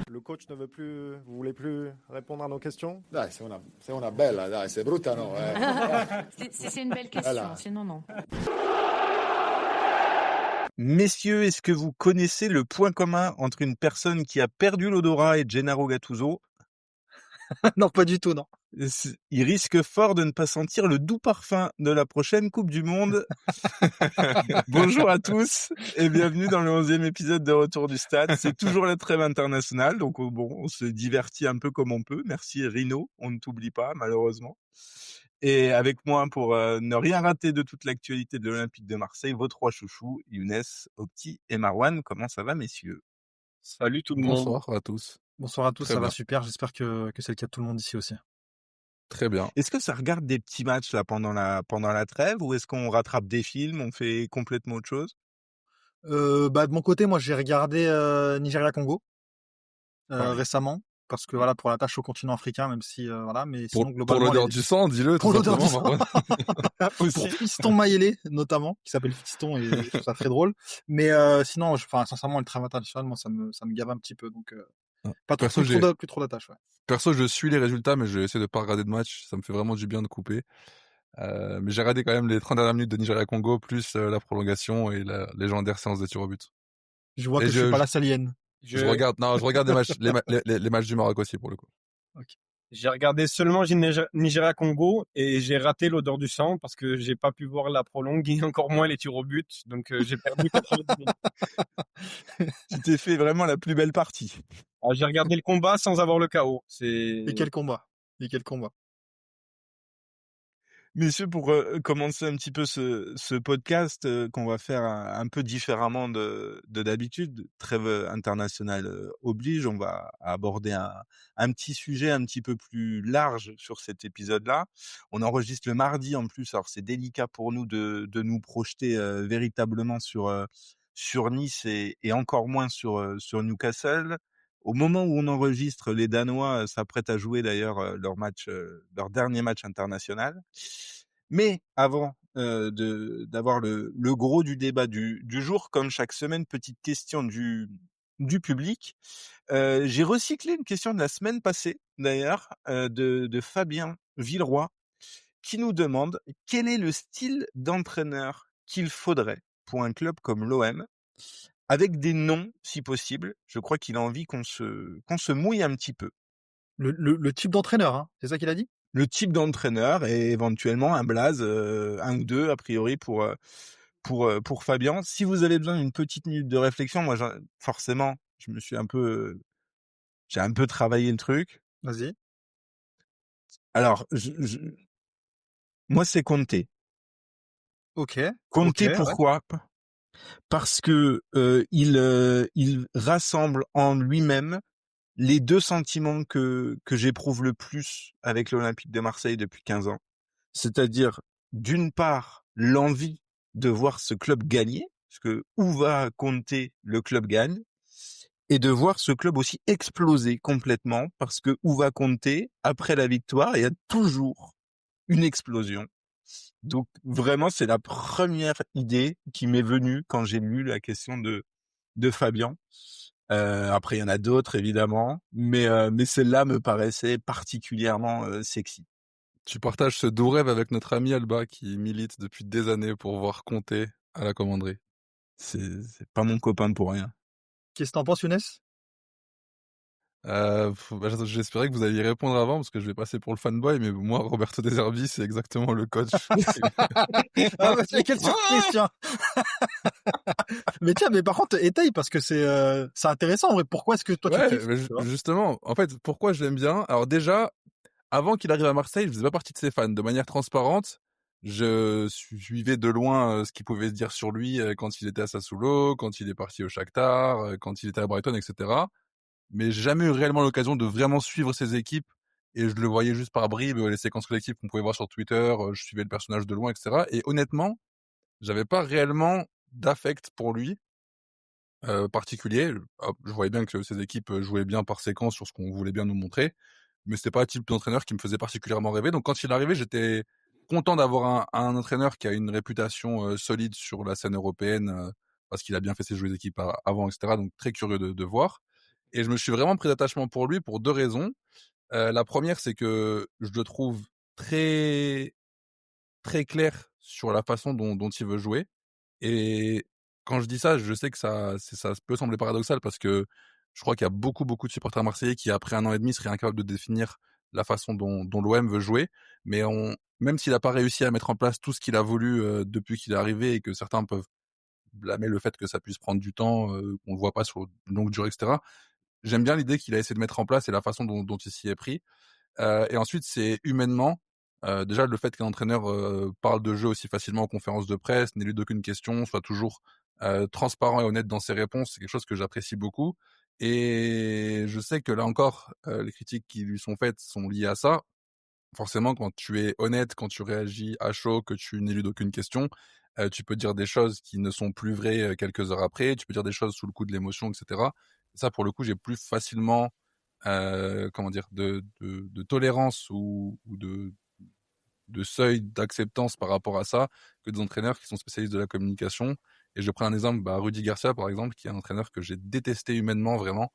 Le coach ne veut plus, vous voulez plus répondre à nos questions? Dai, sei una bella, dai, sei brutta no. C'est une belle question, Voilà. sinon non. Messieurs, est-ce que vous connaissez le point commun entre une personne qui a perdu l'odorat et Gennaro Gattuso? Non, pas du tout, non. Il risque fort de ne pas sentir le doux parfum de la prochaine Coupe du Monde. Bonjour à tous et bienvenue dans le 11e épisode de Retour du Stade. C'est toujours la trêve internationale, donc on se divertit un peu comme on peut. Merci Rino, on ne t'oublie pas malheureusement. Et avec moi pour ne rien rater de toute l'actualité de l'Olympique de Marseille, vos trois chouchous, Younes, Opti et Marwan. Comment ça va, messieurs? Salut tout le monde. Bonsoir à tous. Bonsoir à tous, Très ça va bien. super. J'espère que c'est le cas de tout le monde ici aussi. Très bien. Est-ce que ça regarde des petits matchs là pendant la trêve ou est-ce qu'on rattrape des films, on fait complètement autre chose? De mon côté, moi, j'ai regardé Nigeria-Congo Pareil. récemment parce que voilà, pour la tâche au continent africain, même si voilà, mais Pour, sinon globalement. pour l'odeur du sang, dis-le. Pour tout l'odeur du simplement, sang. Marwan. Pour Fiston Mayele notamment, qui s'appelle Fiston et je trouve ça très drôle. Mais sinon, sincèrement, le travail international, moi, ça me gave un petit peu, donc pas trop, Perso, plus trop d'attache. Ouais. Perso, je suis les résultats, mais je essaie de pas regarder de match. Ça me fait vraiment du bien de couper. Mais j'ai regardé quand même les 30 dernières minutes de Nigeria-Congo, plus la prolongation et la légendaire séance des tirs au but. Je vois Et que je suis pas la salienne. Je regarde les matchs, les matchs du Maroc aussi, pour le coup. J'ai regardé seulement Nigeria-Congo et j'ai raté l'odeur du sang parce que j'ai pas pu voir la prolongue et encore moins les tirs au but. Donc j'ai perdu 90 minutes. Tu t'es fait vraiment la plus belle partie. Alors, j'ai regardé le combat sans avoir le KO. Et quel combat. Messieurs, pour commencer un petit peu ce podcast qu'on va faire un peu différemment de d'habitude, trêve internationale oblige, on va aborder un petit sujet un petit peu plus large sur cet épisode-là. On enregistre le mardi en plus, alors c'est délicat pour nous de nous projeter véritablement sur Nice et encore moins sur Newcastle. Au moment où on enregistre, les Danois s'apprêtent à jouer d'ailleurs leur dernier match international. Mais avant d'avoir le gros du débat du jour, comme chaque semaine, petite question du public. J'ai recyclé une question de la semaine passée, d'ailleurs, de Fabien Villeroy, qui nous demande quel est le style d'entraîneur qu'il faudrait pour un club comme l'OM, avec des noms, si possible. Je crois qu'il a envie qu'on se mouille un petit peu. Le type d'entraîneur, hein, c'est ça qu'il a dit? Le type d'entraîneur et éventuellement un blaze, un ou deux a priori pour Fabien. Si vous avez besoin d'une petite minute de réflexion, moi forcément, je me suis j'ai un peu travaillé le truc. Vas-y. Alors, moi c'est Conte. Ok. Conte, ok, pourquoi? Parce que il rassemble en lui-même les deux sentiments que j'éprouve le plus avec l'Olympique de Marseille depuis 15 ans. C'est-à-dire, d'une part, l'envie de voir ce club gagner, parce que où va Conte, le club gagne, et de voir ce club aussi exploser complètement, parce que où va Conte, après la victoire, il y a toujours une explosion. Donc vraiment, c'est la première idée qui m'est venue quand j'ai lu la question de Fabien. Après, il y en a d'autres évidemment, mais celle-là me paraissait particulièrement sexy. Tu partages ce doux rêve avec notre ami Alba qui milite depuis des années pour voir Conte à la commanderie. C'est pas mon copain pour rien. Qu'est-ce que t'en penses, Younes? J'espérais que vous alliez répondre avant parce que je vais passer pour le fanboy, mais moi, Roberto De Zerbi, c'est exactement le coach. Ah, quelle surprise, tiens. mais par contre, étaye parce que c'est intéressant. En vrai. Pourquoi est-ce que toi tu kiffes, tu vois? Justement, en fait, pourquoi je l'aime bien? Alors déjà, avant qu'il arrive à Marseille, je faisais pas partie de ses fans. De manière transparente, je suivais de loin ce qu'il pouvait se dire sur lui quand il était à Sassuolo, quand il est parti au Shakhtar, quand il était à Brighton, etc. Mais j'ai jamais eu réellement l'occasion de vraiment suivre ses équipes et je le voyais juste par bribes, les séquences collectives qu'on pouvait voir sur Twitter, je suivais le personnage de loin, etc. Et honnêtement, j'avais pas réellement d'affect pour lui particulier. Je voyais bien que ses équipes jouaient bien par séquence sur ce qu'on voulait bien nous montrer, mais c'était pas le type d'entraîneur qui me faisait particulièrement rêver. Donc quand il est arrivé, j'étais content d'avoir un entraîneur qui a une réputation solide sur la scène européenne parce qu'il a bien fait ses jouer d'équipe avant, etc. Donc très curieux de voir. Et je me suis vraiment pris d'attachement pour lui pour 2 raisons. La première, c'est que je le trouve très, très clair sur la façon dont il veut jouer. Et quand je dis ça, je sais que ça peut sembler paradoxal parce que je crois qu'il y a beaucoup, beaucoup de supporters marseillais qui, après 1 an et demi, seraient incapables de définir la façon dont l'OM veut jouer. Mais même s'il n'a pas réussi à mettre en place tout ce qu'il a voulu depuis qu'il est arrivé et que certains peuvent blâmer le fait que ça puisse prendre du temps, qu'on ne voit pas sur une longue durée, etc. J'aime bien l'idée qu'il a essayé de mettre en place et la façon dont il s'y est pris. Et ensuite, c'est humainement. Déjà, le fait qu'un entraîneur parle de jeu aussi facilement en conférence de presse, n'élude aucune question, soit toujours transparent et honnête dans ses réponses, c'est quelque chose que j'apprécie beaucoup. Et je sais que là encore, les critiques qui lui sont faites sont liées à ça. Forcément, quand tu es honnête, quand tu réagis à chaud, que tu n'éludes aucune question, tu peux dire des choses qui ne sont plus vraies quelques heures après, tu peux dire des choses sous le coup de l'émotion, etc. Ça, pour le coup, j'ai plus facilement, comment dire, de tolérance ou de seuil d'acceptance par rapport à ça que des entraîneurs qui sont spécialistes de la communication. Et je prends un exemple, Rudy Garcia, par exemple, qui est un entraîneur que j'ai détesté humainement, vraiment.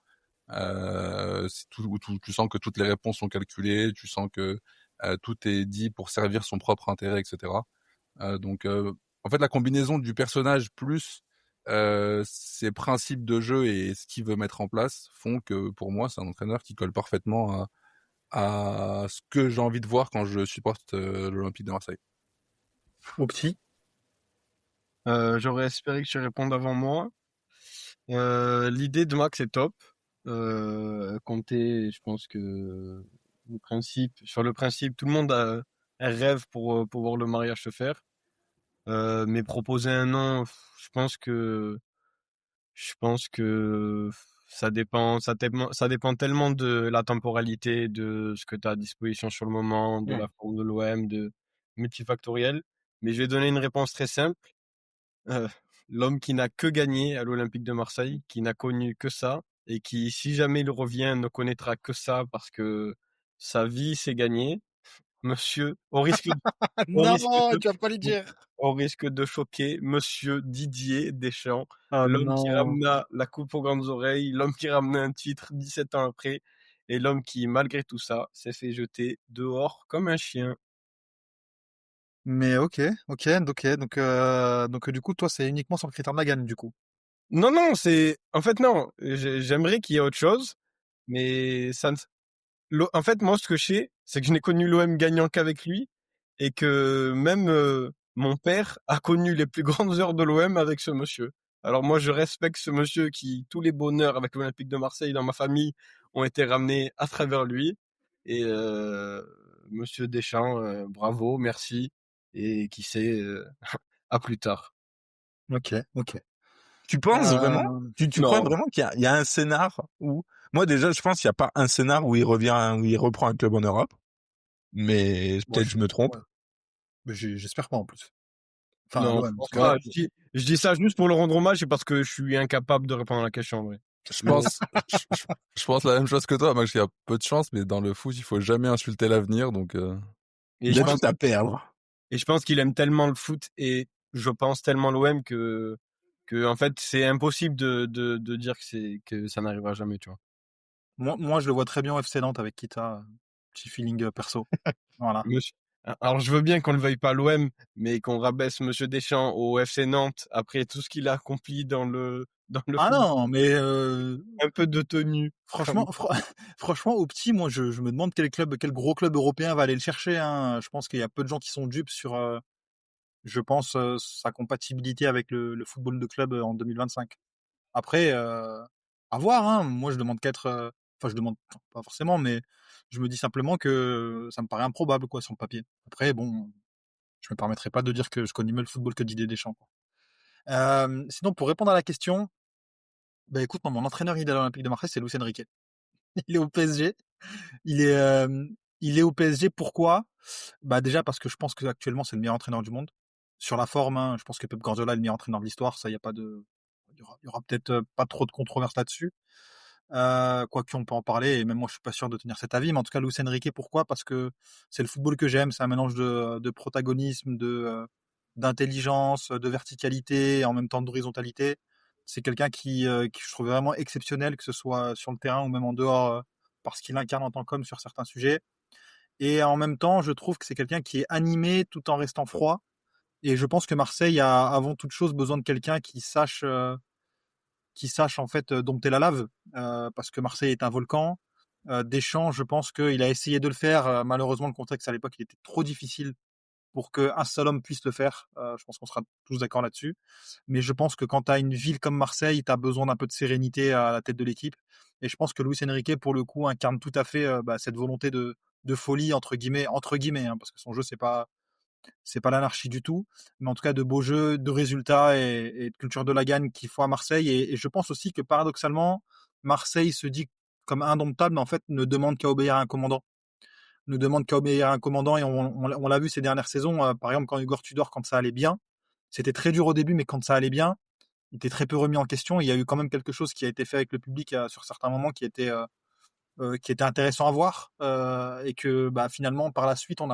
Tu sens que toutes les réponses sont calculées, tu sens que tout est dit pour servir son propre intérêt, etc. En fait, la combinaison du personnage plus ses principes de jeu et ce qu'il veut mettre en place font que, pour moi, c'est un entraîneur qui colle parfaitement à ce que j'ai envie de voir quand je supporte l'Olympique de Marseille. Au petit. J'aurais espéré que tu répondes avant moi. L'idée de Max est top. Conte, je pense que sur le principe, tout le monde a un rêve pour voir le mariage se faire. Mais proposer un nom, je pense que ça dépend tellement de la temporalité, de ce que tu as à disposition sur le moment, de la forme de l'OM, de multifactoriel. Mais je vais donner une réponse très simple. L'homme qui n'a que gagné à l'Olympique de Marseille, qui n'a connu que ça, et qui, si jamais il revient, ne connaîtra que ça parce que sa vie s'est gagnée. Monsieur, au Non, risque de, tu vas pas lui dire. au risque de choquer, Monsieur Didier Deschamps, Oh l'homme qui non. ramena la coupe aux grandes oreilles, l'homme qui ramena un titre 17 ans après, et l'homme qui, malgré tout ça, s'est fait jeter dehors comme un chien. Mais ok. Donc du coup, toi, c'est uniquement sur le critère de la gagne, du coup. Non, non, en fait, non. J'aimerais qu'il y ait autre chose, mais en fait, moi, ce que je sais, c'est que je n'ai connu l'OM gagnant qu'avec lui, et que même mon père a connu les plus grandes heures de l'OM avec ce monsieur. Alors moi, je respecte ce monsieur qui, tous les bonheurs avec l'Olympique de Marseille dans ma famille ont été ramenés à travers lui. Et Monsieur Deschamps, bravo, merci, et qui sait, à plus tard. Ok. Tu penses vraiment? Tu crois Non, vraiment qu'il y a un scénar où... Moi, déjà, je pense qu'il n'y a pas un scénar où il revient, où il reprend un club en Europe. Mais Moi, peut-être je me trompe. ouais. Mais j'espère pas en plus. Enfin, non, je l'OM, parce pense que pas. Je dis ça juste pour le rendre hommage et parce que je suis incapable de répondre à la question, en vrai. Je pense, je pense la même chose que toi, Max, il y a peu de chance, mais dans le foot, il faut jamais insulter l'avenir, donc. Et Il je a pense tout à perdre. Et je pense qu'il aime tellement le foot et je pense tellement l'OM que en fait, c'est impossible de dire que ça n'arrivera jamais, tu vois. moi, je le vois très bien au FC Nantes avec Kita. Petit feeling perso. Voilà. Monsieur- Alors, je veux bien qu'on ne le veuille pas à l'OM, mais qu'on rabaisse Monsieur Deschamps au FC Nantes après tout ce qu'il a accompli dans le Ah foot. non, mais Un peu de tenue. franchement, franchement, au petit, moi, je me demande quel gros club européen va aller le chercher, hein. Je pense qu'il y a peu de gens qui sont dupes sur, je pense, sa compatibilité avec le football de club en 2025. Après, à voir, hein. Moi, je demande qu'à être, enfin, je demande pas forcément, mais je me dis simplement que ça me paraît improbable, quoi, sur le papier. Après, bon, je me permettrai pas de dire que je connais mieux le football que Didier Deschamps, quoi. Sinon, pour répondre à la question, bah écoute, moi, mon entraîneur idéal à l'Olympique de Marseille, c'est Luis Enrique. Il est au PSG. Il est, il est au PSG. Pourquoi? Bah déjà parce que je pense que actuellement c'est le meilleur entraîneur du monde. Sur la forme, hein, je pense que Pep Guardiola est le meilleur entraîneur de l'histoire. Ça, il y a pas de, il y aura peut-être pas trop de controverses là-dessus. Quoique on peut en parler, et même moi je suis pas sûr de tenir cet avis, mais en tout cas Luis Enrique, pourquoi? Parce que c'est le football que j'aime, c'est un mélange de protagonisme, d'intelligence, de verticalité, et en même temps d'horizontalité. C'est quelqu'un qui je trouve vraiment exceptionnel, que ce soit sur le terrain ou même en dehors, parce qu'il incarne en tant qu'homme sur certains sujets. Et en même temps, je trouve que c'est quelqu'un qui est animé tout en restant froid. Et je pense que Marseille a avant toute chose besoin de quelqu'un qui sache en fait dompter la lave, parce que Marseille est un volcan. Deschamps, je pense qu'il a essayé de le faire. Malheureusement, le contexte à l'époque, il était trop difficile pour qu'un seul homme puisse le faire. Je pense qu'on sera tous d'accord là-dessus. Mais je pense que quand tu as une ville comme Marseille, tu as besoin d'un peu de sérénité à la tête de l'équipe. Et je pense que Luis Enrique, pour le coup, incarne tout à fait cette volonté de folie, entre guillemets, hein, parce que son jeu, c'est pas l'anarchie du tout, mais en tout cas de beaux jeux, de résultats et de culture de la gagne qu'il faut à Marseille. Et je pense aussi que paradoxalement, Marseille se dit comme indomptable, mais en fait ne demande qu'à obéir à un commandant. Ne demande qu'à obéir à un commandant, et on l'a vu ces dernières saisons. Par exemple, quand Igor Tudor, quand ça allait bien, c'était très dur au début, mais quand ça allait bien, il était très peu remis en question. Il y a eu quand même quelque chose qui a été fait avec le public sur certains moments qui était intéressant à voir, et que finalement par la suite on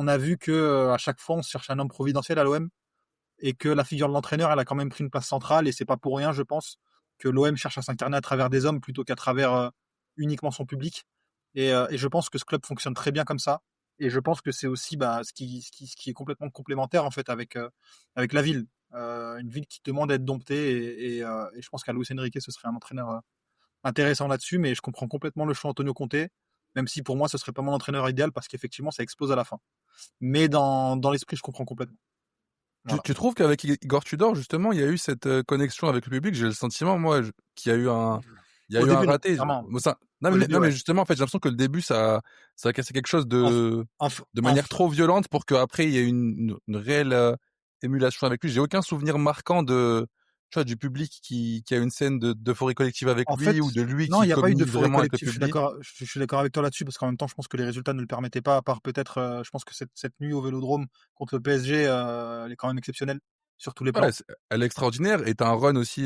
a vu que à chaque fois on cherche un homme providentiel à l'OM, et que la figure de l'entraîneur elle a quand même pris une place centrale, et c'est pas pour rien, je pense, que l'OM cherche à s'incarner à travers des hommes plutôt qu'à travers uniquement son public, et je pense que ce club fonctionne très bien comme ça, et je pense que c'est aussi ce qui est complètement complémentaire en fait avec la ville, une ville qui demande à être domptée, et je pense qu'à Luis Enrique ce serait un entraîneur intéressant là-dessus, mais je comprends complètement le choix Antonio Conte, même si pour moi ce serait pas mon entraîneur idéal, parce qu'effectivement ça explose à la fin. Mais dans l'esprit, je comprends complètement. Voilà. Tu trouves qu'avec Igor Tudor, justement, il y a eu cette connexion avec le public? J'ai le sentiment, moi, qu'il y a eu un raté. Clairement. Non, mais justement, en fait, j'ai l'impression que le début, ça a cassé quelque chose de manière trop violente pour qu'après, il y ait une réelle émulation avec lui. J'ai aucun souvenir marquant du public qui a une scène d'euphorie collective avec lui, fait, ou de lui non, qui communique vraiment avec le public. Je suis d'accord avec toi là-dessus, parce qu'en même temps, je pense que les résultats ne le permettaient pas, à part peut-être, je pense que cette nuit au Vélodrome contre le PSG, elle est quand même exceptionnelle sur tous les plans. Elle est extraordinaire, et t'as un run aussi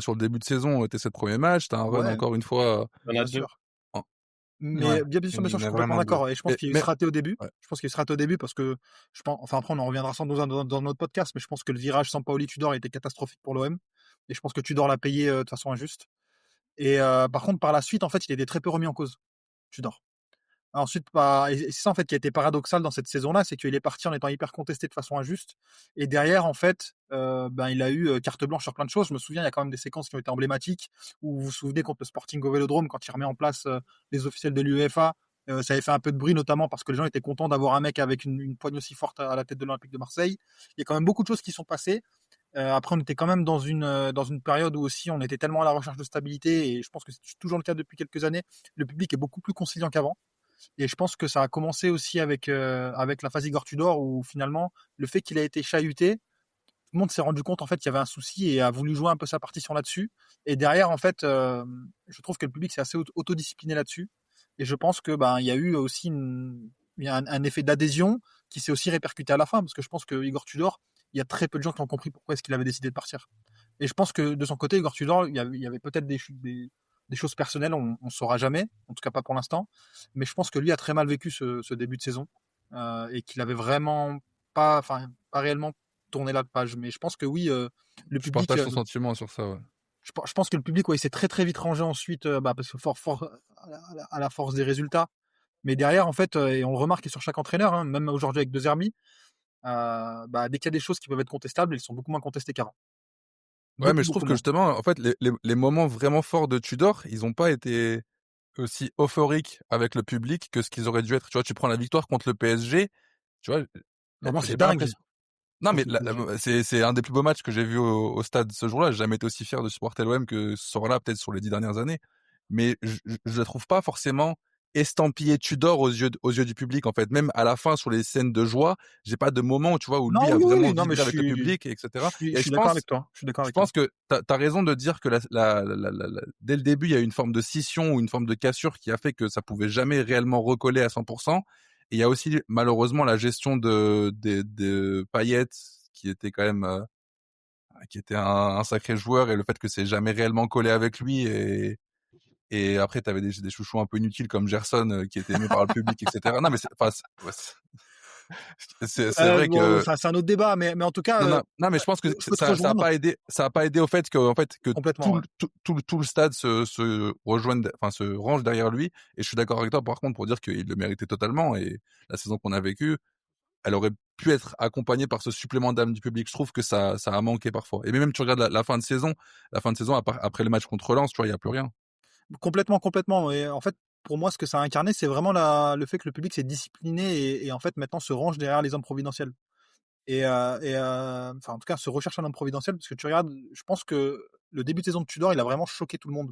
sur le début de saison, tes 7 premiers matchs, t'as un run encore une fois. Bien sûr. Mais bien sûr, je suis complètement d'accord. Et je pense qu'il se raté au début. Ouais. Je pense qu'il se raté au début parce que après on en reviendra sans doute dans notre podcast, mais je pense que le virage sans Sampaoli-Tudor était catastrophique pour l'OM. Et je pense que Tudor l'a payé de façon injuste. Et par contre, par la suite, en fait, il était très peu remis en cause, Tudor. Ensuite, et c'est ça en fait qui a été paradoxal dans cette saison-là, c'est qu'il est parti en étant hyper contesté de façon injuste, et derrière en fait, il a eu carte blanche sur plein de choses. Je me souviens, il y a quand même des séquences qui ont été emblématiques, où vous vous souvenez contre le Sporting au Vélodrome, quand il remet en place les officiels de l'UEFA, ça avait fait un peu de bruit, notamment parce que les gens étaient contents d'avoir un mec avec une poigne aussi forte à la tête de l'Olympique de Marseille. Il y a quand même beaucoup de choses qui sont passées. Après, on était quand même dans une période où aussi on était tellement à la recherche de stabilité, et je pense que c'est toujours le cas depuis quelques années. Le public est beaucoup plus conciliant qu'avant. Et je pense que ça a commencé aussi avec la phase Igor Tudor, où finalement, le fait qu'il a été chahuté, tout le monde s'est rendu compte en fait qu'il y avait un souci et a voulu jouer un peu sa partition là-dessus. Et derrière, en fait, je trouve que le public s'est assez autodiscipliné là-dessus. Et je pense que il y a eu aussi un effet d'adhésion qui s'est aussi répercuté à la fin, parce que je pense que Igor Tudor, il y a très peu de gens qui ont compris pourquoi est-ce qu'il avait décidé de partir. Et je pense que de son côté, Igor Tudor, il y avait peut-être des choses personnelles, on ne saura jamais, en tout cas pas pour l'instant, mais je pense que lui a très mal vécu ce début de saison, et qu'il avait vraiment pas réellement tourné la page. Mais je pense que oui, le public... Je partage son sentiment sur ça, ouais. Je pense que le public, il s'est très très vite rangé ensuite, parce que fort à la force des résultats. Mais derrière, en fait, et on le remarque sur chaque entraîneur, hein, même aujourd'hui avec De Zerbi, dès qu'il y a des choses qui peuvent être contestables, elles sont beaucoup moins contestées qu'avant. Ouais, mais je trouve que justement, en fait, les moments vraiment forts de Tudor, ils n'ont pas été aussi euphoriques avec le public que ce qu'ils auraient dû être. Tu vois, tu prends la victoire contre le PSG, tu vois. Vraiment, c'est dingue. Non, mais c'est un des plus beaux matchs que j'ai vu au stade ce jour-là. J'ai jamais été aussi fier de supporter l'OM que ce soir-là, peut-être sur les 10 dernières années. Mais je le trouve pas forcément estampillé Tudor aux yeux du public, en fait. Même à la fin, sur les scènes de joie, j'ai pas de moment, tu vois, où lui a vraiment vibré avec le public, etc. Je suis d'accord avec toi. Je pense que t'as raison de dire que dès le début, il y a eu une forme de scission ou une forme de cassure qui a fait que ça pouvait jamais réellement recoller à 100%. Et il y a aussi, malheureusement, la gestion de Payet, qui était quand même, qui était un sacré joueur, et le fait que c'est jamais réellement collé avec lui, et après, t'avais des chouchous un peu inutiles comme Gerson, qui était aimé par le public, etc. Non, mais C'est vrai bon, que ça, c'est un autre débat, mais en tout cas, non, mais je pense que je peux te ça a rejoindre pas aidé au fait que complètement. tout Ouais. tout le stade se rejoigne, enfin se range derrière lui. Et je suis d'accord avec toi par contre pour dire qu'il le méritait totalement. Et la saison qu'on a vécue, elle aurait pu être accompagnée par ce supplément d'âme du public. Je trouve que ça a manqué parfois. Et même tu regardes la fin de saison, après le match contre Lens, tu vois, il y a plus rien. Complètement. Et en fait, pour moi, ce que ça a incarné, c'est vraiment le fait que le public s'est discipliné et en fait maintenant se range derrière les hommes providentiels. Enfin, en tout cas, se recherche un homme providentiel parce que tu regardes, je pense que le début de saison de Tudor, il a vraiment choqué tout le monde.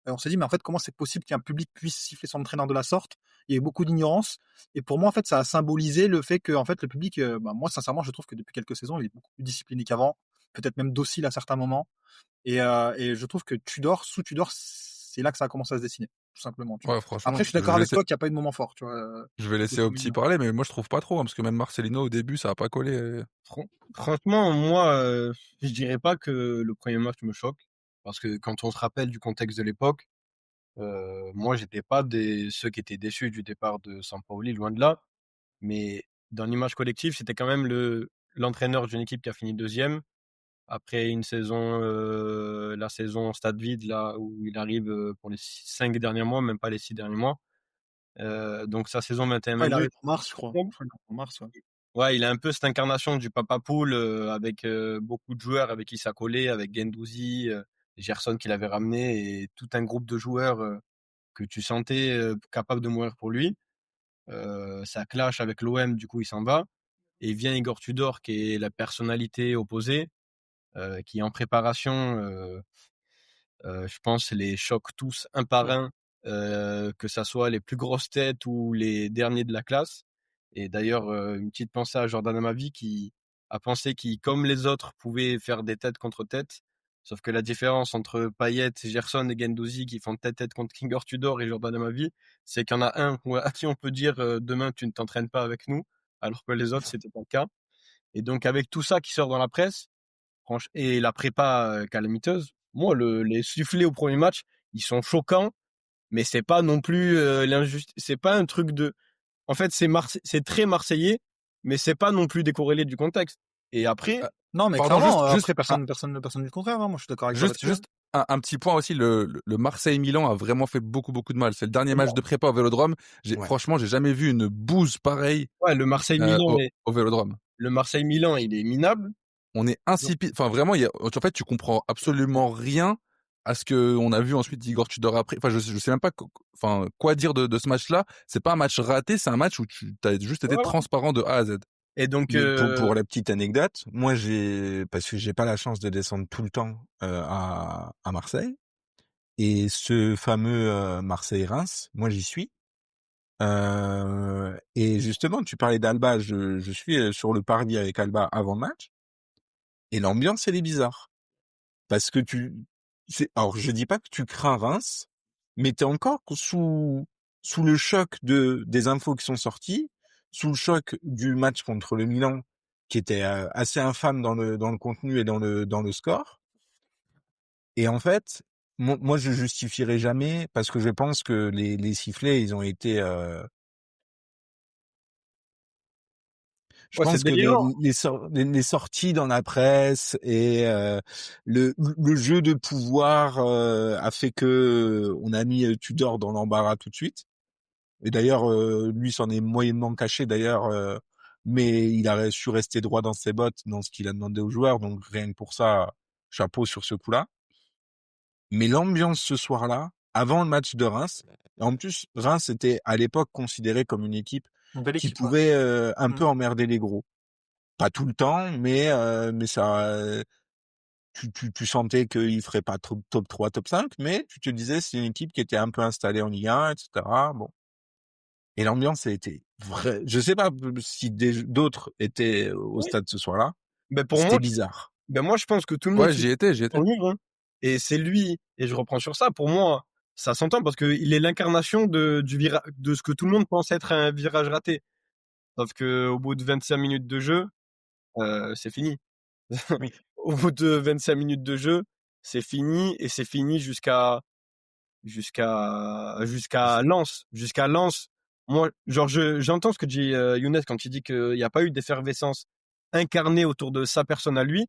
Et on s'est dit, mais en fait, comment c'est possible qu'un public puisse siffler son entraîneur de la sorte? Il y a eu beaucoup d'ignorance. Et pour moi, en fait, ça a symbolisé le fait que, en fait, le public, moi, sincèrement, je trouve que depuis quelques saisons, il est beaucoup plus discipliné qu'avant, peut-être même docile à certains moments. Et je trouve que sous Tudor, c'est là que ça a commencé à se dessiner, tout simplement. Tu vois. Ouais, franchement, Après, je suis d'accord avec toi qu'il n'y a pas eu de moment fort. Tu vois, je vais laisser au petit parler, mais moi je trouve pas trop, hein, parce que même Marcelino au début, ça a pas collé. Franchement, moi, je dirais pas que le premier match me choque, parce que quand on se rappelle du contexte de l'époque, moi, j'étais pas ceux qui étaient déçus du départ de Sampaoli, loin de là. Mais dans l'image collective, c'était quand même l'entraîneur d'une équipe qui a fini deuxième après une saison, la saison stade vide là où il arrive pour les 5 derniers mois, même pas les 6 derniers mois. Donc sa saison il 21-22. arrive en mars, je crois. Il arrive en mars, ouais. Ouais, il a un peu cette incarnation du papa poule avec beaucoup de joueurs avec qui ça collait, avec Guendouzi, Gerson qu'il avait ramené et tout un groupe de joueurs que tu sentais capables de mourir pour lui. Ça clash avec l'OM, du coup il s'en va. Et vient Igor Tudor qui est la personnalité opposée, qui est en préparation. Je pense les choque tous un par un, que ça soit les plus grosses têtes ou les derniers de la classe. Et d'ailleurs, une petite pensée à Jordan Amavi qui a pensé qu'il, comme les autres, pouvait faire des têtes contre têtes. Sauf que la différence entre Payet, Gerson et Guendouzi qui font tête-tête contre Igor Tudor et Jordan Amavi, c'est qu'il y en a un à qui on peut dire demain tu ne t'entraînes pas avec nous, alors que les autres c'était pas le cas. Et donc avec tout ça qui sort dans la presse, et la prépa calamiteuse, moi les sifflets au premier match, ils sont choquants, mais c'est pas non plus c'est pas un truc de. En fait, c'est très marseillais, mais c'est pas non plus décorrélé du contexte. Et après, Non, mais Pardon, clairement, juste après, personne ne dit le contraire. Hein. Moi, je suis d'accord avec toi là-dessus. juste un petit point aussi, le Marseille-Milan a vraiment fait beaucoup de mal. C'est le dernier match de prépa au Vélodrome. Ouais. Franchement, j'ai jamais vu une bouse pareille ouais, le Marseille-Milan, au Vélodrome. il est minable. On est insipide. Enfin, vraiment, en fait, tu comprends absolument rien à ce que on a vu ensuite Igor Tudor après. Enfin, je sais même pas quoi dire de ce match-là. C'est pas un match raté, c'est un match où tu as juste été Ouais. transparent de A à Z. Et donc, Mais pour la petite anecdote, moi parce que j'ai pas la chance de descendre tout le temps à Marseille, et ce fameux Marseille-Reims, moi j'y suis. Et justement, tu parlais d'Alba, je suis sur le parvis avec Alba avant le match, et l'ambiance elle est bizarre parce que alors je dis pas que tu crains Reims, mais t'es encore sous le choc des infos qui sont sorties, sous le choc du match contre le Milan qui était assez infâme dans le contenu et dans le score. Et en fait, moi je justifierai jamais parce que je pense que les sifflets ils ont été je ouais, c'est pense que délirant. les sorties dans la presse et le jeu de pouvoir a fait que on a mis Tudor dans l'embarras tout de suite. Et d'ailleurs, lui s'en est moyennement caché d'ailleurs, mais il a su rester droit dans ses bottes, dans ce qu'il a demandé aux joueurs. Donc rien que pour ça, chapeau sur ce coup-là. Mais l'ambiance ce soir-là, avant le match de Reims, en plus Reims était à l'époque considéré comme une équipe Une belle qui équipe. pouvait un peu emmerder les gros. Pas tout le temps, mais ça, tu sentais qu'il ferait pas top 3, top 5, mais tu te disais c'est une équipe qui était un peu installée en Ligue 1, etc. Bon. Et l'ambiance a été vraie. Je sais pas si d'autres étaient au stade ce soir-là. Ben pour C'était moi, bizarre. je pense que tout le monde Ouais, j'y étais. en livre, hein. Et c'est lui, et je reprends sur ça, pour moi, ça s'entend parce qu'il est l'incarnation de ce que tout le monde pense être un virage raté. Sauf que au bout de 25 minutes de jeu, c'est fini. Oui. Au bout de 25 minutes de jeu, c'est fini et c'est fini jusqu'à Lens. Jusqu'à Lens, moi, genre, j'entends ce que dit Younes quand il dit qu'il n'y a pas eu d'effervescence incarnée autour de sa personne à lui,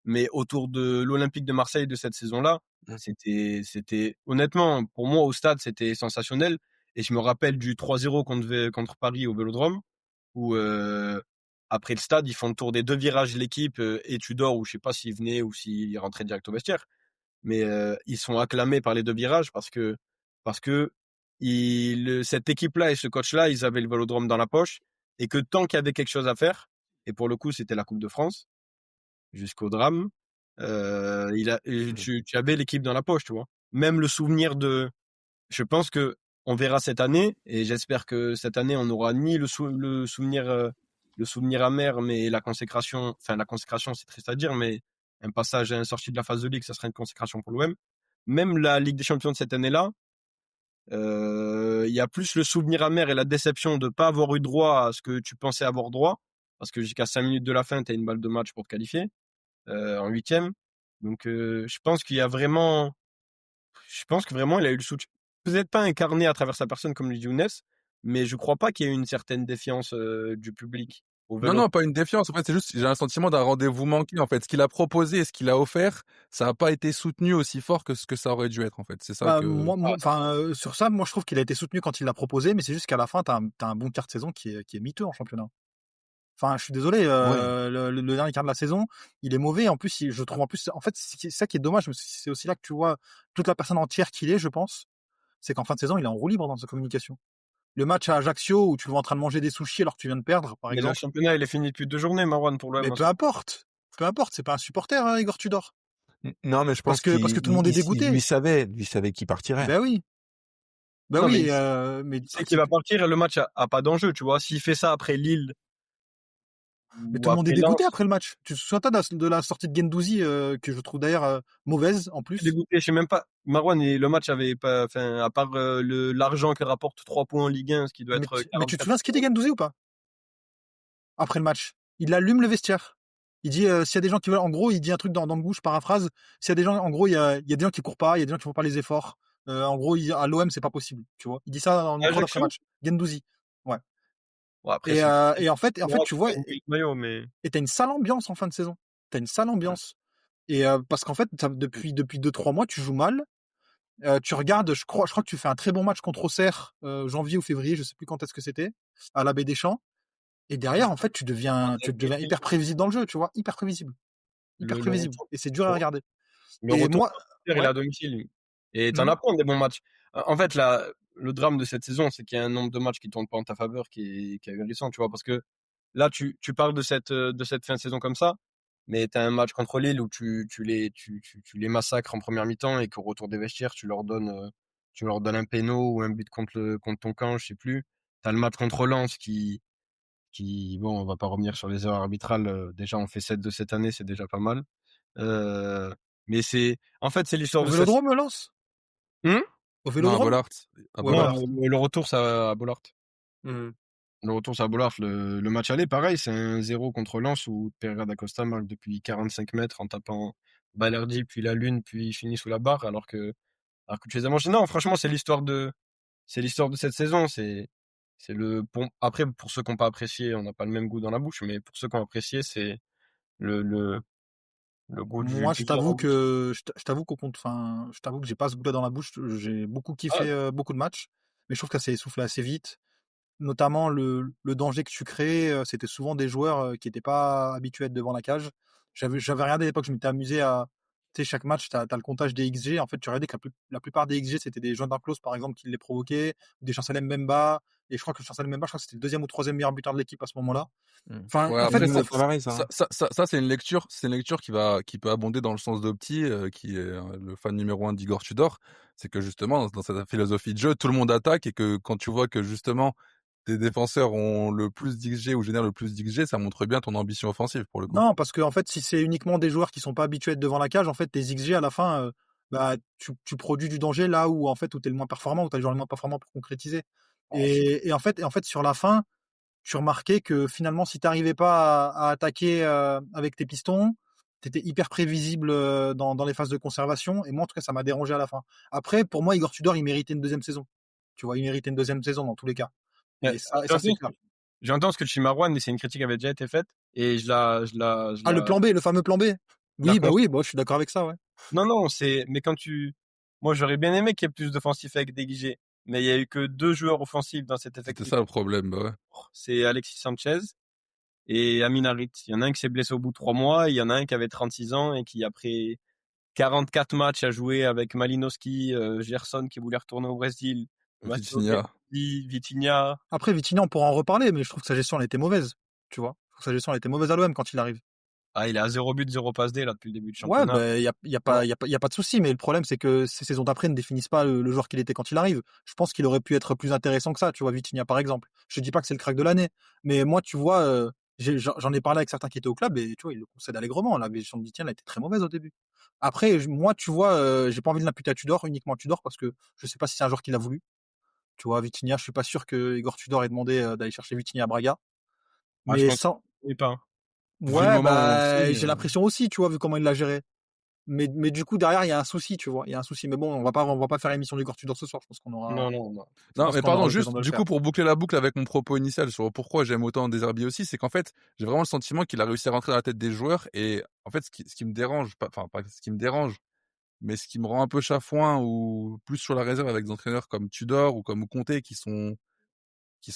mais autour de l'Olympique de Marseille de cette saison-là, c'était honnêtement, pour moi, au stade, c'était sensationnel. Et je me rappelle du 3-0 contre Paris au Vélodrome, où après le stade, ils font le tour des 2 virages, l'équipe, et Tudor, ou je sais pas s'il venait ou s'il rentrait direct au vestiaire. Mais ils sont acclamés par les 2 virages parce que cette équipe-là et ce coach-là, ils avaient le Vélodrome dans la poche et que tant qu'il y avait quelque chose à faire, et pour le coup, c'était la Coupe de France, jusqu'au drame, tu avais l'équipe dans la poche, tu vois. Même le souvenir je pense que on verra cette année, et j'espère que cette année, on n'aura ni le souvenir amer, mais la consécration, c'est triste à dire, mais un passage à une sortie de la phase de ligue, ça serait une consécration pour l'OM. Même la Ligue des Champions de cette année-là, il y a plus le souvenir amer et la déception de pas avoir eu droit à ce que tu pensais avoir droit, parce que jusqu'à 5 minutes de la fin, tu as une balle de match pour te qualifier en 8e. Donc je pense que vraiment il a eu le soutien, peut-être pas incarné à travers sa personne comme le dit Younes, mais je crois pas qu'il y ait une certaine défiance du public au Non, vélo. non, pas une défiance. En fait, c'est juste, j'ai un sentiment d'un rendez-vous manqué. En fait, ce qu'il a proposé et ce qu'il a offert, ça n'a pas été soutenu aussi fort que ce que ça aurait dû être. En fait, c'est ça Bah, que. sur ça, moi je trouve qu'il a été soutenu quand il l'a proposé, mais c'est juste qu'à la fin, t'as un bon quart de saison qui est miteux en championnat. Enfin, je suis désolé, le dernier quart de la saison, il est mauvais. En plus, je trouve, en fait, c'est ça qui est dommage. C'est aussi là que tu vois toute la personne entière qu'il est, je pense. C'est qu'en fin de saison, il est en roue libre dans sa communication. Le match à Ajaccio où tu le vois en train de manger des sushis alors que tu viens de perdre, par Mais le exemple. championnat, il est fini depuis 2 journées, Marwan, pour l'OM. Mais peu importe, c'est pas un supporter, hein, Igor Tudor. Non, mais je Parce pense que tout le monde est dégoûté. lui savait qu'il partirait. Ben oui. Ben Non, oui, mais il sait qu'il va partir et le match a pas d'enjeu, tu vois. S'il fait ça après Lille mais ou tout le monde est après dégoûté Lens, après le match. Tu te souviens de la sortie de Guendouzi, que je trouve d'ailleurs mauvaise en plus. dégoûté, je sais même pas. Marwan, le match avait pas, enfin, à part l'argent que rapporte 3 points en Ligue 1, ce qui doit Mais être tu te 44. souviens ce qu'il dit Guendouzi ou pas? Après le match. Il allume le vestiaire. Il dit s'il y a des gens qui veulent, en gros, il dit un truc dans le bouche, paraphrase. S'il y a des gens, en gros, il y a des gens qui courent pas, il y a des gens qui font pas les efforts. En gros, à l'OM, c'est pas possible, tu vois. Il dit ça dans le micro d'après match. Guendouzi. Ouais. Bon, après, Et en fait, tu vois, le maillot, mais et t'as une sale ambiance en fin de saison. T'as une sale ambiance. Et parce qu'en fait, depuis 2-3 mois, tu joues mal. Tu regardes, je crois que tu fais un très bon match contre Auxerre, janvier ou février, je sais plus quand est-ce que c'était, à la Baie des Champs. Et derrière, en fait, tu deviens hyper prévisible dans le jeu, tu vois, hyper prévisible. Hyper prévisible. Et c'est dur à regarder. le Et retour, moi, il est ouais. à domicile. Et t'en as pas des bons matchs. En fait, le drame de cette saison, c'est qu'il y a un nombre de matchs qui tournent pas en ta faveur qui est ahurissant, tu vois, parce que là, tu parles de cette fin de saison comme ça, mais t'as un match contre Lille où tu les massacres en première mi-temps et qu'au retour des vestiaires, tu leur donnes un péno ou un but contre ton camp, je sais plus. T'as le match contre Lens bon, on va pas revenir sur les erreurs arbitrales. Déjà, on fait 7 de cette année, c'est déjà pas mal. Mais en fait, c'est l'histoire Au de cette. Vélodrome, Lens? Hum Au Non, à Vélodrome? Bollaert. À Ouais, Non, Bollaert. voilà. le retour, c'est à Bollaert. Mmh. Le retour, c'est à Bollaert. Le match aller, pareil, c'est un 0 contre Lens où Pereira da Costa marque depuis 45 mètres en tapant Balerdi, puis la lune, puis il finit sous la barre, alors que tu les as mangés. Non, franchement, c'est l'histoire de cette saison. Après, pour ceux qui n'ont pas apprécié, on n'a pas le même goût dans la bouche, mais pour ceux qui ont apprécié, c'est le, le, le goût du Moi, je plaisir en t'avoue bouche. que je t'avoue que j'ai pas ce goût-là dans la bouche. J'ai beaucoup Ah, kiffé beaucoup de matchs, mais je trouve que ça s'est essoufflé assez vite. Notamment le danger que tu crées, c'était souvent des joueurs qui n'étaient pas habitués à être devant la cage. J'avais regardé à l'époque, je m'étais amusé à, tu sais, chaque match, tu as le comptage des XG. En fait, tu regardais que la plupart des XG, c'était des Jordan Klaus, par exemple, qui les provoquaient, ou des Chancellor Mbemba. Et je crois que Chancellor Mbemba, je crois que c'était le deuxième ou troisième meilleur buteur de l'équipe à ce moment-là. Enfin, Ouais, en fait, après, Ça fait pareil, ça. ça, c'est une lecture qui peut abonder dans le sens d'Opti, qui est le fan numéro 1 d'Igor Tudor. C'est que justement, dans cette philosophie de jeu, tout le monde attaque et que quand tu vois que justement, tes défenseurs ont le plus d'XG ou génèrent le plus d'XG, ça montre bien ton ambition offensive pour le coup. non, parce que en fait, si c'est uniquement des joueurs qui sont pas habitués à être devant la cage, en fait, tes XG à la fin, bah, tu produis du danger là où en fait où t'es le moins performant, où t'as le joueur le moins performant pour concrétiser. Et en fait, sur la fin, tu remarquais que finalement, si t'arrivais pas à attaquer avec tes pistons, t'étais hyper prévisible dans les phases de conservation. Et moi, en tout cas, ça m'a dérangé à la fin. Après, pour moi, Igor Tudor, il méritait une deuxième saison. Tu vois, il méritait une deuxième saison dans tous les cas. Ouais. Et ça c'est clair. J'entends ce que tu dis, Marouane, mais c'est une critique qui avait déjà été faite et Le plan B, le fameux plan B. Oui, bah oui, je suis d'accord avec ça, ouais. Non, mais moi, j'aurais bien aimé qu'il y ait plus d'offensifs avec Déguisé, mais il y a eu que 2 joueurs offensifs dans cet effectif. C'était ça le problème, bah ouais. C'est Alexis Sanchez et Amin Harit. Il y en a un qui s'est blessé au bout de 3 mois, il y en a un qui avait 36 ans et qui, après 44 matchs à jouer avec Malinowski, Gerson qui voulait retourner au Brésil, Vitinha. Après, Vitinha, on pourra en reparler, mais je trouve que sa gestion, elle était mauvaise. Tu vois? Je trouve que sa gestion, elle était mauvaise à l'OM quand il arrive. Ah, il est à 0 but, 0 passe D, là, depuis le début du Ouais, championnat. bah, y a pas de souci, mais le problème, c'est que ces saisons d'après ne définissent pas le joueur qu'il était quand il arrive. Je pense qu'il aurait pu être plus intéressant que ça, tu vois, Vitinha, par exemple. Je dis pas que c'est le crack de l'année, mais moi, tu vois, j'en ai parlé avec certains qui étaient au club et tu vois, ils le concèdent allègrement. La gestion de Vitinha, elle a été très mauvaise au début. Après, moi, tu vois, j'ai pas envie de l'imputer à Tudor, uniquement à Tudor, parce que je sais pas si c'est un joueur qui l'a voulu. Tu vois, Vitinha, je suis pas sûr que Igor Tudor ait demandé d'aller chercher Vitinha à Braga. Ah, je Mais pense sans. pas. Vu le Ouais, moment où on le bah, signe, j'ai l'impression aussi, tu vois, vu comment il l'a géré. Mais du coup, derrière, il y a un souci, tu vois. Il y a un souci. Mais bon, on va pas faire l'émission du Igor Tudor ce soir. Je pense qu'on aura. Non. Non, je pense mais qu'on aura pardon, l'occasion juste de le du faire. coup pour boucler la boucle avec mon propos initial sur pourquoi j'aime autant Deserbi aussi, c'est qu'en fait j'ai vraiment le sentiment qu'il a réussi à rentrer dans la tête des joueurs et en fait ce qui me dérange, pas ce qui me dérange, mais ce qui me rend un peu chafouin ou plus sur la réserve avec des entraîneurs comme Tudor ou comme Conte qui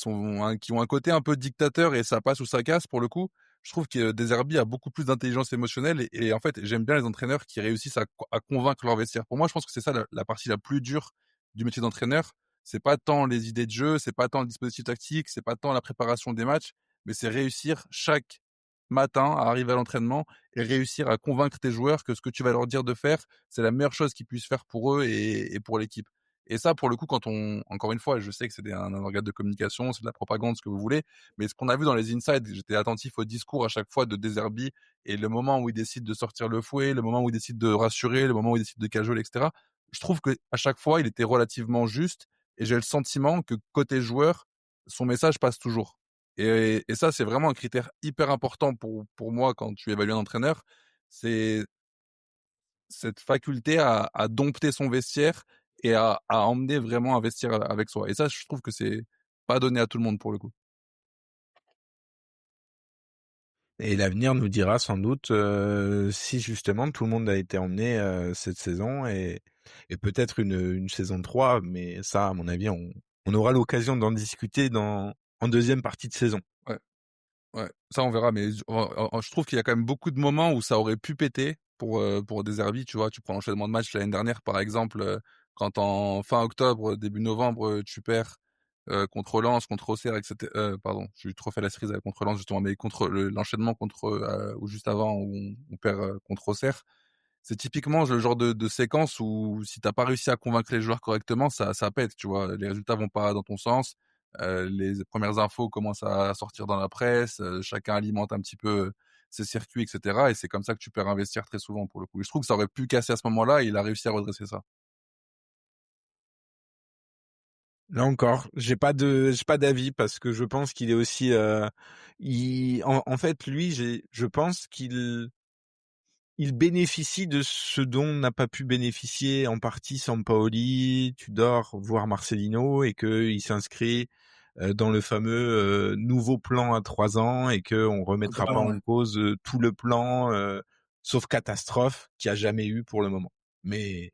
ont un côté un peu dictateur et ça passe ou ça casse pour le coup. Je trouve que Deserbi a beaucoup plus d'intelligence émotionnelle et en fait j'aime bien les entraîneurs qui réussissent à convaincre leur vestiaire. Pour moi, je pense que c'est ça la partie la plus dure du métier d'entraîneur. C'est pas tant les idées de jeu, c'est pas tant le dispositif tactique, c'est pas tant la préparation des matchs, mais c'est réussir chaque matin à arriver à l'entraînement et réussir à convaincre tes joueurs que ce que tu vas leur dire de faire, c'est la meilleure chose qu'ils puissent faire pour eux et pour l'équipe. Et ça, pour le coup, encore une fois, je sais que c'est un organe de communication, c'est de la propagande, ce que vous voulez, mais ce qu'on a vu dans les insides, j'étais attentif au discours à chaque fois de Deserbi et le moment où il décide de sortir le fouet, le moment où il décide de rassurer, le moment où il décide de cajoler, etc. Je trouve que à chaque fois, il était relativement juste et j'ai le sentiment que côté joueur, son message passe toujours. Et ça, c'est vraiment un critère hyper important pour moi quand tu évalues un entraîneur. C'est cette faculté à dompter son vestiaire et à emmener vraiment un vestiaire avec soi. Et ça, je trouve que c'est pas donné à tout le monde pour le coup. Et l'avenir nous dira sans doute si justement tout le monde a été emmené cette saison et peut-être une saison 3, mais ça, à mon avis, on aura l'occasion d'en discuter en deuxième partie de saison. Ouais, ça on verra, mais je trouve qu'il y a quand même beaucoup de moments où ça aurait pu péter pour Deserbi, tu vois. Tu prends l'enchaînement de matchs l'année dernière, par exemple, quand en fin octobre, début novembre, tu perds contre Lens, contre Auxerre, etc. Pardon, j'ai trop fait la cerise avec contre Lens justement, mais contre l'enchaînement ou juste avant où on perd contre Auxerre. C'est typiquement le genre de séquence où si t'as pas réussi à convaincre les joueurs correctement, ça pète, tu vois. Les résultats vont pas dans ton sens. Les premières infos commencent à sortir dans la presse. Chacun alimente un petit peu ses circuits, etc. Et c'est comme ça que tu perds un vestiaire très souvent pour le coup. Et je trouve que ça aurait pu casser à ce moment-là et il a réussi à redresser ça. Là encore, j'ai pas d'avis parce que je pense qu'il est aussi, en fait, lui, je pense il bénéficie de ce dont n'a pas pu bénéficier en partie Sampaoli, Tudor, voire Marcelino, et qu'il s'inscrit dans le fameux nouveau plan à 3 ans et qu'on remettra pas en cause tout le plan, sauf catastrophe qu'il n'y a jamais eu pour le moment. Mais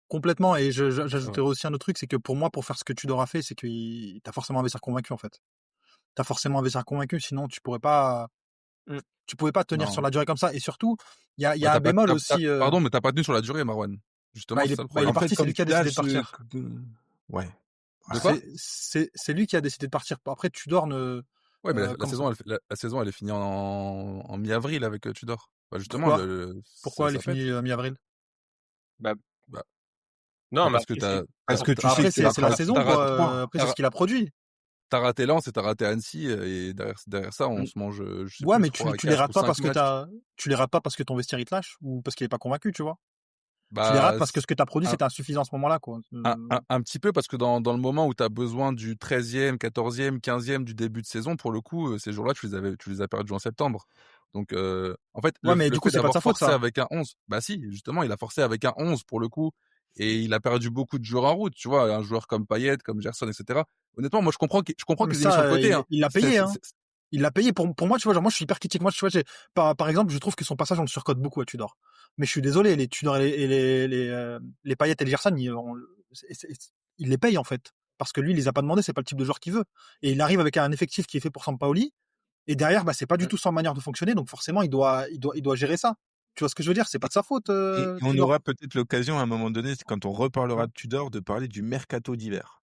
complètement. Et j'ajouterais aussi un autre truc, c'est que pour moi, pour faire ce que Tudor a fait, c'est que t'as forcément un vestiaire convaincu en fait. T'as forcément un vestiaire convaincu, sinon tu pouvais pas tenir sur la durée comme ça. Et surtout, il y a un bémol aussi. Pardon, mais t'as pas tenu sur la durée, Marwan. Justement, c'est ça le problème. Il est parti, c'est lui qui a décidé de partir. Ouais. De quoi? C'est lui qui a décidé de partir. Après, Tudor ne. Ouais, mais la saison, elle est finie en mi-avril avec Tudor. Bah, justement, pourquoi elle est finie mi-avril? Non, mais parce que tu après, c'est la saison, quoi. Après, c'est ce qu'il a produit. T'as raté Lens et t'as raté Annecy, et derrière ça, on se mange. Ouais, mais tu les rates pas parce que tu les rates pas parce que ton vestiaire il te lâche ou parce qu'il est pas convaincu, tu vois. Tu les rates parce que ce que t'as produit c'était insuffisant à ce moment-là, quoi. Un petit peu parce que dans le moment où t'as besoin du 13e, 14e, 15e du début de saison, pour le coup, ces jours-là, tu les as perdus en septembre. Donc, en fait, ouais, mais du coup, c'est pas de sa faute, ça. Avec un 11. Bah si, justement, il a forcé avec un 11 pour le coup. et il a perdu beaucoup de joueurs en route, tu vois, un joueur comme Payet, comme Gerson, etc. Honnêtement, moi je comprends Mais qu'ils aient mis sur le côté. il l'a payé, hein. Il l'a payé. Pour moi, tu vois, genre, moi, je suis hyper critique. Moi, tu vois, par exemple, je trouve que son passage, on le surcote beaucoup à Tudor. Mais je suis désolé, les Tudor et les Payet et les Gerson, il les paye, en fait. Parce que lui, il les a pas demandé, c'est pas le type de joueur qu'il veut. Et il arrive avec un effectif qui est fait pour Sampaoli. Et derrière, c'est pas du tout sa manière de fonctionner. Donc, forcément, il doit gérer ça. Tu vois ce que je veux dire? C'est pas de sa faute, Et on Tudor. aura peut-être l'occasion à un moment donné, quand on reparlera de Tudor, de parler du mercato d'hiver.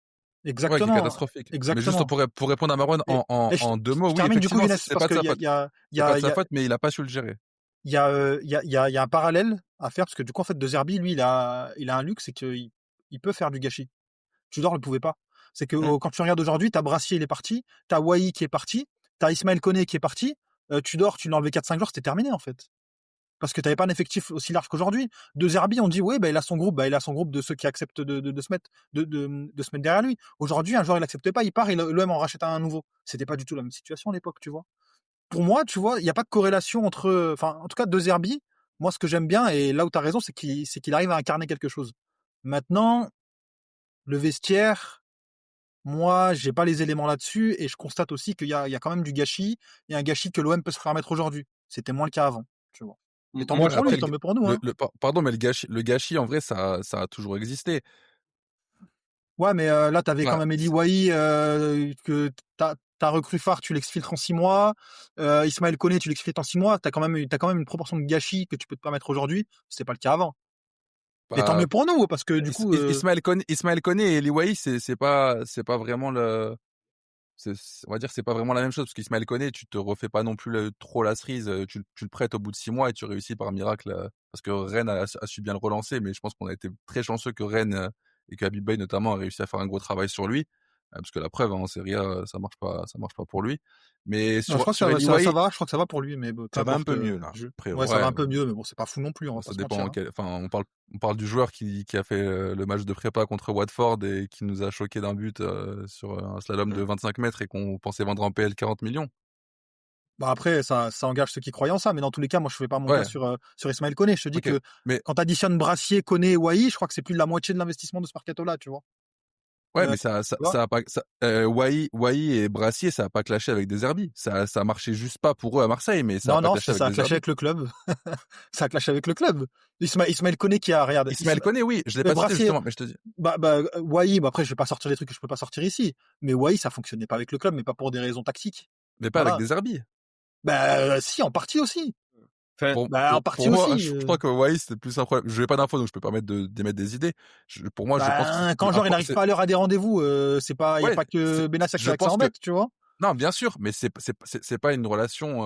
Ouais, qui est Exactement. catastrophique. Mais juste Exactement. pour répondre à Marwan en 2 mots, Je oui, termine du coup, effectivement, Younes, c'est parce pas de qu'il sa faute. y a, C'est pas de sa faute, mais il a pas su le gérer. il y a un parallèle à faire parce que du coup en fait De Zerbi lui il a un luxe, c'est qu'il peut faire du gâchis. Tudor le pouvait pas. C'est que quand tu regardes aujourd'hui, t'as Brassier il est parti, t'as Wai qui est parti, t'as Ismaël Koné qui est parti, Tudor tu l'as enlevé 4-5 joueurs, c'était terminé en fait. Parce que t'avais pas un effectif aussi large qu'aujourd'hui. De Zerbi on dit ouais il a son groupe, il a son groupe de ceux qui acceptent de se mettre de se mettre derrière lui. Aujourd'hui un joueur il accepte pas, il part et l'OM en rachète un nouveau. C'était pas du tout la même situation à l'époque, tu vois. Pour moi, tu vois, il n'y a pas de corrélation entre. Enfin, en tout cas, De Zerbi, moi, ce que j'aime bien, et là où tu as raison, c'est qu'il arrive à incarner quelque chose. Maintenant, le vestiaire, moi, j'ai pas les éléments là-dessus, et je constate aussi qu'il y a quand même du gâchis, et un gâchis que l'OM peut se permettre aujourd'hui. C'était moins le cas avant, tu vois. Et tant mieux Moi, pour après, lui, tant mieux pour nous. Hein. pardon, mais le gâchis, en vrai, ça a toujours existé. Ouais, mais là, tu avais quand Enfin, même Eli Wahi, que t'as recru phare, tu l'exfiltres en 6 mois. Ismaël Koné, tu l'exfiltres en 6 mois. T'as quand même une proportion de gâchis que tu peux te permettre aujourd'hui. C'était pas le cas avant. Et tant bah, mieux pour nous, parce que du coup. Ismaël Koné et Eli Wahi, c'est pas vraiment on va dire, c'est pas vraiment la même chose, parce qu'Ismaël Koné, tu te refais pas non plus trop la cerise, tu le prêtes au bout de 6 mois et tu réussis par miracle, parce que Rennes a su bien le relancer, mais je pense qu'on a été très chanceux que Rennes et qu'Habib Beye notamment a réussi à faire un gros travail sur lui, parce que la preuve, en Serie A, ça marche pas pour lui. Mais Non, je crois que sur Eli ça Wahi, va, je crois que ça va pour lui, mais peu Ça va un importe, peu mieux, là, après, Ouais, ça va ouais, un peu mieux, mais bon, c'est pas fou non plus, on va ça pas se dépend mentir. Hein. enfin, on parle du joueur qui a fait le match de prépa contre Watford et qui nous a choqué d'un but sur un slalom de 25 mètres et qu'on pensait vendre en PL 40 millions. Bah après, ça engage ceux qui croient en ça, mais dans tous les cas, moi, je fais pas mon cas Ouais, sur Ismaël Koné. Je te dis ok. que Mais quand tu additionnes Brassier, Koné et Wai, je crois que c'est plus de la moitié de l'investissement de ce mercato-là, tu vois. ouais, mais Tu vois ça a pas, Wai et Brassier, ça a pas clashé avec des Herbis. Ça a marché juste pas pour eux à Marseille, mais ça a Non, pas non, clashé avec ça a des clashé Herbis. avec le club. Ça a clashé avec le club. Ismaël Koné qui a, regarde, Ismaël Koné, oui, je l'ai pas cité Brassier, justement, mais je te dis. Wai, après, je vais pas sortir des trucs que je peux pas sortir ici. Mais Wai, ça fonctionnait pas avec le club, mais pas pour des raisons tactiques. Mais pas avec Voilà. des Herbis. Si, en partie aussi. Enfin, En partie Pour moi, aussi. je crois que Wai, c'était plus un problème. Je n'ai pas d'infos, donc je peux permettre d'émettre des idées. Pour moi, je pense que Quand le joueur il n'arrive pas à l'heure à des rendez-vous, il n'y a ouais, pas que Benassia je que ça pense que embête, tu vois. non, bien sûr, mais c'est pas une relation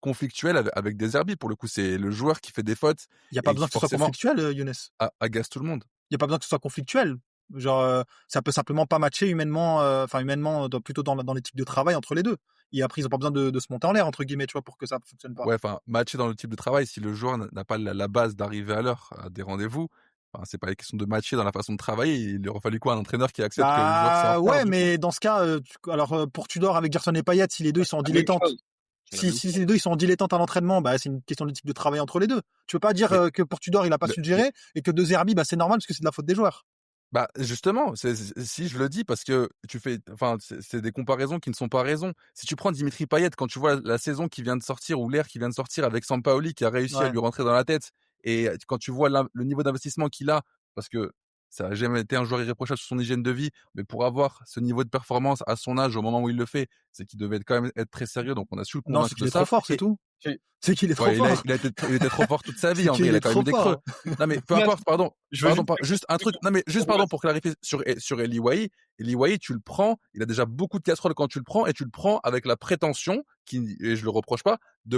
conflictuelle avec des Herbis. Pour le coup, c'est le joueur qui fait des fautes Il n'y a pas et besoin qui que ce soit forcément conflictuel, Younes. agace tout le monde. Il n'y a pas besoin que ce soit conflictuel. Genre, ça peut simplement pas matcher humainement, plutôt dans l'éthique de travail entre les deux. Et après, ils n'ont pas besoin de se monter en l'air, entre guillemets, tu vois, pour que ça ne fonctionne pas. Ouais, enfin, matcher dans le type de travail, si le joueur n'a pas la base d'arriver à l'heure à des rendez-vous, enfin, c'est pas une question de matcher dans la façon de travailler. Il aurait fallu quoi, un entraîneur qui accepte que le joueur soit en retard, Ouais, du coup? mais dans ce cas, pour Tudor avec Gerson et Payet, si les deux ils sont en La même dilettantes, chose. C'est la même si les deux ils sont en dilettantes à l'entraînement, c'est une question d'éthique de travail entre les deux. Tu peux pas dire Mais que pour Tudor il a pas su le gérer et que De Zerbi, c'est normal parce que c'est de la faute des joueurs. bah, justement, si je le dis parce que enfin, c'est des comparaisons qui ne sont pas raison. Si tu prends Dimitri Payet, quand tu vois la saison qui vient de sortir ou l'ère qui vient de sortir avec Sampaoli qui a réussi à Ouais. lui rentrer dans la tête, et quand tu vois le niveau d'investissement qu'il a, parce que ça n'a jamais été un joueur irréprochable sur son hygiène de vie, mais pour avoir ce niveau de performance à son âge, au moment où il le fait, c'est qu'il devait quand même être très sérieux, donc on a su le Non, convaincre c'est qu'il de est trop ça. fort, c'est Et tout. j'ai- C'est qu'il est trop ouais, fort. il était trop fort toute sa vie, C'est en vrai, qu'il il a est quand trop même eu des creux. fort. Non, mais peu Là, importe, pardon. je veux Juste un truc, non, mais juste pardon pour clarifier sur Eli Wahi. Eli Wahi, tu le prends, il a déjà beaucoup de casseroles quand tu le prends, et tu le prends avec la prétention, et je le reproche pas, de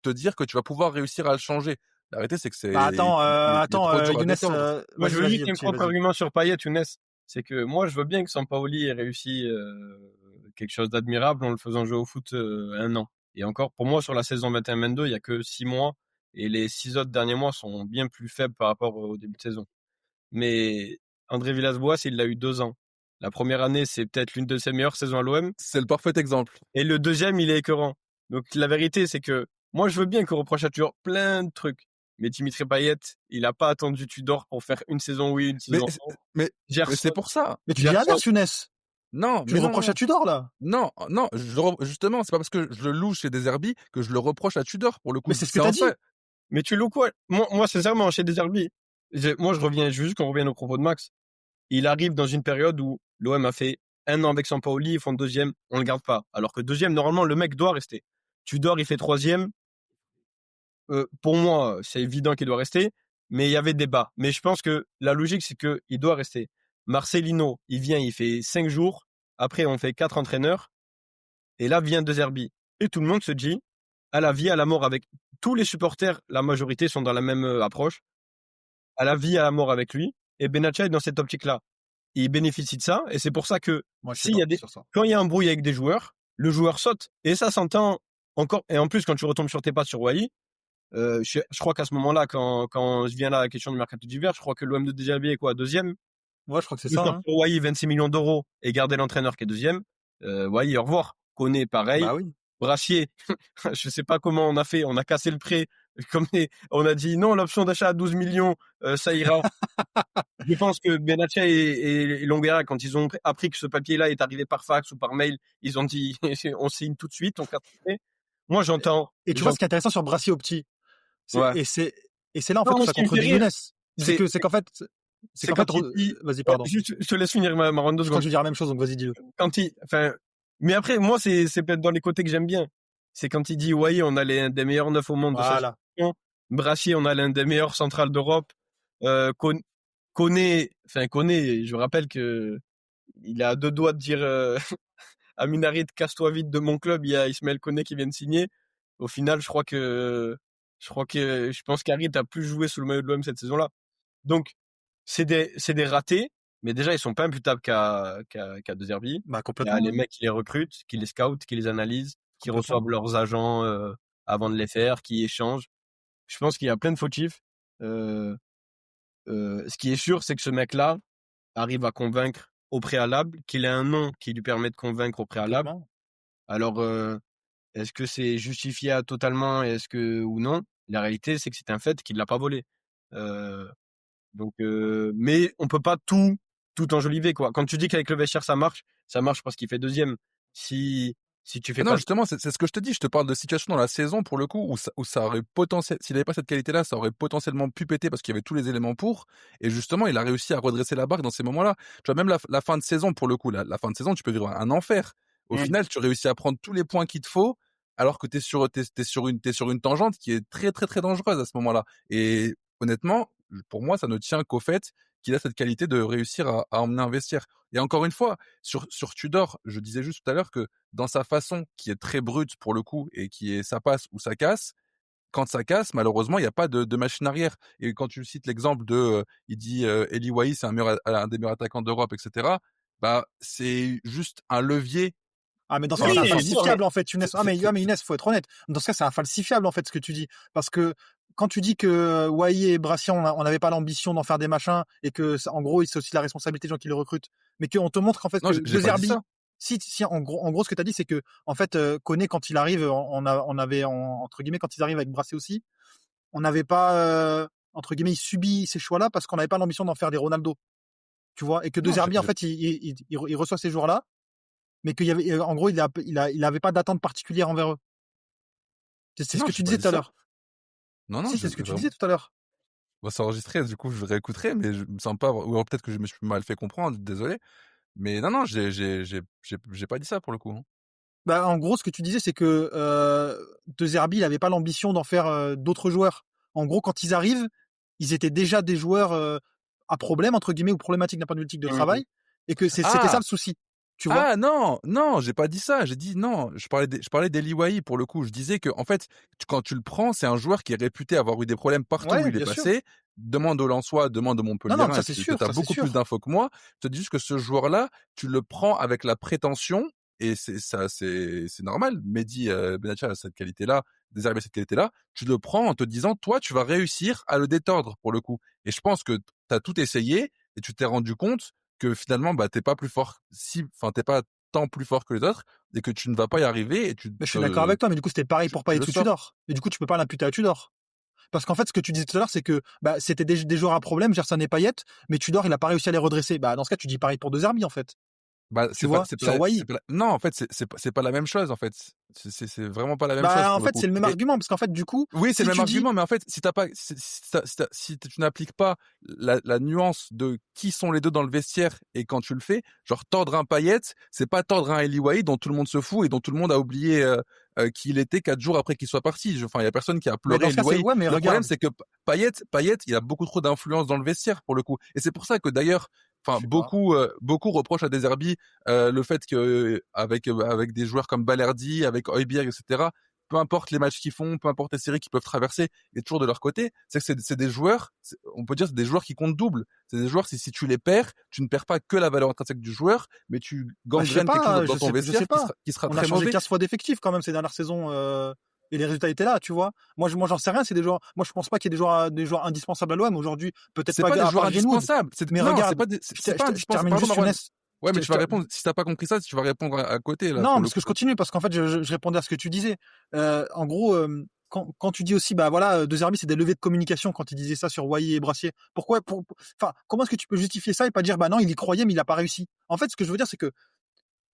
te dire que tu vas pouvoir réussir à le changer. La vérité, c'est que il est trop dur à Younes, défendre. Moi, vas-y, je veux vas-y, juste un petit, vas-y. contre-argument sur Payet, Younes. C'est que moi, je veux bien que Sampaoli ait réussi quelque chose d'admirable en le faisant jouer au foot 1 an. Et encore, pour moi, sur la saison 21-22, il n'y a que 6 mois. Et les 6 autres derniers mois sont bien plus faibles par rapport au début de saison. Mais André Villas-Boas, il l'a eu 2 ans. La première année, c'est peut-être l'une de ses meilleures saisons à l'OM. C'est le parfait exemple. Et le deuxième, il est écœurant. Donc la vérité, c'est que moi, je veux bien qu'on reproche à toujours plein de trucs. Mais Dimitri Payet, il a pas attendu Tudor pour faire une saison oui, une Mais, saison c'est- non. mais Gerson, c'est pour ça. Mais tu dis l'inverse, Younes. Non, Tu mais le non, reproches non. à Tudor, là. Non, non, justement, c'est pas parce que je le loue chez Deserbi que je le reproche à Tudor pour le coup. Mais c'est ce que t'as dit. Mais tu loues quoi? Moi, sincèrement, chez Deserbi, moi, je veux juste qu'on revienne au propos de Max. Il arrive dans une période où l'OM a fait 1 an avec Sampaoli, ils font deuxième, on le garde pas. Alors que deuxième, normalement, le mec doit rester. Tudor, il fait troisième. Pour moi, c'est évident qu'il doit rester, mais il y avait débat. Mais je pense que la logique, c'est que il doit rester. Marcelino, il vient, il fait 5 jours. Après, on fait 4 entraîneurs. Et là vient De Zerbi. Et tout le monde se dit, à la vie, à la mort avec tous les supporters, la majorité sont dans la même approche. À la vie, à la mort avec lui. Et Benatia est dans cette optique-là. Il bénéficie de ça. Et c'est pour ça que Moi, je suis s'il y a d'accord sur ça. quand il y a un brouille avec des joueurs, le joueur saute. Et ça s'entend encore. Et en plus, quand tu retombes sur tes pattes sur Wai, je crois qu'à ce moment-là, quand je viens là, la question du mercato d'hiver, je crois que l'OM de De Zerbi est quoi, deuxième? Ouais, je crois que c'est ça. Hein. Pour Wai, 26 millions d'euros et garder l'entraîneur qui est deuxième. Wai, au revoir. Koné, pareil. Bah oui. Brassier, je sais pas comment on a fait, on a cassé le prêt, on a dit non, l'option d'achat à 12 millions, ça ira. Je pense que Benatia et Longuera, quand ils ont appris que ce papier-là est arrivé par fax ou par mail, ils ont dit on signe tout de suite, on casse le prêt. Moi, j'entends. Et tu vois ce qui est intéressant sur Brassier au petit, Ouais. et c'est là en Non, fait où moi, ça ce qui me fait contredit rire, Younes. C'est qu'en fait, c'est quand il dit. Vas-y, pardon. Juste, je te laisse finir ma ronde de Je crois secondes. que je vais dire la même chose, donc vas-y, dis-le. Mais après, moi, c'est peut-être dans les côtés que j'aime bien. C'est quand il dit, ouais, on a l'un des meilleurs neufs au monde de Voilà. sa génération. Brassier, on a l'un des meilleurs centrales d'Europe. Koné, je rappelle que il a 2 doigts de dire à Minarit, casse-toi vite de mon club. Il y a Ismaël Koné qui vient de signer. Au final, je pense qu'Harit a plus joué sous le maillot de l'OM cette saison-là. Donc, c'est des ratés. Mais déjà, ils sont pas imputables qu'à De Zerbi. Bah, Il y complètement. a les mecs qui les recrutent, qui les scoutent, qui les analysent, qui Complètement. reçoivent leurs agents avant de les faire, qui échangent. Je pense qu'il y a plein de fautifs. Ce qui est sûr, c'est que ce mec-là arrive à convaincre au préalable, qu'il ait un nom qui lui permet de convaincre au préalable. Complètement. Alors, est-ce que c'est justifié totalement, ou non? La réalité, c'est que c'est un fait qu'il l'a pas volé. Mais on peut pas tout enjoliver, quoi. Quand tu dis qu'avec le vestiaire ça marche parce qu'il fait deuxième. Si tu fais Non, pas justement, c'est ce que je te dis. Je te parle de situation dans la saison, pour le coup, où ça aurait s'il avait pas cette qualité-là, ça aurait potentiellement pu péter parce qu'il y avait tous les éléments pour. Et justement, il a réussi à redresser la barque dans ces moments-là. Tu vois, même la fin de saison, pour le coup, la fin de saison, tu peux vivre un enfer. Au final, tu réussis à prendre tous les points qu'il te faut, alors que t'es sur une tangente qui est très, très, très dangereuse à ce moment-là. Et honnêtement, pour moi, ça ne tient qu'au fait qu'il a cette qualité de réussir à emmener un vestiaire. Et encore une fois, sur Tudor, je disais juste tout à l'heure que dans sa façon, qui est très brute pour le coup, et qui est ça passe ou ça casse, quand ça casse, malheureusement, il n'y a pas de machine arrière. Et quand tu cites l'exemple de, il dit Eli Wahi, c'est un des meilleurs attaquants d'Europe, etc. Bah, c'est juste un levier. Ah, mais dans ce Oui, cas, c'est mais infalsifiable, en fait, Younes. c'est- Ah, mais c'est- Younes, faut être honnête. Dans ce cas, c'est infalsifiable, en fait, ce que tu dis. Parce que quand tu dis que Wai et Brassier, on n'avait pas l'ambition d'en faire des machins, et que, en gros, c'est aussi la responsabilité des gens qui les recrutent, mais qu'on te montre, en fait, Non, que j'ai De pas dit Zerbi, ça. si, en gros, ce que tu as dit, c'est que, en fait, Koné, quand il arrive, entre guillemets, quand ils arrivent avec Brassier aussi, on n'avait pas, entre guillemets, il subit ces choix-là parce qu'on n'avait pas l'ambition d'en faire des Ronaldo. Tu vois? Et que De Non, Zerbi, en fait, il reçoit ces joueurs-là, mais qu'il y avait, en gros, il avait pas d'attente particulière envers eux. C'est ce Non, que j'ai tu pas disais dit tout à ça. l'heure. Non, non, Si, c'est ce que tu vraiment. disais tout à l'heure. On va s'enregistrer, du coup, je réécouterai, mais je me sens pas, ou alors peut-être que je me suis mal fait comprendre, désolé. Mais non, j'ai pas dit ça pour le coup. Hein. Bah, en gros, ce que tu disais, c'est que De Zerbi, il avait pas l'ambition d'en faire d'autres joueurs. En gros, quand ils arrivent, ils étaient déjà des joueurs à problème, entre guillemets, ou problématiques d'un point de vue éthique de travail, et que c'était ça Ah, le souci. Tu vois? non, non, j'ai pas dit ça. J'ai dit non. Je parlais d'Eli Wahi pour le coup. Je disais que en fait, quand tu le prends, c'est un joueur qui est réputé avoir eu des problèmes partout où Ouais, il est bien sûr. passé. Demande au Lensois, demande au Non, Montpellier, non, mais ça c'est tu sûr, as ça c'est beaucoup plus sûr. d'infos que moi. Je te dis juste que ce joueur-là, tu le prends avec la prétention, et c'est normal. Mehdi Benatia a cette qualité-là, Désiré a cette qualité-là. Tu le prends en te disant, toi, tu vas réussir à le détordre pour le coup. Et je pense que tu as tout essayé et tu t'es rendu compte que finalement, bah, t'es pas plus fort, t'es pas tant plus fort que les autres et que tu ne vas pas y arriver et Mais je suis d'accord avec toi, mais du coup, c'était pareil pour tu Payet le ou sors. Tudor. Et du coup, tu peux pas l'imputer à Tudor. Parce qu'en fait, ce que tu disais tout à l'heure, c'est que c'était des joueurs à problème, Gerson et Payet, mais Tudor, il a pas réussi à les redresser. Dans ce cas, tu dis pareil pour De Zerbi, en fait. Bah, Tu vois, sur Wai. non, en fait, c'est pas la même chose, en fait. C'est vraiment pas la même chose. En fait, c'est le même argument, parce qu'en fait, du coup. Oui, c'est le même argument, mais en fait, si tu n'appliques pas la nuance de qui sont les deux dans le vestiaire et quand tu le fais, genre tordre un Payet, c'est pas tordre un Eli Wahi dont tout le monde se fout et dont tout le monde a oublié qui il était 4 jours après qu'il soit parti. Enfin, il y a personne qui a pleuré Eli Wahi. Mais le problème, c'est que Payet, il a beaucoup trop d'influence dans le vestiaire pour le coup. Et c'est pour ça que d'ailleurs, beaucoup reprochent à De Zerbi le fait que avec des joueurs comme Balerdi, avec Højbjerg, etc. Peu importe les matchs qu'ils font, peu importe les séries qu'ils peuvent traverser, et toujours de leur côté, c'est que c'est des joueurs, on peut dire c'est des joueurs qui comptent double. C'est des joueurs, si tu les perds, tu ne perds pas que la valeur intrinsèque du joueur, mais tu gangrènes quelque chose dans ton vestiaire qui sera très mauvais. On a changé 15 fois d'effectifs quand même ces dernières saisons, et les résultats étaient là, tu vois. Moi j'en sais rien, c'est des joueurs. Moi je pense pas qu'il y ait des joueurs indispensables à l'OM aujourd'hui. Peut-être c'est pas des joueurs indispensables. Mais regarde, c'est pas indispensable. Ouais, mais tu vas répondre, si t'as pas compris ça, tu vas répondre à côté, là. Non, parce que je continue, parce qu'en fait, je répondais à ce que tu disais. En gros, quand tu dis aussi, De Zerbi, c'est des levées de communication quand il disait ça sur Wai et Brassier. Comment est-ce que tu peux justifier ça et pas dire, non, il y croyait, mais il a pas réussi? En fait, ce que je veux dire, c'est que,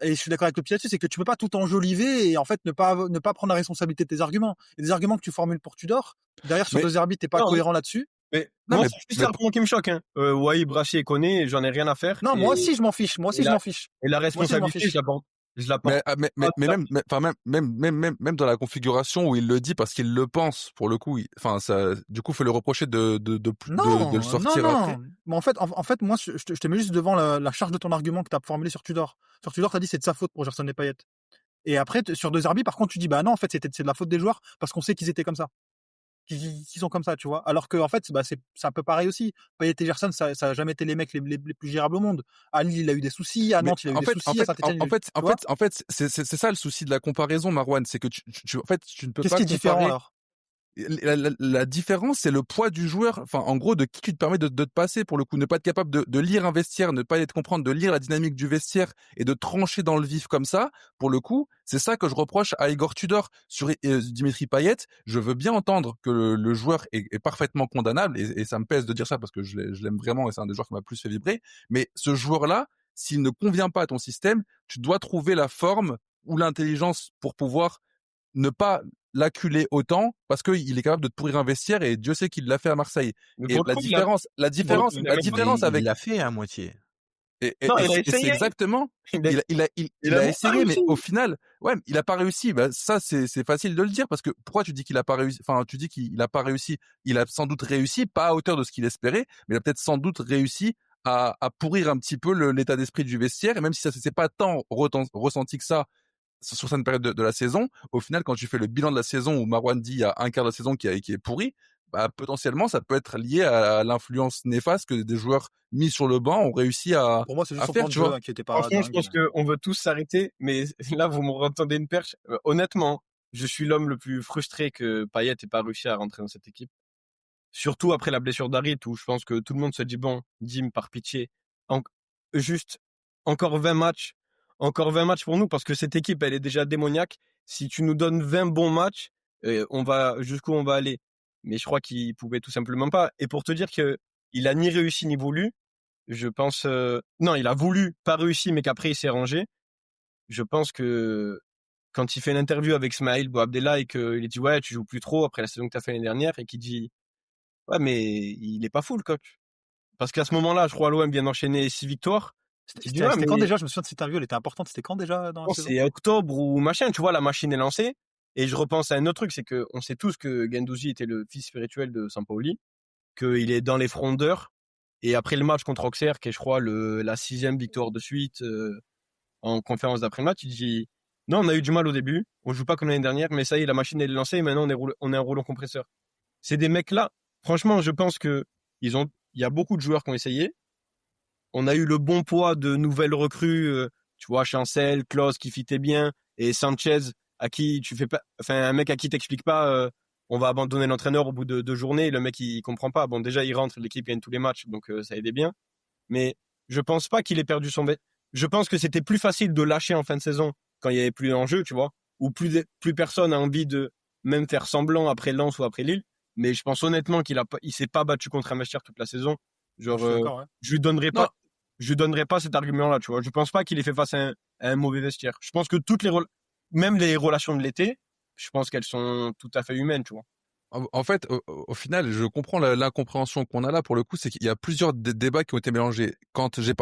et je suis d'accord avec le petit là-dessus, c'est que tu peux pas tout enjoliver et en fait ne pas prendre la responsabilité de tes arguments. Et des arguments que tu formules pour Tudor, derrière sur De Zerbi, t'es pas cohérent là-dessus. Mais moi, c'est l'argument qui me choque. Wai, Brassier, Koné, j'en ai rien à faire. Non, moi aussi je m'en fiche. Et la responsabilité, je la porte. Même dans la configuration où il le dit parce qu'il le pense, pour le coup, du coup, faut le reprocher de le sortir après. Mais en fait, moi, je te mets juste devant la charge de ton argument que t'as formulé sur Tudor. Sur Tudor, t'as dit c'est de sa faute pour Gerson et Payet. Et après, sur De Zerbi, par contre, tu dis non, en fait, c'est de la faute des joueurs parce qu'on sait qu'ils étaient comme ça. Qui sont comme ça, tu vois. Alors que en fait, c'est un peu pareil aussi. Payet et Gerson, ça a jamais été les mecs les plus gérables au monde. À Lille, il a eu des soucis. À Nantes, il a eu des soucis. En fait, c'est ça le souci de la comparaison, Marouane, c'est que tu ne peux pas comparer. Qu'est-ce qui est différent alors? La différence, c'est le poids du joueur. En gros, de qui tu te permets de te passer, pour le coup. Ne pas être capable de lire un vestiaire, ne pas être comprendre, de lire la dynamique du vestiaire et de trancher dans le vif comme ça, pour le coup, c'est ça que je reproche à Igor Tudor. Sur Dimitri Payet, je veux bien entendre que le joueur est parfaitement condamnable, et ça me pèse de dire ça parce que je l'aime vraiment et c'est un des joueurs qui m'a plus fait vibrer. Mais ce joueur-là, s'il ne convient pas à ton système, tu dois trouver la forme ou l'intelligence pour pouvoir ne pas l'acculer autant, parce qu'il est capable de te pourrir un vestiaire, et Dieu sait qu'il l'a fait à Marseille. Et la différence avec... Il l'a fait à moitié. Et c'est exactement... Il a essayé, mais au final, il a pas réussi. Ça, c'est facile de le dire, parce que pourquoi tu dis qu'il a pas réussi? Tu dis qu'il a pas réussi. Il a sans doute réussi, pas à hauteur de ce qu'il espérait, mais il a peut-être sans doute réussi à pourrir un petit peu l'état d'esprit du vestiaire, et même si ça s'est pas tant ressenti que ça sur cette période de la saison, au final, quand tu fais le bilan de la saison où Marouane dit il y a un quart de la saison qui est pourri, potentiellement, ça peut être lié à l'influence néfaste que des joueurs mis sur le banc ont réussi à Pour moi, c'est juste faire, tu vois. Qui était pas franchement, je pense qu'on veut tous s'arrêter, mais là, vous me retendez une perche. Honnêtement, je suis l'homme le plus frustré que Payet ait pas réussi à rentrer dans cette équipe. Surtout après la blessure d'Harit, où je pense que tout le monde se dit, Dim, par pitié, juste encore 20 matchs. Encore 20 matchs pour nous, parce que cette équipe, elle est déjà démoniaque. Si tu nous donnes 20 bons matchs, jusqu'où on va aller? Mais je crois qu'il pouvait tout simplement pas. Et pour te dire que il a ni réussi ni voulu, je pense, non, il a voulu, pas réussi, mais qu'après il s'est rangé. Je pense que quand il fait l'interview avec Smaïl Bouabdella et qu'il dit, tu joues plus trop après la saison que t'as fait l'année dernière, et qu'il dit, mais il est pas fou, le coach. Parce qu'à ce moment-là, je crois, l'OM vient d'enchaîner 6 victoires. C'était quand déjà? Je me souviens de cette interview, elle était importante. C'était quand déjà dans la saison? C'est octobre ou machin, tu vois, la machine est lancée. Et je repense à un autre truc, c'est que on sait tous que Guendouzi était le fils spirituel de Sampaoli, qu'il est dans les frondeurs. Et après le match contre Auxerre, qui est, je crois, la 6e victoire de suite en conférence d'après-match, il dit non, on a eu du mal au début, on joue pas comme l'année dernière, mais ça y est, la machine est lancée et maintenant on est un rouleau compresseur. C'est des mecs là. Franchement, je pense que il y a beaucoup de joueurs qui ont essayé. On a eu le bon poids de nouvelles recrues, tu vois, Chancel, Klose qui fitait bien, et Sanchez, à qui tu fais pas, un mec à qui t'expliques pas, on va abandonner l'entraîneur au bout de 2 journées, le mec il comprend pas. Bon, déjà il rentre, l'équipe gagne tous les matchs, donc ça aidait bien. Mais je pense pas qu'il ait perdu son Je pense que c'était plus facile de lâcher en fin de saison quand il y avait plus d'enjeu, tu vois, où plus personne a envie de même faire semblant après Lens ou après Lille. mais je pense honnêtement il s'est pas battu contre un vestiaire toute la saison. Genre, Je suis d'accord, ouais. je lui donnerai Non. pas cet argument-là, tu vois. Je pense pas qu'il ait fait face à un mauvais vestiaire. Je pense que même les relations de l'été, je pense qu'elles sont tout à fait humaines, tu vois. En fait, au final, je comprends l'incompréhension qu'on a là pour le coup, c'est qu'il y a plusieurs débats qui ont été mélangés. Quand j'ai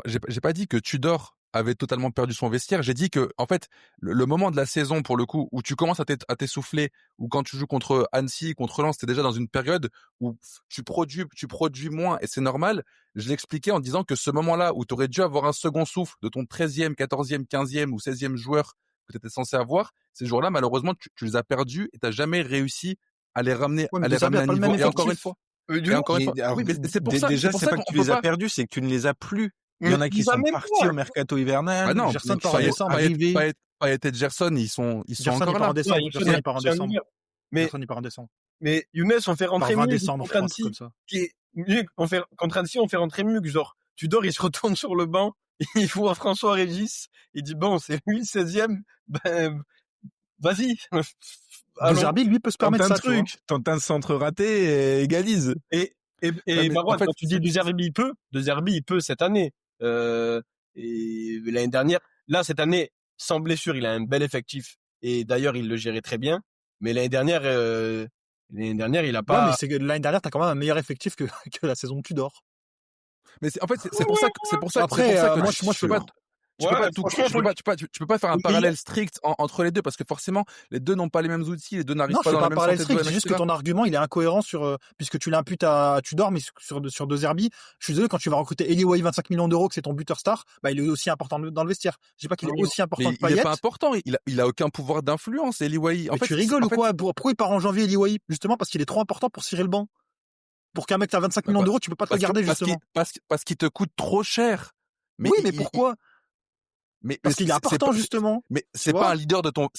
pas dit que Tudor avait totalement perdu son vestiaire, j'ai dit que en fait le moment de la saison pour le coup où tu commences à t'essouffler, ou quand tu joues contre Annecy, contre Lens, t'es déjà dans une période où tu produis moins et c'est normal. Je l'expliquais en disant que ce moment-là où tu aurais dû avoir un second souffle de ton 13e, 14e, 15e ou 16e joueur que tu étais censé avoir, ces jours-là malheureusement tu les as perdus et t'as jamais réussi à les ramener Ouais, mais à Deserbi a un pas le même niveau. Et encore une effectif. fois, Du coup, Alors, oui, mais c'est pour ça, déjà, c'est pour c'est ça pas qu'on que tu peut les as pas. perdus, c'est que tu ne les as plus. Il y mais en a qui il va sont même partis pas. au mercato Bah hivernal, non, Gerson qui part en sont décembre. arrivés. Payet et Gerson, ils sont Gerson, il encore part en là. décembre. Ouais, Gerson, il part en c'est un décembre. milliard. Mais Gerson, il part en décembre. Younes, on fait Par rentrer 20 Mug décembre, je contre crois, un truc comme Annecy, ça. qui est Mug, contre Annecy, on fait rentrer Mug, genre, Tudor, il se retourne sur le banc, il voit François Régis, il dit, bon, c'est lui le 16e, ben, vas-y. Allons. Deserbi, lui, peut se Tente permettre un ça, tu vois. truc, tente un centre raté et égalise. Et mais Marouane, en fait, quand tu dis De Zerbi, il peut cette année. Et l'année dernière, là, cette année, sans blessure, il a un bel effectif. Et d'ailleurs, il le gérait très bien. Mais l'année dernière, il a Ouais, pas. mais c'est que l'année dernière, t'as quand même un meilleur effectif que la saison de Tudor. mais en fait, c'est pour ça que Après, moi, tu je peux pas, tu peux Ouais, pas franchement, faut le- tu peux pas faire un faut le parallèle payer. strict entre les deux parce que forcément, les deux n'ont pas les mêmes outils, les deux n'arrivent Non, pas je fais dans pas la un même parallèle santé de strict, l'OM, c'est juste que etc. ton argument, il est incohérent puisque tu l'imputes à Tudor, mais sur Deserbi, je suis désolé, quand tu vas recruter Eli Wahi 25 millions d'euros, que c'est ton buteur star, bah, il est aussi important dans le vestiaire. Je dis pas qu'il est aussi important Mais que il est Payet. pas important, il a aucun pouvoir d'influence, Eli Wahi. En Mais fait, tu rigoles en ou fait, quoi? Pourquoi il part en janvier, Eli Wahi? Justement, parce qu'il est trop important pour cirer le banc. Pour qu'un mec qui a 25 bah, millions d'euros, tu peux pas te le garder, justement. parce qu'il te coûte trop cher. Mais Oui, mais pourquoi? Parce qu'il est important, justement. mais Tu c'est vois? pas un leader de ton,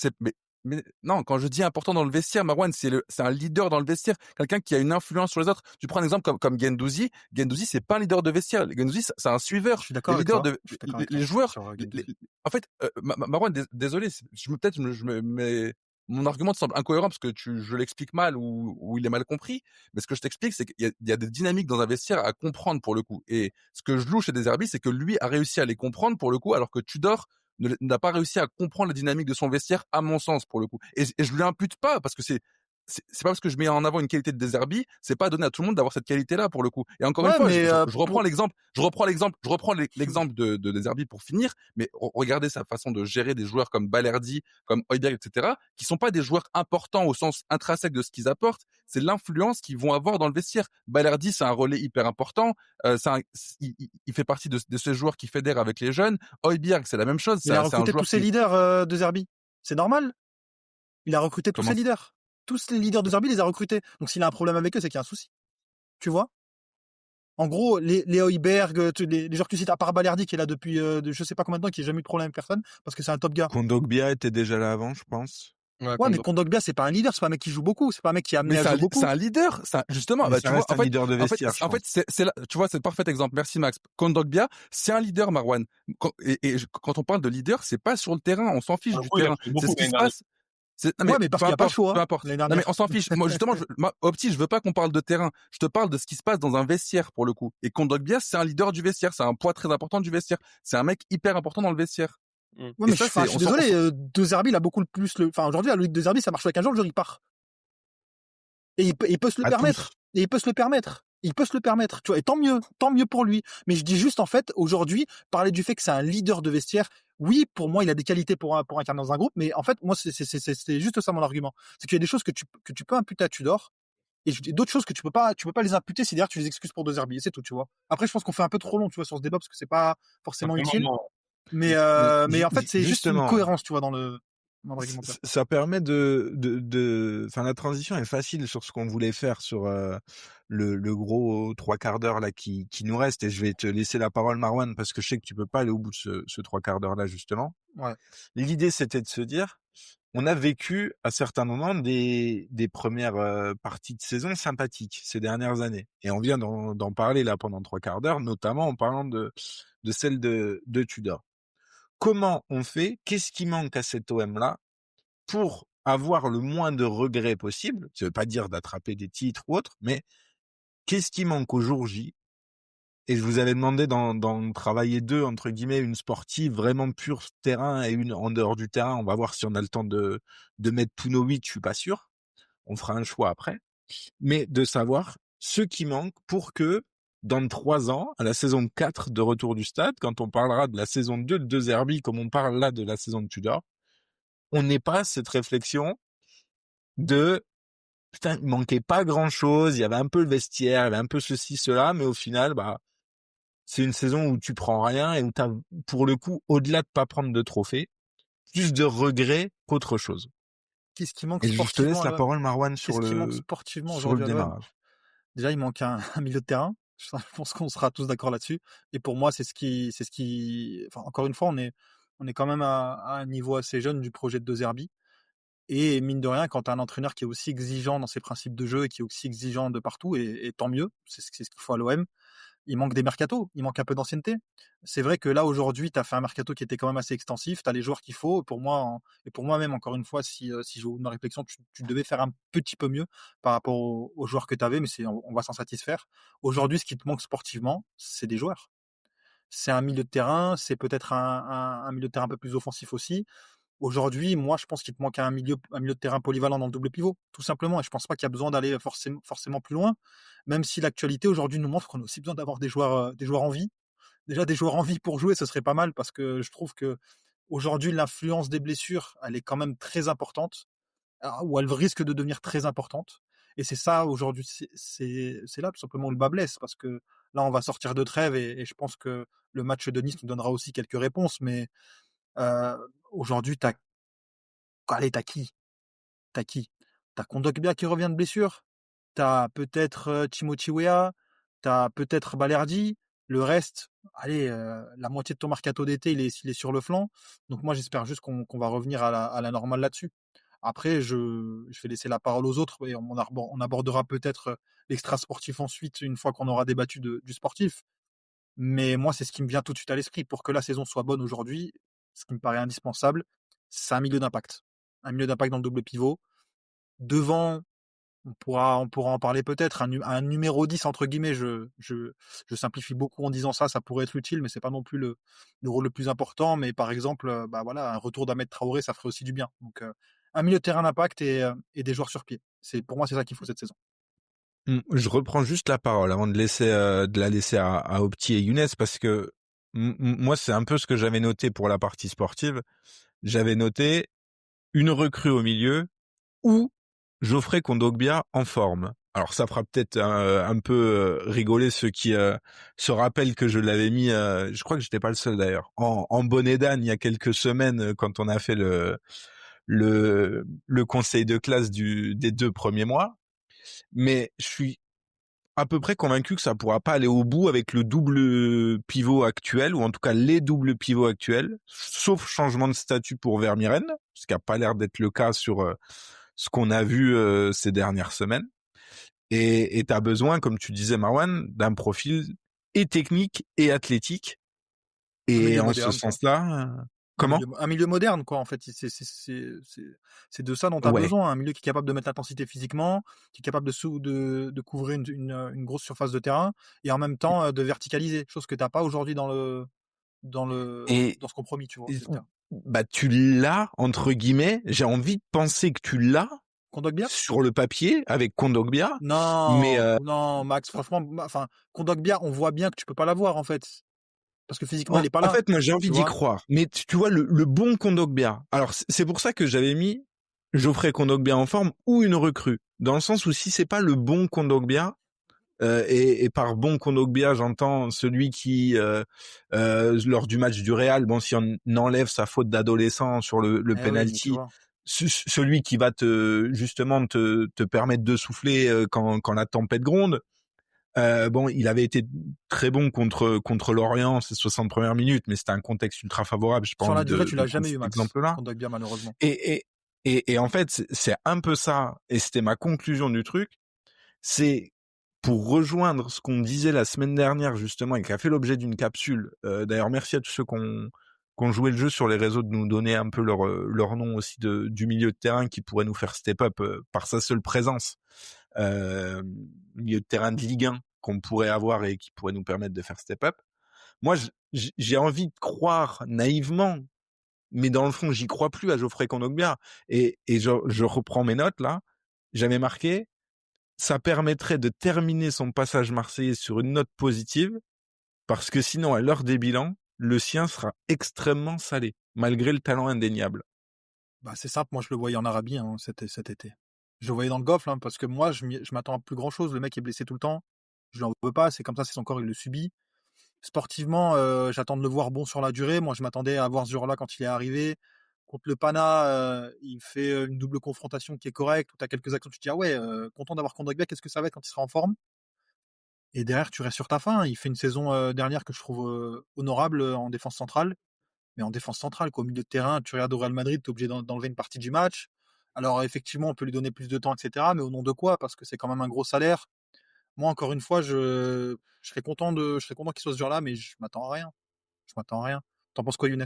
mais non, quand je dis important dans le vestiaire, Marouane, c'est un leader dans le vestiaire, quelqu'un qui a une influence sur les autres. Tu prends un exemple comme Guendouzi. Guendouzi, c'est pas un leader de vestiaire. Guendouzi, c'est un suiveur. Je suis d'accord avec toi. Je suis d'accord avec Les toi joueurs, sur Guendouzi. en fait, Marouane, désolé, mais mon argument te semble incohérent parce que je l'explique mal ou il est mal compris. Mais ce que je t'explique, c'est qu'il y a des dynamiques dans un vestiaire à comprendre pour le coup. Et ce que je loue chez Deserbi, c'est que lui a réussi à les comprendre pour le coup, alors que Tudor n'a pas réussi à comprendre la dynamique de son vestiaire, à mon sens, pour le coup. Et je lui impute pas, parce que c'est pas parce que je mets en avant une qualité de Deserbi, c'est pas donné à tout le monde d'avoir cette qualité-là, pour le coup. Et encore une Ouais, fois, mais, je reprends l'exemple, l'exemple de Deserbi pour finir, mais regardez sa façon de gérer des joueurs comme Balerdi, comme Højbjerg, etc., qui sont pas des joueurs importants au sens intrinsèque de ce qu'ils apportent, c'est l'influence qu'ils vont avoir dans le vestiaire. Balerdi, c'est un relais hyper important, il fait partie de ces joueurs qui fédèrent avec les jeunes. Højbjerg, c'est la même chose. Il a recruté tous ses leaders, Deserbi. C'est normal. Il a recruté tous ses leaders. Tous les leaders de Deserbi, il les a recrutés. Donc s'il a un problème avec eux, c'est qu'il y a un souci. Tu vois? En gros, les Højbjerg, les joueurs que tu cites, à part Balerdi, qui est là depuis je sais pas combien de temps, qui n'a jamais eu de problème avec personne, parce que c'est un top gars. Kondogbia était déjà là avant, je pense. Ouais, mais Kondogbia, c'est pas un leader, c'est pas un mec qui joue beaucoup, c'est pas un mec qui a amené à jouer beaucoup. C'est un leader, justement. Bah, tu vois, un leader de vestiaire. En fait, c'est là, tu vois, c'est le parfait exemple. Merci Max. Kondogbia, c'est un leader, Marouane. Et quand on parle de leader, c'est pas sur le terrain, on s'en fiche du terrain. C'est ce qui se passe. Non, mais parce qu'il n'y a pas le choix. Peu importe. Non, mais on s'en fiche. Moi, justement, Opti, je veux pas qu'on parle de terrain. Je te parle de ce qui se passe dans un vestiaire, pour le coup. Et Kondogbia, c'est un leader du vestiaire. C'est un poids très important du vestiaire. C'est un mec hyper important dans le vestiaire. Ouais, mais je suis désolé, Deserbi, il a beaucoup plus aujourd'hui, la logique de Deserbi, ça marche avec un joueur, le jour, il part. Et il peut se le permettre. Et il peut se le permettre. Il peut se le permettre, tu vois, et tant mieux pour lui. Mais je dis juste, en fait, aujourd'hui, parler du fait que c'est un leader de vestiaire, oui, pour moi, il a des qualités pour incarner dans un groupe, mais en fait, moi, c'est juste ça mon argument. C'est qu'il y a des choses que tu peux imputer à Tudor, et d'autres choses que tu peux pas les imputer si d'ailleurs tu les excuses pour Deserbi, c'est tout, tu vois. Après, je pense qu'on fait un peu trop long, tu vois, sur ce débat, parce que c'est pas forcément utile. Mais en fait, c'est juste une cohérence, tu vois, dans l'argumentaire. Ça permet enfin, la transition est facile sur ce qu'on voulait faire sur le gros 3/4 d'heure là qui nous reste, et je vais te laisser la parole, Marouane, parce que je sais que tu peux pas aller au bout de ce 3/4 d'heure là, justement. Ouais. L'idée, c'était de se dire, on a vécu à certains moments des premières parties de saison sympathiques ces dernières années, et on vient d'en parler là pendant 3/4 d'heure, notamment en parlant de celle de Tudor. Comment on fait? Qu'est-ce qui manque à cet OM là pour avoir le moins de regrets possible. Ça veut pas dire d'attraper des titres ou autre, mais qu'est-ce qui manque au jour J? Et je vous avais demandé d'en travailler 2 entre guillemets, une sportive vraiment pure terrain et une en dehors du terrain. On va voir si on a le temps de mettre tous nos 8, je suis pas sûr. On fera un choix après. Mais de savoir ce qui manque pour que dans 3 ans, à la saison 4 de Retour du Stade, quand on parlera de la saison 2 de Zerbi, comme on parle là de la saison de Tudor, on n'ait pas cette réflexion de putain, il manquait pas grand chose, il y avait un peu le vestiaire, il y avait un peu ceci, cela, mais au final, bah, c'est une saison où tu prends rien et où t'as, pour le coup, au-delà de pas prendre de trophée, plus de regrets qu'autre chose. Qu'est-ce qui manque Et je te laisse sportivement à la l'OM? parole, Marwan, Qu'est-ce qui manque sportivement sur le aujourd'hui à l'OM? démarrage. Déjà, il manque un milieu de terrain. Je pense qu'on sera tous d'accord là-dessus. Et pour moi, c'est ce qui, enfin, encore une fois, on est quand même à un niveau assez jeune du projet de Zerbi. Et mine de rien, quand tu as un entraîneur qui est aussi exigeant dans ses principes de jeu et qui est aussi exigeant de partout, et tant mieux, c'est ce qu'il faut à l'OM. Il manque des mercatos, il manque un peu d'ancienneté. C'est vrai que là, aujourd'hui, tu as fait un mercato qui était quand même assez extensif, tu as les joueurs qu'il faut. Pour moi, et pour moi-même, encore une fois, si je ma réflexion, tu devais faire un petit peu mieux par rapport aux joueurs que tu avais, mais on va s'en satisfaire. Aujourd'hui, ce qui te manque sportivement, c'est des joueurs. C'est un milieu de terrain, c'est peut-être un milieu de terrain un peu plus offensif aussi. Aujourd'hui, moi, je pense qu'il te manque un milieu de terrain polyvalent dans le double pivot, tout simplement. Et je pense pas qu'il y a besoin d'aller forcément plus loin, même si l'actualité aujourd'hui nous montre qu'on a aussi besoin d'avoir des joueurs en vie. Déjà, des joueurs en vie pour jouer, ce serait pas mal parce que je trouve que aujourd'hui, l'influence des blessures, elle est quand même très importante, ou elle risque de devenir très importante. Et c'est ça, aujourd'hui, c'est là tout simplement où le bas blesse parce que là, on va sortir de trêve et je pense que le match de Nice nous donnera aussi quelques réponses. Mais euh, aujourd'hui, t'as qui? T'as qui? T'as Kondogbia qui revient de blessure. T'as peut-être Timothy Weah. T'as peut-être Balerdi. Le reste, allez, la moitié de ton mercato d'été, il est sur le flanc. Donc moi, j'espère juste qu'on va revenir à la normale là-dessus. Après, je vais laisser la parole aux autres et on abordera peut-être l'extra sportif ensuite, une fois qu'on aura débattu du sportif. Mais moi, c'est ce qui me vient tout de suite à l'esprit. Pour que la saison soit bonne aujourd'hui, ce qui me paraît indispensable, c'est un milieu d'impact. Un milieu d'impact dans le double pivot. Devant, on pourra en parler peut-être, un numéro 10, entre guillemets, je simplifie beaucoup en disant ça pourrait être utile, mais c'est pas non plus le rôle le plus important. Mais par exemple, bah voilà, un retour d'Ahmed Traoré, ça ferait aussi du bien. Donc, un milieu de terrain d'impact et des joueurs sur pied. Pour moi, c'est ça qu'il faut cette saison. Je reprends juste la parole avant de la laisser à Opti et Younes parce que moi, c'est un peu ce que j'avais noté pour la partie sportive. J'avais noté une recrue au milieu ou Geoffrey Kondogbia en forme. Alors ça fera peut-être un peu rigoler ceux qui se rappellent que je l'avais mis, je crois que j'étais pas le seul d'ailleurs, en bonnet d'âne il y a quelques semaines quand on a fait le conseil de classe des 2 premiers mois. Mais je suis à peu près convaincu que ça pourra pas aller au bout avec le double pivot actuel, ou en tout cas les doubles pivots actuels, sauf changement de statut pour Vermieren, ce qui a pas l'air d'être le cas sur ce qu'on a vu ces dernières semaines. Et t'as besoin, comme tu disais Marwan, d'un profil et technique et athlétique. Et en ce sens-là, comment? Un milieu moderne, quoi, en fait. C'est de ça dont tu as besoin. Un milieu qui est capable de mettre l'intensité physiquement, qui est capable de couvrir une grosse surface de terrain et en même temps de verticaliser, chose que tu n'as pas aujourd'hui dans ce compromis, tu vois. Bah, tu l'as, entre guillemets. J'ai envie de penser que tu l'as. Kondogbia sur le papier avec Kondogbia. Non, mais non, Max, franchement, enfin, Kondogbia, on voit bien que tu peux pas l'avoir, en fait. Parce que physiquement, il est pas là. En fait, moi, j'ai envie d'y croire. Mais tu vois, le bon Kondogbia. Alors, c'est pour ça que j'avais mis Geoffrey Kondogbia en forme ou une recrue. Dans le sens où si c'est pas le bon Kondogbia, et par bon Kondogbia, j'entends celui qui, lors du match du Real, bon, si on enlève sa faute d'adolescent sur le penalty, celui qui va justement te permettre de souffler quand la tempête gronde. Bon, il avait été très bon contre Lorient ces 60 premières minutes, mais c'était un contexte ultra favorable. Sur la durée, tu l'as jamais eu, Max. Kondogbia, malheureusement. Et en fait, c'est un peu ça. Et c'était ma conclusion du truc. C'est pour rejoindre ce qu'on disait la semaine dernière justement et qui a fait l'objet d'une capsule. D'ailleurs, merci à tous ceux qui ont joué le jeu sur les réseaux de nous donner un peu leur nom aussi du milieu de terrain qui pourrait nous faire step up par sa seule présence. Milieu de terrain de Ligue 1 qu'on pourrait avoir et qui pourrait nous permettre de faire step up. Moi, j'ai envie de croire naïvement, mais dans le fond, j'y crois plus à Geoffrey Kondogbia. Et je reprends mes notes là. J'avais marqué, ça permettrait de terminer son passage marseillais sur une note positive, parce que sinon, à l'heure des bilans, le sien sera extrêmement salé, malgré le talent indéniable. Bah, c'est simple, moi je le voyais en Arabie cet été. Je le voyais dans le golf, parce que moi je m'attends à plus grand chose. Le mec est blessé tout le temps. Je l'en veux pas, c'est comme ça, c'est son corps, il le subit. Sportivement, j'attends de le voir bon sur la durée. Moi je m'attendais à voir ce joueur-là quand il est arrivé. Contre le Pana, il fait une double confrontation qui est correcte, où tu as quelques actions, tu te dis, ah ouais, content d'avoir Kondogbia, qu'est-ce que ça va être quand il sera en forme? Et derrière, tu restes sur ta fin. Il fait une saison dernière que je trouve honorable en défense centrale. Mais en défense centrale, au milieu de terrain, tu regardes au Real Madrid, tu es obligé d'enlever une partie du match. Alors effectivement, on peut lui donner plus de temps, etc. Mais au nom de quoi? Parce que c'est quand même un gros salaire. Moi, encore une fois, je serais content qu'il soit ce genre-là, mais je m'attends à rien. Je m'attends à rien. T'en penses quoi, Younes?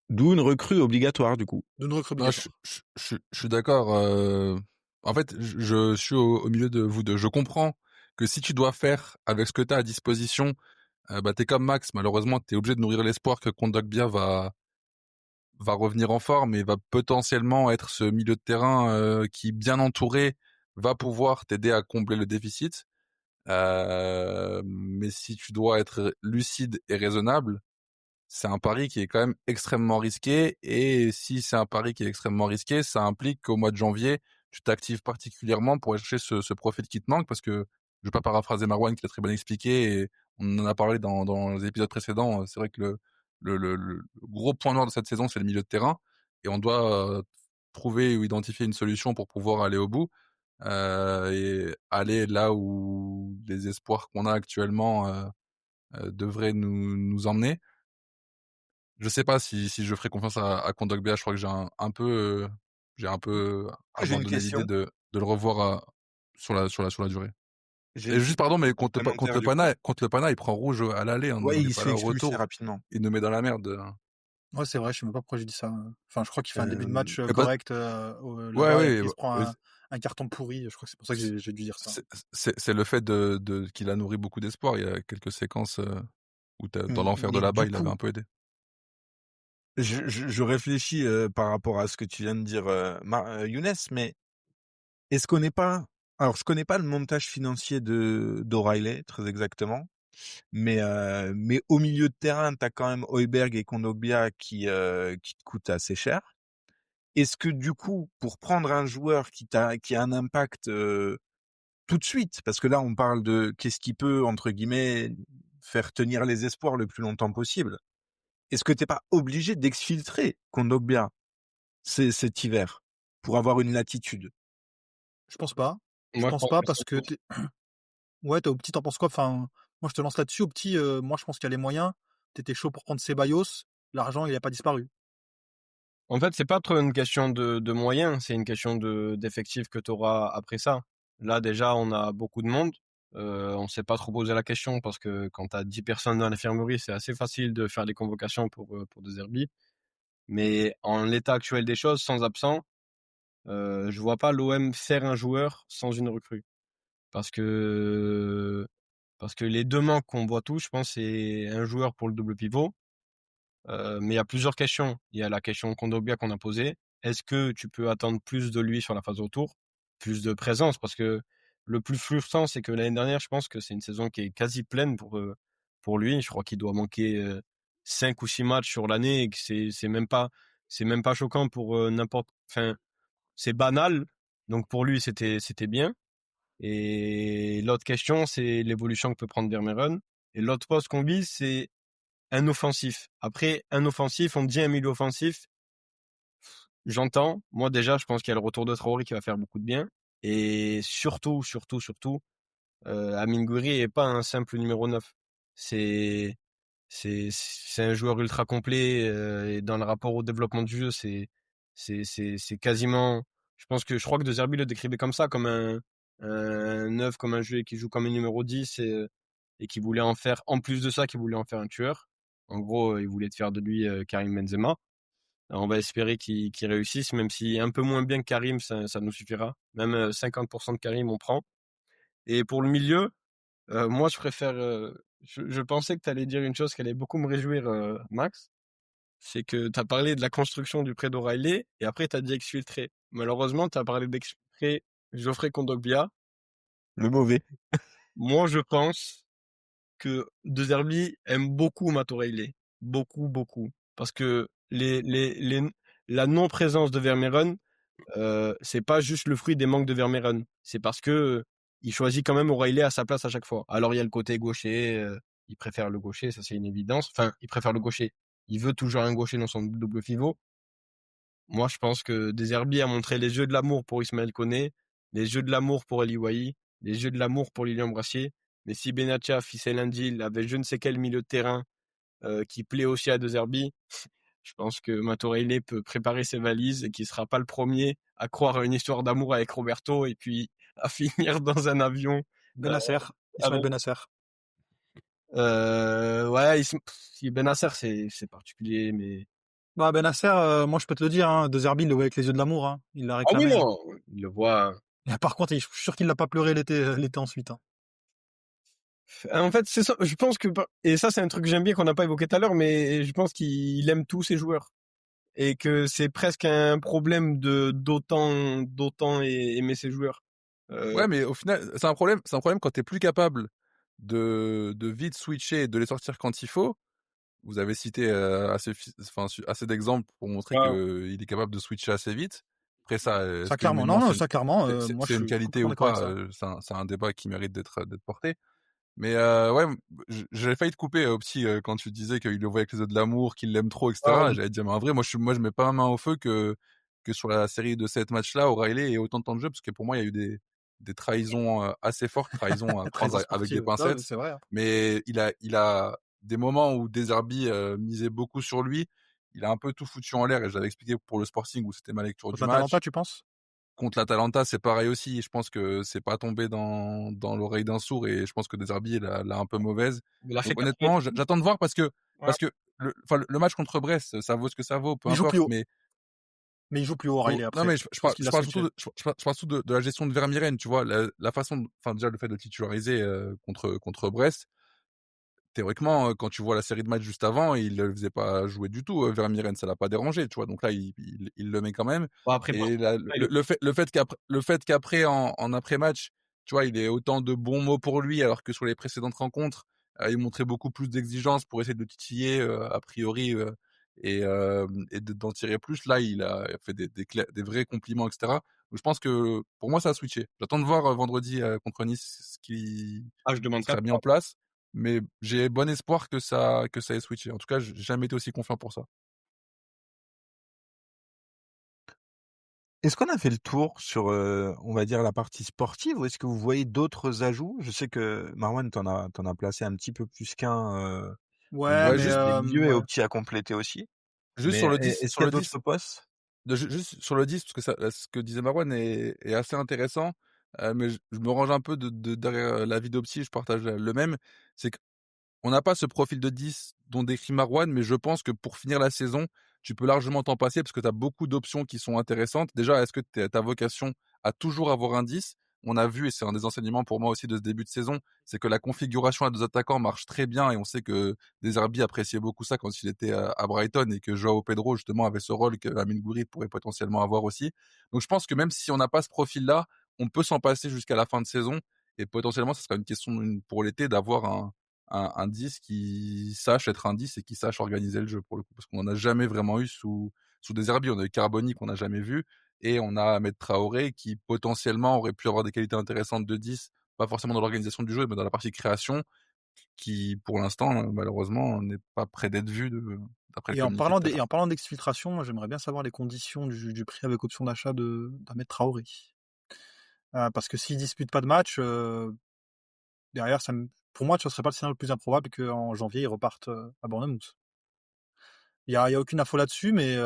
D'où une recrue obligatoire, du coup. D'une recrue Non, obligatoire. je suis d'accord. En fait, je suis au milieu de vous deux. Je comprends que si tu dois faire avec ce que tu as à disposition, bah t'es comme Max. Malheureusement, t'es obligé de nourrir l'espoir que Kondogbia va revenir en forme et va potentiellement être ce milieu de terrain qui, bien entouré, va pouvoir t'aider à combler le déficit. Mais si tu dois être lucide et raisonnable, c'est un pari qui est quand même extrêmement risqué. Et si c'est un pari qui est extrêmement risqué, ça implique qu'au mois de janvier, tu t'actives particulièrement pour aller chercher ce profil qui te manque, parce que je vais pas paraphraser Marwan qui l'a très bien expliqué, et on en a parlé dans les épisodes précédents. C'est vrai que le gros point noir de cette saison, c'est le milieu de terrain, et on doit trouver ou identifier une solution pour pouvoir aller au bout, et aller là où les espoirs qu'on a actuellement devraient nous emmener. Je sais pas si je ferai confiance à Kondogbia. Je crois que j'ai un peu J'ai une abandonné l'idée question. de le revoir sur la durée. J'ai Et une juste, pardon, mais complémentaire, du coup. contre le Pana, il prend rouge à l'aller, hein, Ouais, il est il se pas fait là au expulser retour. rapidement. Il nous met dans la merde. Ouais, c'est vrai, je sais même pas pourquoi j'ai dit ça. Enfin, je crois qu'il fait un début de match Et pas, correct ouais, là-bas, et ouais, puis il se prend ouais, un carton pourri. Je crois que c'est pour ça que j'ai dû dire ça. c'est le fait qu'il a nourri beaucoup d'espoir. Il y a quelques séquences où dans l'enfer de Mais là-bas, du il avait coup, un peu aidé. je réfléchis par rapport à ce que tu viens de dire, Younes, mais est-ce qu'on n'est pas... Alors, je connais pas le montage financier d'O'Reilly, très exactement, mais au milieu de terrain, tu as quand même Højbjerg et Kondogbia qui te coûtent assez cher. Est-ce que du coup, pour prendre un joueur qui a un impact tout de suite, parce que là, on parle de qu'est-ce qui peut, entre guillemets, faire tenir les espoirs le plus longtemps possible, est-ce que t'es pas obligé d'exfiltrer Kondogbia cet hiver pour avoir une latitude? Je pense pas. Je Moi, je pense pense pas que parce c'est que ouais, t'es au petit, t'en penses quoi? Enfin, moi je te lance là-dessus. Au petit, moi je pense qu'il y a les moyens. T'étais chaud pour prendre Ceballos. L'argent, il a pas disparu. En fait, c'est pas trop une question de moyens, c'est une question d'effectifs que tu auras après ça. Là, déjà, on a beaucoup de monde. On s'est pas trop posé la question parce que quand tu as 10 personnes dans l'infirmerie, c'est assez facile de faire des convocations pour des herbies. Mais en l'état actuel des choses, sans absent, je vois pas l'OM faire un joueur sans une recrue. Parce que, parce que les deux manques qu'on voit tous, je pense, c'est un joueur pour le double pivot. Mais il y a plusieurs questions. Il y a la question Kondogbia qu'on a posée. Est-ce que tu peux attendre plus de lui sur la phase retour, plus de présence? Parce que le plus frustrant, c'est que l'année dernière, je pense que c'est une saison qui est quasi pleine pour lui. Je crois qu'il doit manquer 5 ou 6 matchs sur l'année et que c'est même pas choquant pour n'importe. Enfin, c'est banal. Donc pour lui, c'était bien. Et l'autre question, c'est l'évolution que peut prendre Vermeeren. Et l'autre poste qu'on vise, c'est un offensif. Après, un offensif, on me dit un milieu offensif. J'entends. Moi, déjà, je pense qu'il y a le retour de Traoré qui va faire beaucoup de bien. Et surtout, Amine Gouiri est pas un simple numéro 9. C'est, c'est un joueur ultra complet, et dans le rapport au développement du jeu, c'est quasiment, je crois que De Zerbi le décrivait comme ça, comme un 9, comme un joueur qui joue comme un numéro 10 et qui voulait en faire, en plus de ça, qui voulait en faire un tueur. En gros, ils voulaient faire de lui Karim Benzema. Alors, on va espérer qu'il réussisse, même si un peu moins bien que Karim, ça nous suffira. Même 50% de Karim, on prend. Et pour le milieu, moi, je préfère. Je pensais que tu allais dire une chose qui allait beaucoup me réjouir, Max. C'est que tu as parlé de la construction du prêt d'O'Reilly et après tu as dit exfiltré. Malheureusement, tu as parlé d'exfiltrer Geoffrey Kondogbia. Le mauvais. Moi, je pense que De Zerbi aime beaucoup Matt O'Reilly. Beaucoup, beaucoup. Parce que la non-présence de Vermeeren, c'est pas juste le fruit des manques de Vermeeren. C'est parce que il choisit quand même O'Reilly à sa place à chaque fois. Alors, il y a le côté gaucher. Il préfère le gaucher, ça c'est une évidence. Enfin, il préfère le gaucher. Il veut toujours un gaucher dans son double pivot. Moi, je pense que De Zerbi a montré les jeux de l'amour pour Ismaël Koné, les jeux de l'amour pour Ali Wahi, les jeux de l'amour pour Lilian Brassier. Mais si Benatia, Fissel Ndil avait je ne sais quel milieu de terrain qui plaît aussi à De Zerbi, je pense que Matt O'Reilly peut préparer ses valises et qu'il sera pas le premier à croire à une histoire d'amour avec Roberto et puis à finir dans un avion. Benasser, Ismaël avec- Benasser. Ouais, Benasser, c'est particulier, mais... Bah, Benasser, moi je peux te le dire, hein, De Zerbi, il le voit avec les yeux de l'amour, hein. Il l'a Ah oui, réclamé, hein. non, il le voit... Et par contre, je suis sûr qu'il l'a pas pleuré l'été ensuite, hein. En fait, c'est ça. Je pense que, et ça, c'est un truc que j'aime bien qu'on n'a pas évoqué tout à l'heure, mais je pense qu'il aime tous ses joueurs et que c'est presque un problème d'autant aimer ses joueurs. Ouais, mais au final, c'est un problème quand t'es plus capable de vite switcher et de les sortir quand il faut. Vous avez cité assez d'exemples pour montrer Ouais. qu'il est capable de switcher assez vite. Après ça, est-ce Ça que clairement, humainement non, ça clairement, moi c'est je une suis qualité ou complètement d'accord pas, avec ça. c'est un débat qui mérite d'être porté. Mais ouais, j'avais failli te couper au petit quand tu disais qu'il le voit avec les yeux de l'amour, qu'il l'aime trop, etc. Et j'allais te dire, mais en vrai, moi je mets pas ma main au feu que sur la série de 7 matchs-là, O'Reilly ait autant de temps de jeu, parce que pour moi, il y a eu des trahisons assez fortes, trahisons à Trahison prendre avec des sportive, non, mais pincettes. c'est vrai, hein. Mais il a des moments où De Zerbi misait beaucoup sur lui. Il a un peu tout foutu en l'air, et j'avais expliqué pour le Sporting où c'était ma lecture Contre du match. l'Atalanta, tu penses? Contre l'Atalanta, c'est pareil aussi. Je pense que c'est pas tombé dans l'oreille d'un sourd, et je pense que De Zerbi l'a un peu mauvaise. Il a fait Donc 4 honnêtement, j'attends de voir parce que Ouais. le match contre Brest, ça vaut ce que ça vaut, peu Il joue plus importe. haut. Mais il joue plus haut, O'Reilly, Non, après. mais Je pense qu'il je a parle switché. surtout de la gestion de Vermeeren, tu vois, la façon, enfin déjà le fait de le titulariser contre Brest. Théoriquement, quand tu vois la série de matchs juste avant, il le faisait pas jouer du tout, Vermeeren, ça l'a pas dérangé, tu vois. Donc là, il le met quand même. Bon, après, Et là, le fait qu'après en après-match, tu vois, il ait autant de bons mots pour lui, alors que sur les précédentes rencontres, il montrait beaucoup plus d'exigence pour essayer de le titiller a priori, et d'en tirer plus. Là, il a fait des vrais compliments, etc. Donc je pense que pour moi, ça a switché. J'attends de voir vendredi contre Nice ce qui je demanderais sera mis en place. Mais j'ai bon espoir que ça ait switché. En tout cas, j'ai jamais été aussi confiant pour ça. Est-ce qu'on a fait le tour sur, on va dire, la partie sportive, ou est-ce que vous voyez d'autres ajouts? Je sais que Marwan, t'en as placé un petit peu plus qu'un, Ouais, au Ouais, mais niveau des milieux, et ouais. au petit à compléter aussi. juste Mais sur le 10, est-ce qu'il y a d'autres postes? juste sur le 10, parce que ce que disait Marwan est assez intéressant, mais je me range un peu derrière l'avis d'Opti, je partage le même. C'est qu'on n'a pas ce profil de 10 dont décrit Marwan, mais je pense que pour finir la saison, tu peux largement t'en passer parce que tu as beaucoup d'options qui sont intéressantes. Déjà, est-ce que ta vocation à toujours avoir un 10? On a vu, et c'est un des enseignements pour moi aussi de ce début de saison, c'est que la configuration à 2 attaquants marche très bien, et on sait que De Zerbi appréciait beaucoup ça quand il était à Brighton, et que Joao Pedro justement avait ce rôle que Amine Gouiri pourrait potentiellement avoir aussi. Donc je pense que même si on n'a pas ce profil-là, on peut s'en passer jusqu'à la fin de saison, et potentiellement, ce sera une question pour l'été d'avoir un 10 qui sache être un 10 et qui sache organiser le jeu, pour le coup, parce qu'on n'en a jamais vraiment eu sous De Zerbi. On a eu Carboni qu'on n'a jamais vu, et on a Ahmed Traoré qui potentiellement aurait pu avoir des qualités intéressantes de 10, pas forcément dans l'organisation du jeu, mais dans la partie création, qui pour l'instant, malheureusement, n'est pas près d'être vu d'après le Et en communiqué de Tata. parlant d'exfiltration, moi, j'aimerais bien savoir les conditions du prix avec option d'achat d'Ahmed Traoré. Parce que s'il dispute pas de match, derrière, pour moi, ce serait pas le scénario le plus improbable qu'en janvier, ils repartent à Bournemouth. Il y a aucune info là-dessus, mais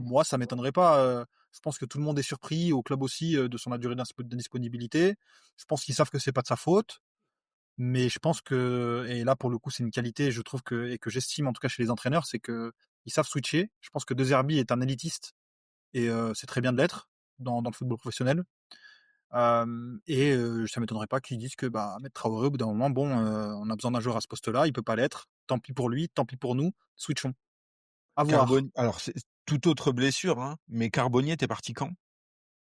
moi, ça m'étonnerait pas. Je pense que tout le monde est surpris, au club aussi, de son durée de disponibilité. Je pense qu'ils savent que c'est pas de sa faute. Mais je pense que, et là pour le coup c'est une qualité, je trouve que, et que j'estime en tout cas chez les entraîneurs, c'est que ils savent switcher. Je pense que De Zerbi est un élitiste et c'est très bien de l'être dans le football professionnel. Ça m'étonnerait pas qu'ils disent que bah Ahmed Traoré au bout d'un moment, bon, on a besoin d'un joueur à ce poste-là, il peut pas l'être. Tant pis pour lui, tant pis pour nous, switchons. À voir. Alors c'est toute autre blessure, hein, mais Carbonnier, t'es parti quand?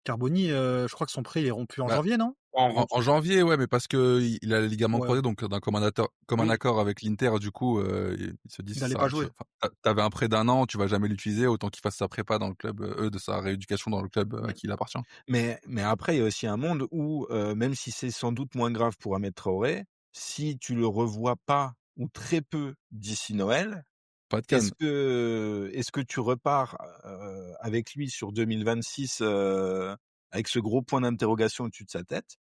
Carboni, je crois que son prêt il est rompu en Bah, janvier, non? en janvier, ouais, mais parce que il a le ligament Ouais. croisé, donc d'un commun Oui. accord avec l'Inter, du coup, ils se disent Il ça allait sert pas à- jouer. enfin, t'avais un prêt d'1 an, tu vas jamais l'utiliser, autant qu'il fasse sa prépa dans le club, de sa rééducation dans le club à Ouais. qui il appartient. Mais après, il y a aussi un monde où, même si c'est sans doute moins grave pour Ahmed Traoré, si tu le revois pas ou très peu d'ici Noël, Pas de CAN. est-ce que tu repars, avec lui sur 2026, avec ce gros point d'interrogation au-dessus de sa tête?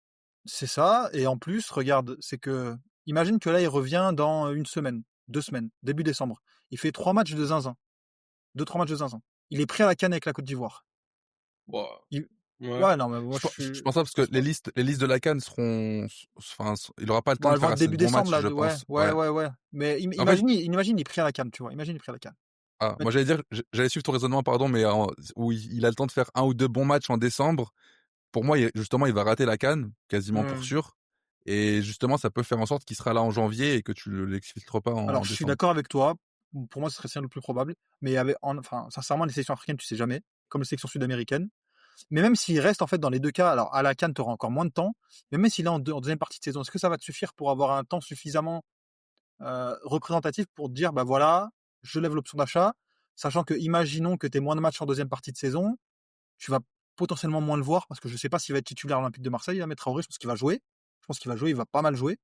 C'est ça, et en plus, regarde, c'est que, imagine que là, il revient dans 1 semaine, 2 semaines, début décembre. Il fait 3 matchs de zinzin, 2-3 matchs de zinzin. Il est pris à la canne avec la Côte d'Ivoire. Bon, Il... ouais. Ouais, non, mais moi, Je pense pas parce que les listes de la CAN seront, enfin, il aura pas le temps Bon, de elles vont faire être assez de début bons décembre, matchs, là, je ouais, pense. ouais, Ouais. ouais, ouais. Mais En fait, imagine, il est pris à la canne, tu vois. Imagine, il est pris à la canne. moi j'allais dire, j'allais suivre ton raisonnement, pardon, mais où il a le temps de faire 1 ou 2 bons matchs en décembre. Pour moi, justement, il va rater la CAN, quasiment pour sûr. Et justement, ça peut faire en sorte qu'il sera là en janvier et que tu ne l'exfiltres pas Alors, en je suis décembre. d'accord avec toi. Pour moi, ce serait ça le plus probable. Mais enfin, sincèrement, les sélections africaines, tu sais jamais. Comme les sélections sud-américaines. Mais même s'il reste en fait dans les deux cas, alors à la CAN, tu auras encore moins de temps. Mais même s'il est en deuxième partie de saison, est-ce que ça va te suffire pour avoir un temps suffisamment représentatif pour te dire, bah voilà, je lève l'option d'achat, sachant que imaginons que tu aies moins de matchs en deuxième partie de saison, tu vas potentiellement moins le voir, parce que je ne sais pas s'il va être titulaire à l'Olympique de Marseille, il va mettre Traoré, je pense qu'il va jouer. Je pense qu'il va jouer, il va pas mal jouer.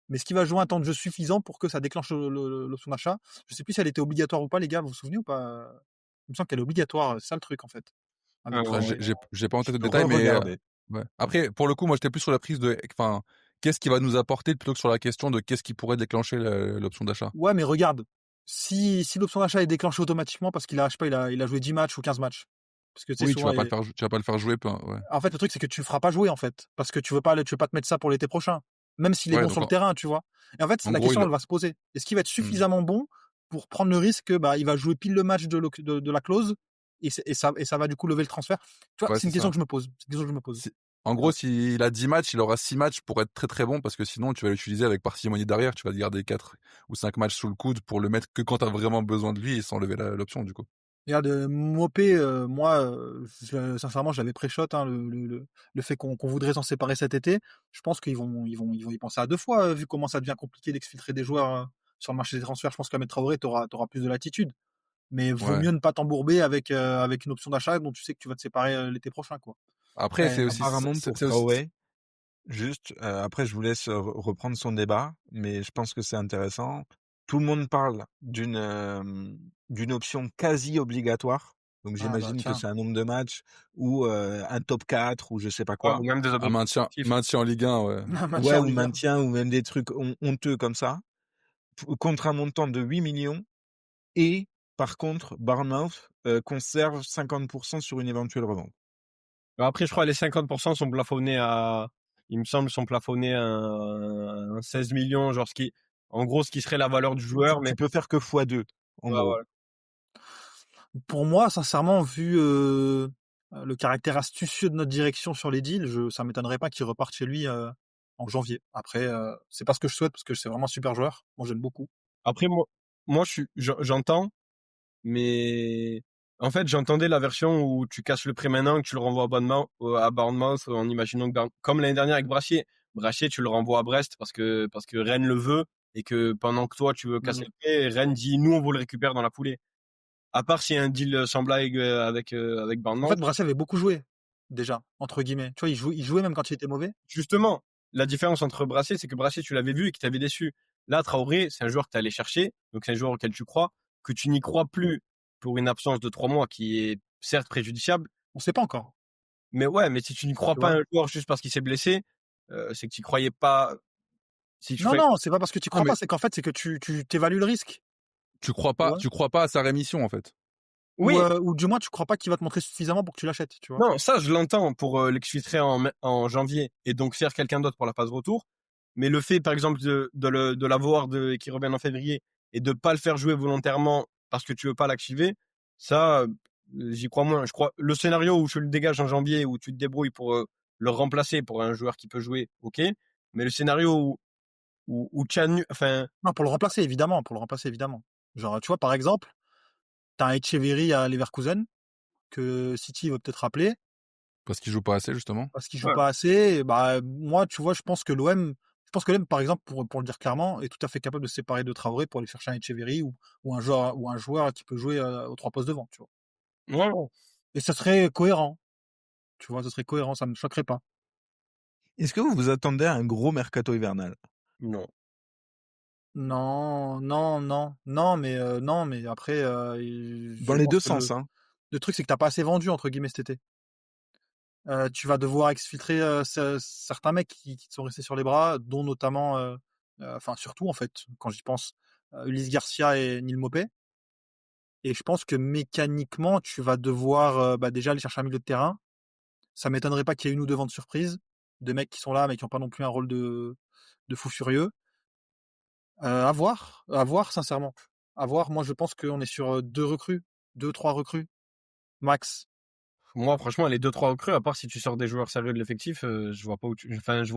Mais est-ce qu'il va jouer un temps de jeu suffisant pour que ça déclenche l'option d'achat? Je ne sais plus si elle était obligatoire ou pas, les gars, vous vous souvenez ou pas? Il me semble qu'elle est obligatoire, c'est ça le truc en fait. Avec Enfin, Traoré. j'ai pas en Je tête de peux détails, mais re-regarder. ouais. Après, pour le coup, moi, j'étais plus sur la prise de, enfin, qu'est-ce qui va nous apporter plutôt que sur la question de qu'est-ce qui pourrait déclencher l'option d'achat. Ouais, mais regarde, si l'option d'achat est déclenchée automatiquement parce qu'il a, je sais pas, il a joué 10 matchs ou 15 matchs. Parce que tu sais, Oui, souvent, tu vas pas le faire jouer, ouais. en fait, le truc, c'est que tu le feras pas jouer, en fait. Parce que tu veux pas te mettre ça pour l'été prochain. Même s'il est Ouais, bon donc sur le terrain, tu vois. Et en fait, en la gros, question, elle va se poser. Est-ce qu'il va être suffisamment bon pour prendre le risque que, bah, il va jouer pile le match de la clause et ça va du coup lever le transfert? Tu vois, ouais, c'est une c'est question ça. que je me pose. C'est une question que je me pose. En gros, Voilà. s'il a 10 matchs, il aura 6 matchs pour être très très bon parce que sinon, tu vas l'utiliser avec parcimonie derrière. Tu vas te garder 4 ou 5 matchs sous le coude pour le mettre que quand tu as vraiment besoin de lui et sans lever l'option, du coup. Regarde, Mopé, moi, sincèrement, je l'avais pré-shot, hein, le fait qu'on voudrait s'en séparer cet été. Je pense qu'ils vont y penser à 2 fois, vu comment ça devient compliqué d'exfiltrer des joueurs, sur le marché des transferts. Je pense qu'Ahmed Traoré, tu auras plus de latitude. Mais vaut Ouais. mieux ne pas t'embourber avec une option d'achat dont tu sais que tu vas te séparer, l'été prochain, quoi. Après, c'est Ouais, aussi, Apparemment pour c'est aussi, Traoré, juste, après je vous laisse, reprendre son débat, mais je pense que c'est intéressant. Tout le monde parle d'une option quasi obligatoire. Donc ah bah, j'imagine que tiens. c'est un nombre de matchs ou, un top 4 ou je sais pas Ouais, quoi. ou même des un objectifs. maintien en Ligue 1, ouais. Ouais, Maintien en ou Ligue 1. maintien ou même des trucs honteux comme ça, contre un montant de 8 millions. Et par contre, Bournemouth, conserve 50% sur une éventuelle revente. Après, je crois que les 50% sont plafonnés il me semble, sont plafonnés à 16 millions, genre en gros, ce qui serait la valeur du joueur, mais Tu peux faire que x2, en ouais, gros. voilà. Pour moi, sincèrement, vu, le caractère astucieux de notre direction sur les deals, ça m'étonnerait pas qu'il reparte chez lui, en janvier. Après, c'est pas ce que je souhaite parce que c'est vraiment un super joueur. Moi, j'aime beaucoup. Après, moi, j'entends, mais en fait, j'entendais la version où tu casses le prêt maintenant, que tu le renvoies à Bournemouth, en imaginant que, comme l'année dernière avec Brassier, tu le renvoies à Brest parce que Rennes le veut et que pendant que toi, tu veux casser le prêt, Rennes dit, nous, on vous le récupère dans la foulée. À part s'il y a un deal semblable avec En fait, Bournemouth. Brassier avait beaucoup joué, déjà, entre guillemets. Tu vois, il jouait même quand il était mauvais. Justement, la différence entre Brassier, c'est que Brassier, tu l'avais vu et qui t'avait déçu. Là, Traoré, c'est un joueur que tu allé chercher, donc c'est un joueur auquel tu crois, que tu n'y crois plus pour une absence de 3 mois qui est certes préjudiciable. On sait pas encore. Mais ouais, mais si tu n'y crois Tu pas vois? à un joueur juste parce qu'il s'est blessé, c'est que tu n'y croyais pas. Si tu Non, fais... non, c'est pas parce que tu Non, crois mais pas, c'est qu'en fait, c'est que tu t'évalues le risque. Tu crois Tu vois? pas à sa rémission, en fait. oui, Ou du moins, tu crois pas qu'il va te montrer suffisamment pour que tu l'achètes, tu vois? non, ça, je l'entends pour l'exfiltrer en janvier et donc faire quelqu'un d'autre pour la phase retour. Mais le fait, par exemple, de l'avoir qui revient en février et de pas le faire jouer volontairement parce que tu veux pas l'activer, ça, j'y crois moins. Je crois le scénario où tu le dégages en janvier, où tu te débrouilles pour le remplacer pour un joueur qui peut jouer, ok. Mais le scénario où enfin, Non, pour le remplacer, évidemment. Genre, tu vois, par exemple, t'as un Echeverry à Leverkusen que City va peut-être rappeler Parce qu'il joue pas assez, justement. parce qu'il joue Ouais. pas assez. Bah, moi, tu vois, je pense que l'OM, par exemple, pour le dire clairement, est tout à fait capable de se séparer de Traoré pour aller chercher un Echeverry ou un joueur qui peut jouer aux 3 postes devant, tu vois. ouais. Et ça serait cohérent. Tu vois, ça serait cohérent, ça me choquerait pas. Est-ce que vous vous attendez à un gros mercato hivernal? Non. Non, non, mais après, Dans je les pense deux que sens, hein. le truc, c'est que t'as pas assez vendu, entre guillemets, cet été. Tu vas devoir exfiltrer certains mecs qui te sont restés sur les bras, dont notamment, enfin surtout en fait, quand j'y pense, Ulysse Garcia et Neil Maupay. Et je pense que mécaniquement, tu vas devoir déjà aller chercher un milieu de terrain. Ça m'étonnerait pas qu'il y ait une ou deux ventes surprises, de mecs qui sont là, mais qui n'ont pas non plus un rôle de fou furieux. À voir sincèrement. À voir, moi je pense qu'on est sur 2, 3 recrues, max. Moi, franchement, les 2-3 recrues, à part si tu sors des joueurs sérieux de l'effectif, je vois pas enfin, je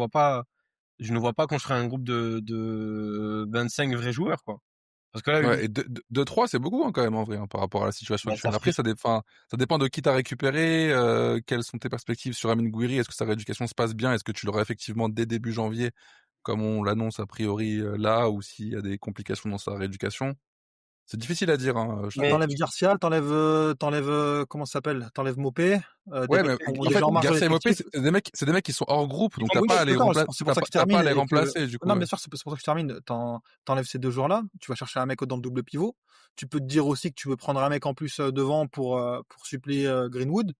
ne vois pas construire un groupe de 25 vrais joueurs, quoi. Parce que là, Ouais, et 2-3, c'est beaucoup hein, quand même en vrai, hein, par rapport à la situation bah, actuelle. Après, ça dépend de qui t'as récupéré, quelles sont tes perspectives sur Amine Gouiri, est-ce que sa rééducation se passe bien, est-ce que tu l'auras effectivement dès début janvier, comme on l'annonce a priori là, ou s'il y a des complications dans sa rééducation. C'est difficile à dire, hein, je Bah, trouve. mais t'enlèves Garcia, comment ça s'appelle? T'enlèves Maupay, des Ouais, mecs mais qui sont en déjà fait, en marge de Garcia et Mopé, l'effectif. c'est des mecs qui sont hors groupe, donc Ah t'as oui, pas je à suis les d'accord, remplacer, c'est pour ça que je termine les et que remplacer, du coup, non, ouais. bien sûr, c'est pour ça que je termine. T'enlèves ces 2 joueurs-là, tu vas chercher un mec dans le double pivot. Tu peux te dire aussi que tu veux prendre un mec en plus devant pour suppléer Greenwood.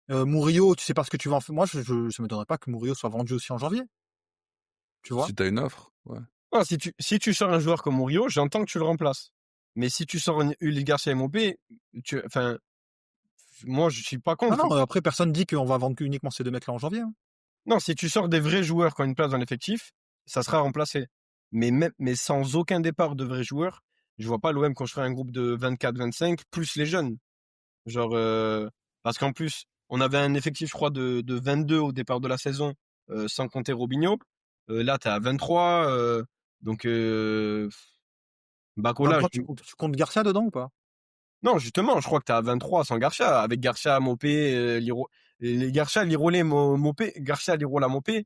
Murillo, tu sais pas ce que tu vas en faire. Moi, ça m'étonnerait pas que Murillo soit vendu aussi en janvier, tu vois. Si t'as une offre, ouais. non, si tu sors un joueur comme Murillo, j'entends que tu le remplaces. Mais si tu sors Ulysse Garcia et Mopé, enfin, moi, je suis pas Non, contre. non, après, personne dit qu'on va vendre uniquement ces 2 mecs-là en janvier, hein. Non, si tu sors des vrais joueurs qui ont une place dans l'effectif, ça sera remplacé. Mais sans aucun départ de vrais joueurs, je vois pas l'OM construire un groupe de 24-25 plus les jeunes. Genre, parce qu'en plus, on avait un effectif, je crois, de 22 au départ de la saison, sans compter Robinho. Là, t'es à 23, donc Bakola, 23, tu comptes Garcia dedans ou pas? non, justement, je crois que t'es à 23 sans Garcia, avec Garcia, Mopé, les Garcia, Lirolé, Mopé, Garcia, Lirola, Mopé.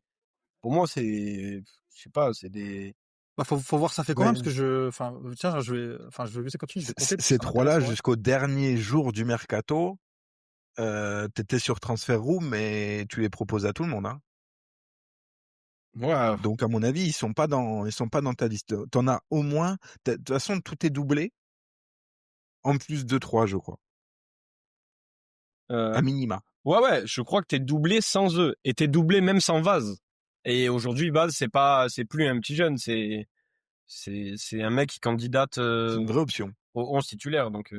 Pour moi, je sais pas, c'est des. Bah, faut voir ça fait combien Ouais. parce que enfin, tiens, je vais laisser continuer, je vais compter parce que Ces ça m'intéresse, trois-là, ouais. jusqu'au dernier jour du mercato, t'étais sur Transfer Room et tu les proposes à tout le monde, hein. Ouais, Donc, à mon avis, ils sont pas dans ta liste. T'en as au moins, de toute façon, tout est doublé. En plus de 3, je crois. euh, À minima. ouais, je crois que t'es doublé sans eux, et t'es doublé même sans Vaz. Et aujourd'hui, Vaz, c'est plus un petit jeune, c'est un mec qui candidate C'est une vraie option. au 11 titulaire, donc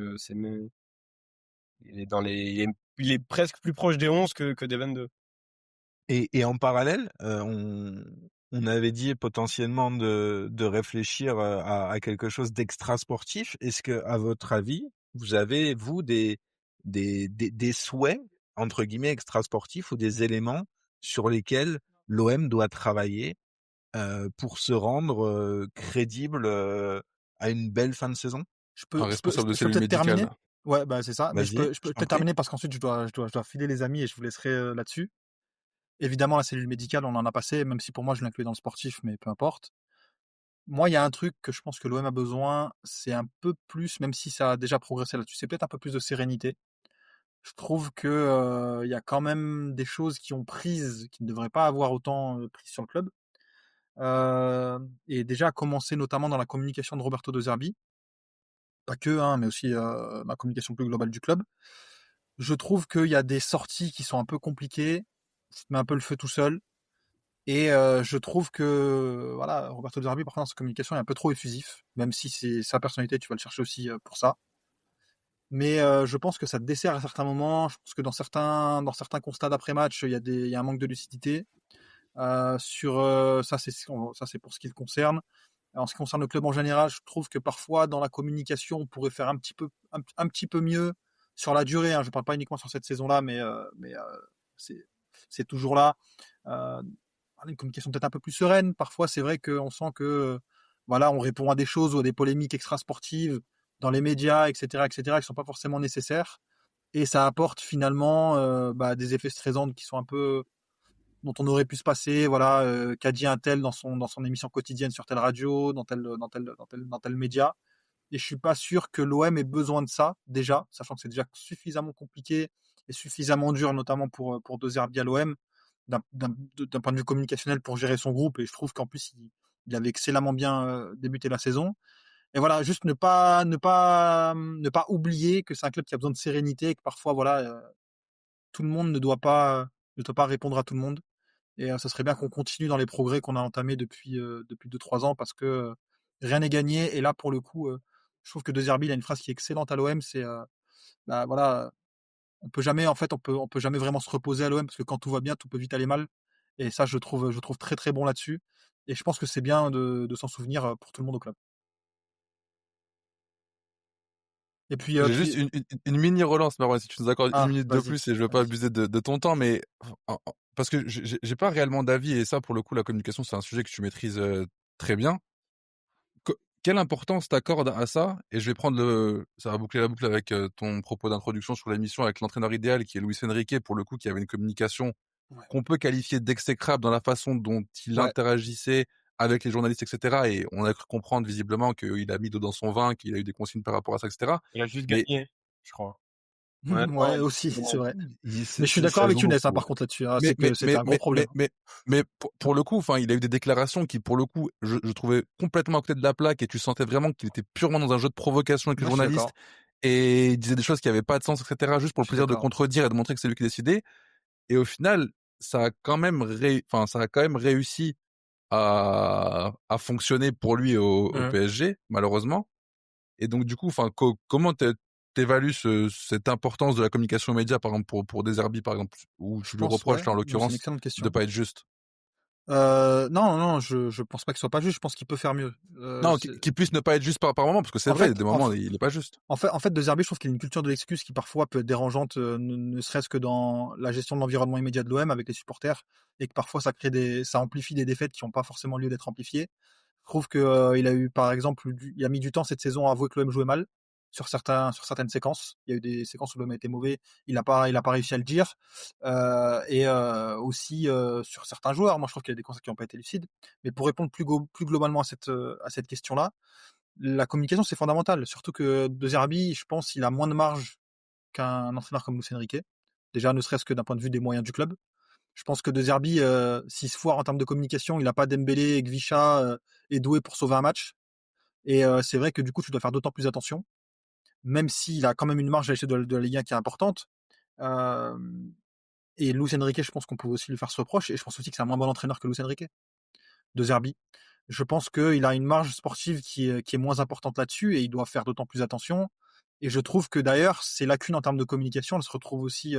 il est presque plus proche des 11 que des 22. Et en parallèle, on avait dit potentiellement de réfléchir à quelque chose d'extra sportif. Est-ce que, à votre avis, vous avez, vous, des souhaits, entre guillemets, extra sportifs ou des éléments sur lesquels l'OM doit travailler pour se rendre crédible à une belle fin de saison? Je Un peux, je peux, je responsable de peux, je peux cellule peut-être terminer. médicale. Ouais, bah c'est ça. Mais je Vas-y, peux, je je peux t'en peut-être prie. terminer parce qu'ensuite je dois filer les amis et je vous laisserai là-dessus. Évidemment, la cellule médicale, on en a passé, même si pour moi je l'incluais dans le sportif, mais peu importe. Moi, il y a un truc que je pense que l'OM a besoin, c'est un peu plus, même si ça a déjà progressé là-dessus, c'est peut-être un peu plus de sérénité. Je trouve que il y a quand même des choses qui ont prise, qui ne devraient pas avoir autant prise sur le club. Et déjà à commencer notamment dans la communication de Roberto De Zerbi, pas que, hein, mais aussi la communication plus globale du club. Je trouve qu'il y a des sorties qui sont un peu compliquées, tu te mets un peu le feu tout seul. Et je trouve que voilà, Roberto De Zerbi, par contre, dans sa communication, est un peu trop effusif, même si c'est sa personnalité, tu vas le chercher aussi pour ça. Mais je pense que ça te dessert à certains moments. Je pense que dans certains constats d'après-match, il y a un manque de lucidité. Ça c'est pour ce qui le concerne. En ce qui concerne le club en général, je trouve que parfois dans la communication, on pourrait faire un petit peu mieux sur la durée. Je ne parle pas uniquement sur cette saison-là, mais c'est toujours là. Une communication peut-être un peu plus sereine. Parfois, c'est vrai qu'on sent que voilà, on répond à des choses ou à des polémiques extra-sportives dans les médias, etc., qui ne sont pas forcément nécessaires. Et ça apporte finalement des effets stressants qui sont un peu dont on aurait pu se passer, voilà, qu'a dit un tel dans son émission quotidienne sur telle radio, dans tel média. Et je suis pas sûr que l'OM ait besoin de ça, déjà, sachant que c'est déjà suffisamment compliqué et suffisamment dur, notamment pour De Zerbi à l'OM, d'un point de vue communicationnel pour gérer son groupe. Et je trouve qu'en plus, il avait excellemment bien débuté la saison. Et voilà, juste ne pas oublier que c'est un club qui a besoin de sérénité et que parfois, voilà, tout le monde ne doit pas répondre à tout le monde. Et ça serait bien qu'on continue dans les progrès qu'on a entamés depuis 2-3 ans parce que rien n'est gagné. Et là, pour le coup, je trouve que De Zerbi, il a une phrase qui est excellente à l'OM, c'est voilà, on peut jamais vraiment se reposer à l'OM parce que quand tout va bien, tout peut vite aller mal. Et ça, je trouve très très bon là-dessus. Et je pense que c'est bien de s'en souvenir pour tout le monde au club. Et puis, J'ai juste une mini relance, Marwan, si tu nous accordes 1 minute de vas-y, plus et je veux pas abuser de ton temps, mais parce que j'ai pas réellement d'avis et ça, pour le coup, la communication, c'est un sujet que tu maîtrises très bien. Quelle importance t'accordes à ça? Et je vais prendre ça va boucler la boucle avec ton propos d'introduction sur l'émission avec l'entraîneur idéal qui est Luis Enrique, pour le coup, qui avait une communication qu'on peut qualifier d'exécrable dans la façon dont il interagissait avec les journalistes, etc. Et on a cru comprendre visiblement qu'il a mis d'eau dans son vin, qu'il a eu des consignes par rapport à ça, etc. Il a juste gagné, je crois. Ouais, aussi, c'est vrai. Mais je suis C'est d'accord avec Younes, faux. par contre, là-dessus. C'est que c'était un gros problème. Mais pour le coup, il a eu des déclarations qui, pour le coup, je trouvais complètement à côté de la plaque et tu sentais vraiment qu'il était purement dans un jeu de provocation avec les journalistes et il disait des choses qui avaient pas de sens, etc. juste pour le plaisir de contredire et de montrer que c'est lui qui décidait. Et au final, ça a quand même réussi à fonctionner pour lui au PSG, malheureusement. Et donc, du coup, comment t'évalues cette importance de la communication média, par exemple, pour De Zerbi, par exemple, où tu lui reproches, là, en l'occurrence, de pas être juste? Non, je pense pas qu'il soit pas juste, je pense qu'il peut faire mieux. Non, qu'il puisse ne pas être juste par moment, parce que c'est vrai, il y a des moments où il est pas juste. En fait, De Zerbi, je trouve qu'il y a une culture de l'excuse qui parfois peut être dérangeante, ne serait-ce que dans la gestion de l'environnement immédiat de l'OM avec les supporters, et que parfois ça amplifie des défaites qui n'ont pas forcément lieu d'être amplifiées. Je trouve que il a eu, par exemple, il a mis du temps cette saison à avouer que l'OM jouait mal sur certaines séquences. Il y a eu des séquences où l'OM a été mauvais, il a pas réussi à le dire. Aussi sur certains joueurs, moi je trouve qu'il y a des conseils qui n'ont pas été lucides. Mais pour répondre plus globalement à cette question-là, la communication c'est fondamental. Surtout que De Zerbi, je pense, il a moins de marge qu'un entraîneur comme Luis Enrique. Déjà, ne serait-ce que d'un point de vue des moyens du club. Je pense que De Zerbi, s'il se foire en termes de communication, il n'a pas Dembélé et Gvicha et Doué pour sauver un match. Et c'est vrai que du coup, tu dois faire d'autant plus attention, même s'il a quand même une marge à l'échelle de la Ligue 1 qui est importante. Et Luis Enrique, je pense qu'on peut aussi lui faire ce reproche. Et je pense aussi que c'est un moins bon entraîneur que Luis Enrique, De Zerbi. Je pense qu'il a une marge sportive qui est moins importante là-dessus et il doit faire d'autant plus attention. Et je trouve que d'ailleurs, ces lacunes en termes de communication, elles se retrouvent aussi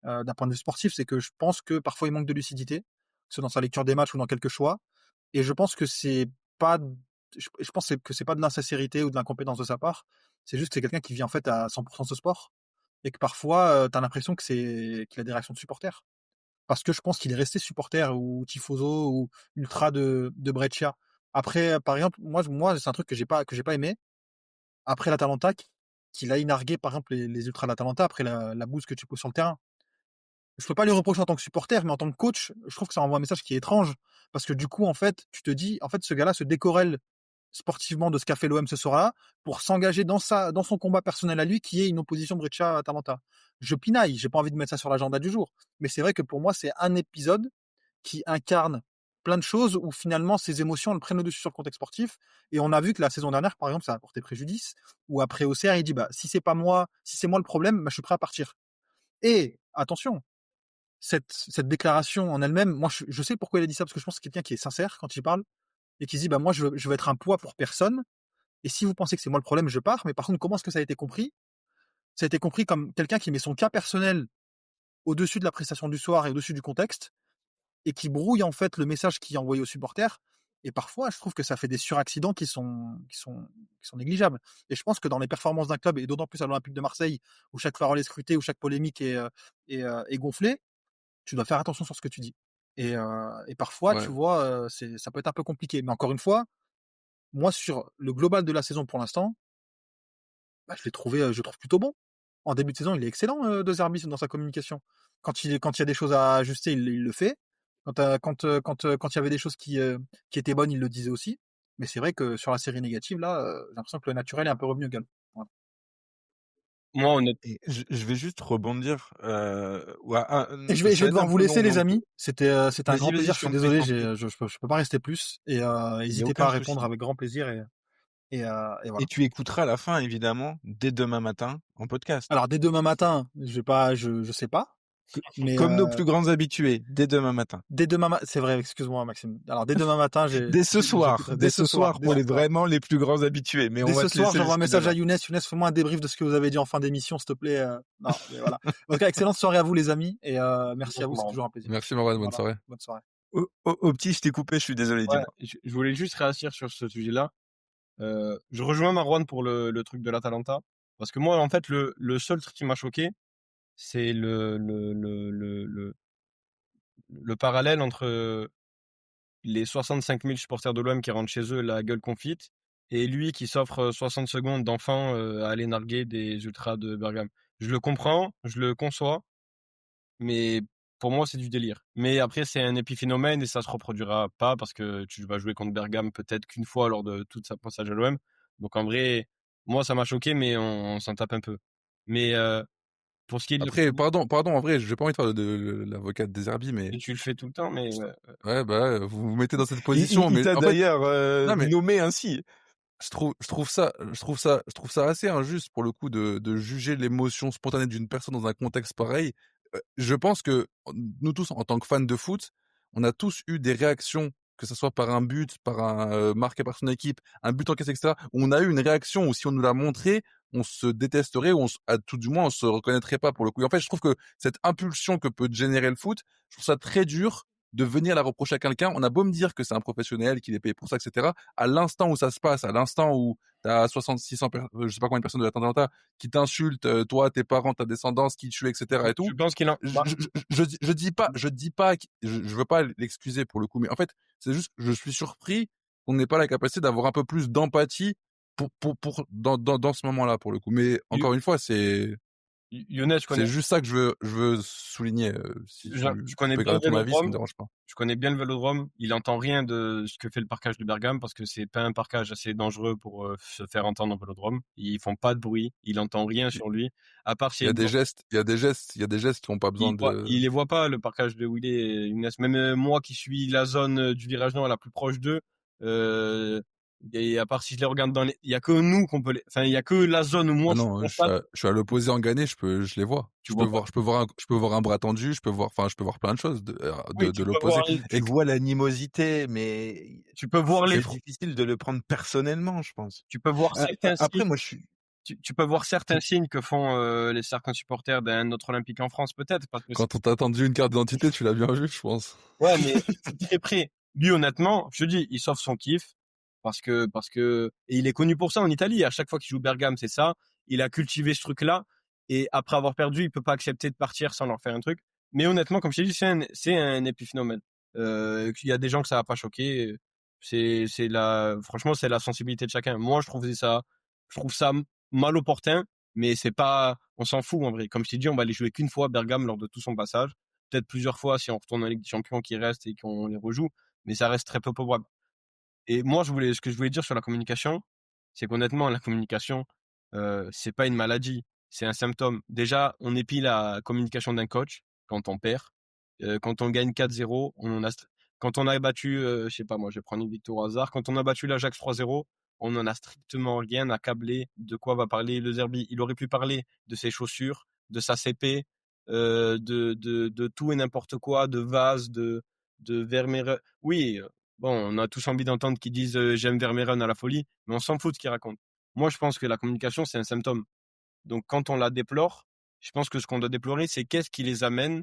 d'un point de vue sportif. C'est que je pense que parfois il manque de lucidité, que ce soit dans sa lecture des matchs ou dans quelques choix. Et je pense que c'est pas, je pense que c'est pas de l'insincérité ou de l'incompétence de sa part. C'est juste que c'est quelqu'un qui vit en fait à 100% ce sport et que parfois tu as l'impression qu'il a des réactions de supporters. Parce que je pense qu'il est resté supporter ou tifoso ou ultra de Brescia. Après, par exemple, moi c'est un truc que j'ai pas aimé. Après l'Atalanta, qu'il a nargué par exemple les ultras de l'Atalanta après la bouse que tu poses sur le terrain. Je peux pas lui reprocher en tant que supporter, mais en tant que coach, je trouve que ça envoie un message qui est étrange. Parce que du coup, en fait, tu te dis, en fait, ce gars-là se décorrèle sportivement de ce qu'a fait l'OM ce soir-là pour s'engager dans son combat personnel à lui, qui est une opposition Brescia-Atalanta. Je pinaille, j'ai pas envie de mettre ça sur l'agenda du jour. Mais c'est vrai que pour moi, c'est un épisode qui incarne plein de choses où finalement ces émotions elles prennent le dessus sur le contexte sportif. Et on a vu que la saison dernière, par exemple, ça a apporté préjudice. Où après Auxerre, il dit, si c'est moi le problème, je suis prêt à partir. Et attention, cette déclaration en elle-même, moi je sais pourquoi il a dit ça, parce que je pense que c'est quelqu'un qui est sincère quand il parle et qui se dit moi je veux être un poids pour personne, et si vous pensez que c'est moi le problème, je pars. Mais par contre, comment est-ce que ça a été compris? Ça a été compris comme quelqu'un qui met son cas personnel au-dessus de la prestation du soir et au-dessus du contexte, et qui brouille en fait le message qui est envoyé aux supporters. Et parfois, je trouve que ça fait des suraccidents qui sont négligeables. Et je pense que dans les performances d'un club, et d'autant plus à l'Olympique de Marseille, où chaque parole est scrutée, où chaque polémique est gonflée, tu dois faire attention sur ce que tu dis. Et parfois, tu Ouais. vois, ça peut être un peu compliqué. Mais encore une fois, moi, sur le global de la saison pour l'instant, je l'ai trouvé, je le trouve plutôt bon. En début de saison, il est excellent, De Zerbi dans sa communication. Quand il y a des choses à ajuster, il le fait. Quand il y avait des choses qui étaient bonnes, il le disait aussi. Mais c'est vrai que sur la série négative, là, j'ai l'impression que le naturel est un peu revenu au galop. Voilà. Moi, honnêtement, Et je vais juste rebondir. Et je vais Ça va être devoir un vous peu laisser, long, les donc amis. C'était un vas-y, grand vas-y, plaisir. je Je suis t'en prie, je désolé, t'en prie. je peux pas rester plus. Et Il y a n'hésitez aucun pas à répondre souci. avec grand plaisir. Et Et voilà. tu écouteras la fin, évidemment, dès demain matin en podcast. Alors, dès demain matin, je sais pas. Mais Comme nos plus grands habitués, dès demain matin. dès demain matin, c'est vrai, excuse-moi, Maxime. Alors, dès demain matin, Dès ce soir, j'écouterai. dès ce soir pour vraiment les plus grands habitués. Mais Dès on va ce te soir, laisser j'envoie un jusque message à demain. Younes. Younes, fais-moi un débrief de ce que vous avez dit en fin d'émission, s'il te plaît. Non, mais voilà. En tout cas, excellente soirée à vous, les amis. Et merci à vous, c'est toujours un plaisir. Merci Marwan, bonne Voilà, soirée. bonne soirée. Au petit, je t'ai coupé, je suis désolé, ouais, dis-moi. je voulais juste réagir sur ce sujet-là. Je rejoins Marwan pour le truc de l'Atalanta. Parce que moi, en fait, le seul truc qui m'a choqué, c'est le parallèle entre les 65 000 supporters de l'OM qui rentrent chez eux la gueule confite et lui qui s'offre 60 secondes d'enfant à aller narguer des ultras de Bergame. Je le comprends, je le conçois, mais pour moi, c'est du délire. Mais après, c'est un épiphénomène et ça se reproduira pas parce que tu vas jouer contre Bergame peut-être qu'une fois lors de toute sa passage à l'OM. Donc en vrai, moi, ça m'a choqué, mais on s'en tape un peu. Mais pour ce qui est de Après, pardon, en vrai, j'ai pas envie de faire de l'avocat des Zerbi, mais et tu le fais tout le temps, mais ouais, bah, vous vous mettez dans cette position, Il mais t'a en fait, d'ailleurs non, mais nommé ainsi. je trouve ça assez injuste pour le coup de juger l'émotion spontanée d'une personne dans un contexte pareil. Je pense que nous tous, en tant que fans de foot, on a tous eu des réactions, que ce soit par un but, par un marqué par son équipe, un but encaissé, etc. Où on a eu une réaction où si on nous l'a montré, on se détesterait ou à tout du moins on se reconnaîtrait pas pour le coup. Et en fait, je trouve que cette impulsion que peut générer le foot, je trouve ça très dur de venir la reprocher à quelqu'un. On a beau me dire que c'est un professionnel, qu'il est payé pour ça, etc. À l'instant où ça se passe, à l'instant où t'as 600 je sais pas combien de personnes de l'Atalanta qui t'insultent, toi, tes parents, ta descendance, qui tuent, etc. et tout. je pense qu'il en... Je dis pas, je veux pas l'excuser pour le coup, mais en fait, c'est juste que je suis surpris qu'on n'ait pas la capacité d'avoir un peu plus d'empathie dans ce moment-là, pour le coup. Mais encore une fois, Younes, c'est juste ça que je veux souligner. Si je tu connais peux bien le garder ton avis, ça me Vélodrome. dérange pas. Je connais bien le Vélodrome. Il entend rien de ce que fait le parquage de Bergame parce que c'est pas un parquage assez dangereux pour se faire entendre au Vélodrome. Ils font pas de bruit. Il entend rien sur lui. À part Il s'il y y a a des gestes, il y a des gestes qui n'ont pas besoin de. il les voit pas, le parquage de Willy et Younes. Même moi qui suis la zone du virage nord la plus proche d'eux, et à part si je les regarde il y a que nous qu'on peut enfin, il y a que la zone où moi Ah je non, constate. je suis à l'opposé en Ghané, je les vois. Tu vois pas. Je peux voir un bras tendu, je peux voir plein de choses Oui, de l'opposé. Tu vois l'animosité, mais tu peux voir c'est difficile de le prendre personnellement, je pense. tu peux voir certains Après, signes. moi, je suis. Tu peux voir certains signes que font les certains supporters d'un autre Olympique en France, peut-être, parce que Quand on t'a tendu une carte d'identité, tu l'as bien vu, je pense. ouais, mais c'est très près. Lui, honnêtement, je te dis, il sauve son kiff et il est connu pour ça en Italie. À chaque fois qu'il joue Bergame, c'est ça. Il a cultivé ce truc-là et après avoir perdu, il peut pas accepter de partir sans leur faire un truc. Mais honnêtement, comme je t'ai dit, c'est un épiphénomène. Il y a des gens que ça va pas choquer. Franchement, c'est la sensibilité de chacun. Moi, je trouve ça mal opportun, mais c'est pas, on s'en fout en vrai. Comme je t'ai dit, on va les jouer qu'une fois Bergame lors de tout son passage, peut-être plusieurs fois si on retourne en Ligue des Champions qui reste et qu'on les rejoue, mais ça reste très peu probable. Et moi, ce que je voulais dire sur la communication, c'est qu'honnêtement, la communication, c'est pas une maladie, c'est un symptôme. Déjà, on épie la communication d'un coach quand on perd. Quand on gagne 4-0, quand on a battu, je sais pas moi, je vais prendre une victoire au hasard, quand on a battu l'Ajax 3-0, on n'en a strictement rien à câbler de quoi va parler le Zerbi. Il aurait pu parler de ses chaussures, de sa CP, de tout et n'importe quoi, de vase, de Vermeer. Oui, bon, on a tous envie d'entendre qu'ils disent j'aime Vermeeren à la folie, mais on s'en fout de ce qu'ils racontent. Moi, je pense que la communication, c'est un symptôme. Donc, quand on la déplore, je pense que ce qu'on doit déplorer, c'est qu'est-ce qui les amène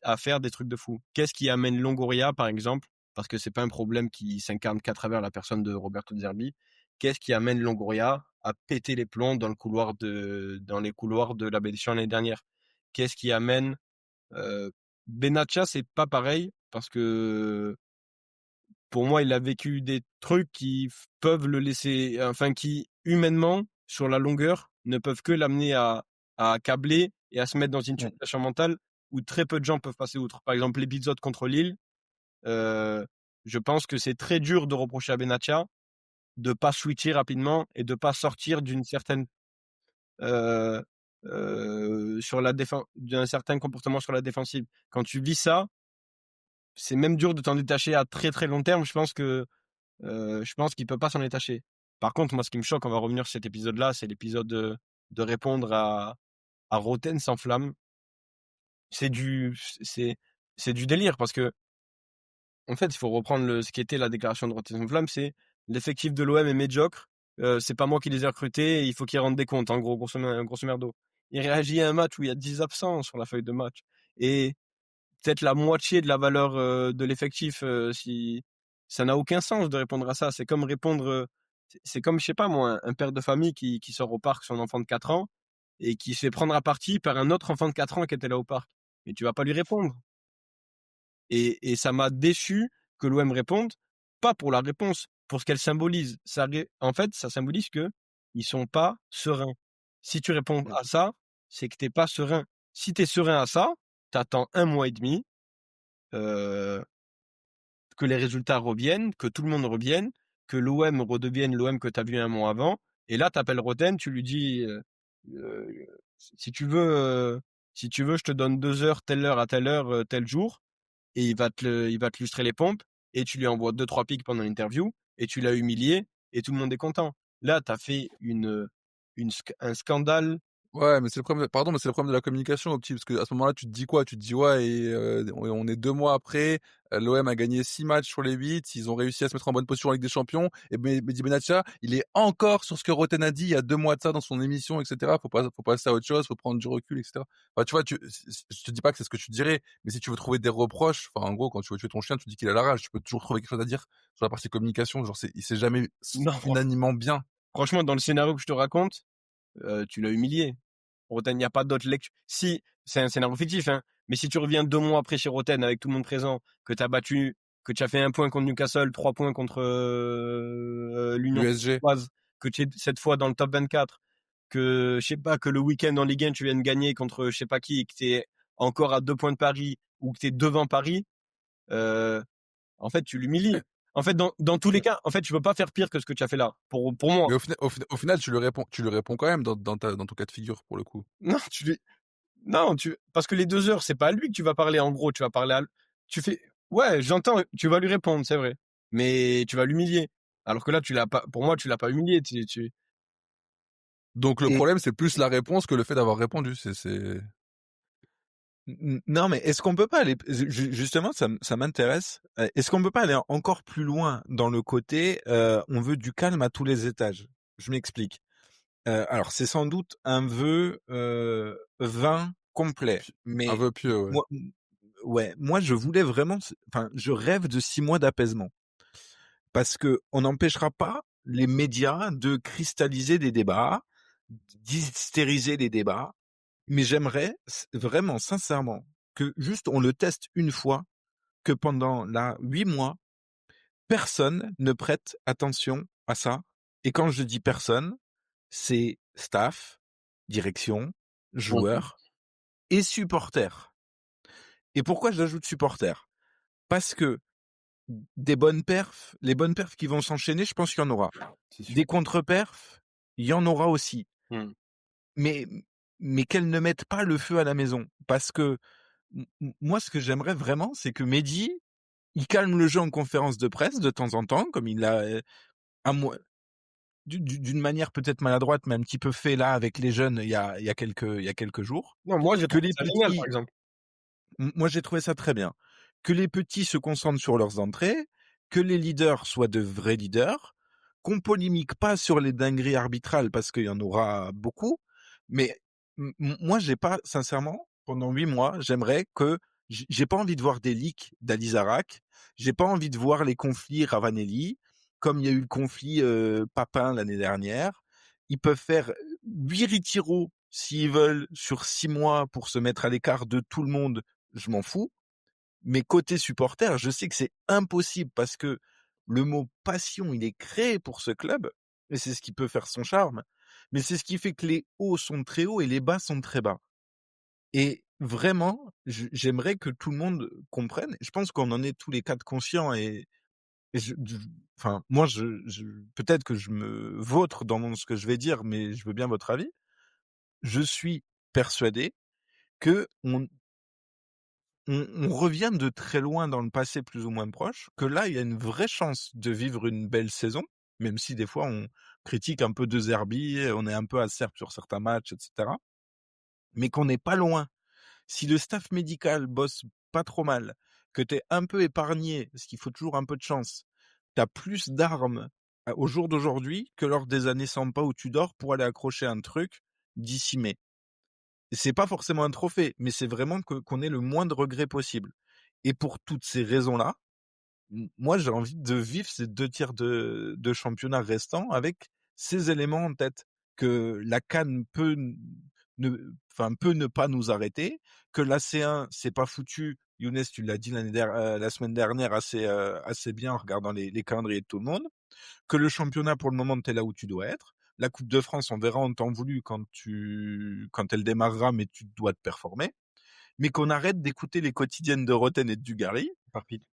à faire des trucs de fou. Qu'est-ce qui amène Longoria, par exemple, parce que c'est pas un problème qui s'incarne qu'à travers la personne de Roberto De Zerbi. Qu'est-ce qui amène Longoria à péter les plombs dans les couloirs de la Baie des Champs l'année dernière? Qu'est-ce qui amène Benatia, c'est pas pareil parce que pour moi, il a vécu des trucs qui peuvent le laisser, enfin, qui humainement, sur la longueur, ne peuvent que l'amener à câbler et à se mettre dans une situation mentale où très peu de gens peuvent passer outre. Par exemple, l'épisode contre Lille, je pense que c'est très dur de reprocher à Benatia de pas switcher rapidement et de pas sortir d'une certaine sur la défense, d'un certain comportement sur la défensive. Quand tu vis ça, c'est même dur de t'en détacher à très très long terme. Je pense qu'il peut pas s'en détacher. Par contre, moi, ce qui me choque, on va revenir sur cet épisode-là, c'est l'épisode de répondre à Roten sans flamme. C'est du délire parce que, en fait, il faut reprendre ce qui était la déclaration de Roten sans flamme, c'est l'effectif de l'OM est médiocre. C'est pas moi qui les ai recrutés, il faut qu'ils rendent des comptes, en gros, grosso merdo. Il réagit à un match où il y a 10 absents sur la feuille de match. Et peut-être la moitié de la valeur de l'effectif, si ça n'a aucun sens de répondre à ça. C'est comme répondre, c'est comme, je sais pas moi, un père de famille qui sort au parc son enfant de 4 ans et qui se fait prendre à partie par un autre enfant de 4 ans qui était là au parc. Mais tu vas pas lui répondre. Et ça m'a déçu que l'OM réponde, pas pour la réponse, pour ce qu'elle symbolise. En fait, ça symbolise que ils sont pas sereins. Si tu réponds à ça, c'est que t'es pas serein. Si tu es serein à ça, t'attends 1 mois et demi, que les résultats reviennent, que tout le monde revienne, que l'OM redevienne l'OM que tu as vu un mois avant. Et là, tu appelles Roten, tu lui dis si tu veux, je te donne 2 heures, telle heure à telle heure, tel jour, et il va te lustrer les pompes, et tu lui envoies 2-3 pics pendant l'interview, et tu l'as humilié, et tout le monde est content. Là, tu as fait un scandale. Ouais, mais c'est le problème, pardon, mais c'est le problème de la communication, au petit, parce que à ce moment-là, tu te dis quoi? Tu te dis, ouais, et on est 2 mois après, l'OM a gagné 6 matchs sur les 8, ils ont réussi à se mettre en bonne position en Ligue des Champions, et Mehdi Benatia, il est encore sur ce que Roten a dit il y a 2 mois de ça dans son émission, etc. Faut passer à autre chose, faut prendre du recul, etc. Enfin, tu vois, je te dis pas que c'est ce que tu dirais, mais si tu veux trouver des reproches, enfin, en gros, quand tu veux tuer ton chien, tu dis qu'il a la rage, tu peux toujours trouver quelque chose à dire sur la partie communication, genre, il s'est jamais Non, unanimement bien. franchement, dans le scénario que je te raconte, tu l'as humilié. Roten, il n'y a pas d'autre lecture. Si, c'est un scénario fictif, hein, mais si tu reviens 2 mois après chez Roten avec tout le monde présent, que tu as fait 1 point contre Newcastle, 3 points contre l'Union L'USG. Saint-Gilloise, que tu es cette fois dans le top 24, que je sais pas, que le week-end en Ligue 1 tu viens de gagner contre je sais pas qui, et que tu es encore à 2 points de Paris ou que tu es devant Paris, en fait tu l'humilies. En fait, dans tous les cas, en fait, tu peux pas faire pire que ce que tu as fait là. Pour moi. Mais au final, tu le réponds quand même dans ton cas de figure, pour le coup. Non, non, parce que les 2 heures, c'est pas à lui que tu vas parler, en gros, tu vas parler tu fais, ouais, j'entends, tu vas lui répondre, c'est vrai. Mais tu vas l'humilier. Alors que là, pour moi, tu l'as pas humilié, Donc le Et problème, c'est plus la réponse que le fait d'avoir répondu. non, mais est-ce qu'on peut pas aller justement, ça m'intéresse. Est-ce qu'on peut pas aller encore plus loin dans le côté on veut du calme à tous les étages? Je m'explique. Alors c'est sans doute un vœu vain complet, Un mais vœu pieux, ouais. moi je voulais vraiment, enfin je rêve de 6 mois d'apaisement parce que on n'empêchera pas les médias de cristalliser des débats, d'hystériser les débats. Mais j'aimerais vraiment, sincèrement, que juste on le teste une fois, que pendant 8 mois, personne ne prête attention à ça. Et quand je dis personne, c'est staff, direction, joueurs et supporters. Et pourquoi j'ajoute supporters? Parce que les bonnes perfs qui vont s'enchaîner, je pense qu'il y en aura. Des contre-perfs, il y en aura aussi. Mais qu'elles ne mettent pas le feu à la maison. Parce que moi, ce que j'aimerais vraiment, c'est que Mehdi, il calme le jeu en conférence de presse de temps en temps, comme il l'a d'une manière peut-être maladroite, mais un petit peu fait là avec les jeunes il y a quelques jours. Non, moi, j'ai Que trouvé les ça génial, petits, par exemple. moi j'ai trouvé ça très bien. Que les petits se concentrent sur leurs entrées, que les leaders soient de vrais leaders, qu'on polémique pas sur les dingueries arbitrales parce qu'il y en aura beaucoup, mais moi j'ai pas, sincèrement, pendant 8 mois, j'aimerais que j'ai pas envie de voir des leaks d'Alizarac. J'ai pas envie de voir les conflits Ravanelli, comme il y a eu le conflit Papin l'année dernière. Ils peuvent faire 8 retiros s'ils veulent sur 6 mois pour se mettre à l'écart de tout le monde. Je m'en fous. Mais côté supporter, je sais que c'est impossible parce que le mot passion, il est créé pour ce club et c'est ce qui peut faire son charme. Mais c'est ce qui fait que les hauts sont très hauts et les bas sont très bas. Et vraiment, j'aimerais que tout le monde comprenne. Je pense qu'on en est tous les quatre conscients et enfin, moi, peut-être que je me vautre dans ce que je vais dire, mais je veux bien votre avis. Je suis persuadé que on revient de très loin dans le passé plus ou moins proche, que là, il y a une vraie chance de vivre une belle saison, même si des fois on critique un peu De Zerbi, on est un peu acerbe sur certains matchs, etc. Mais qu'on n'est pas loin. Si le staff médical bosse pas trop mal, que tu es un peu épargné, parce qu'il faut toujours un peu de chance, tu as plus d'armes au jour d'aujourd'hui que lors des années Sampa où tu dors pour aller accrocher un truc d'ici mai. C'est pas forcément un trophée, mais c'est vraiment qu'on ait le moins de regrets possible. Et pour toutes ces raisons-là, moi j'ai envie de vivre ces 2 tiers de championnat restants avec ces éléments en tête. Que la CAN peut ne pas nous arrêter, que la C1 c'est pas foutu. Younes, tu l'as dit la semaine dernière assez bien en regardant les calendriers de tout le monde. Que le championnat pour le moment t'es là où tu dois être. La Coupe de France, on verra en temps voulu quand elle démarrera, mais tu dois te performer. Mais qu'on arrête d'écouter les quotidiennes de Roten et de Dugarry,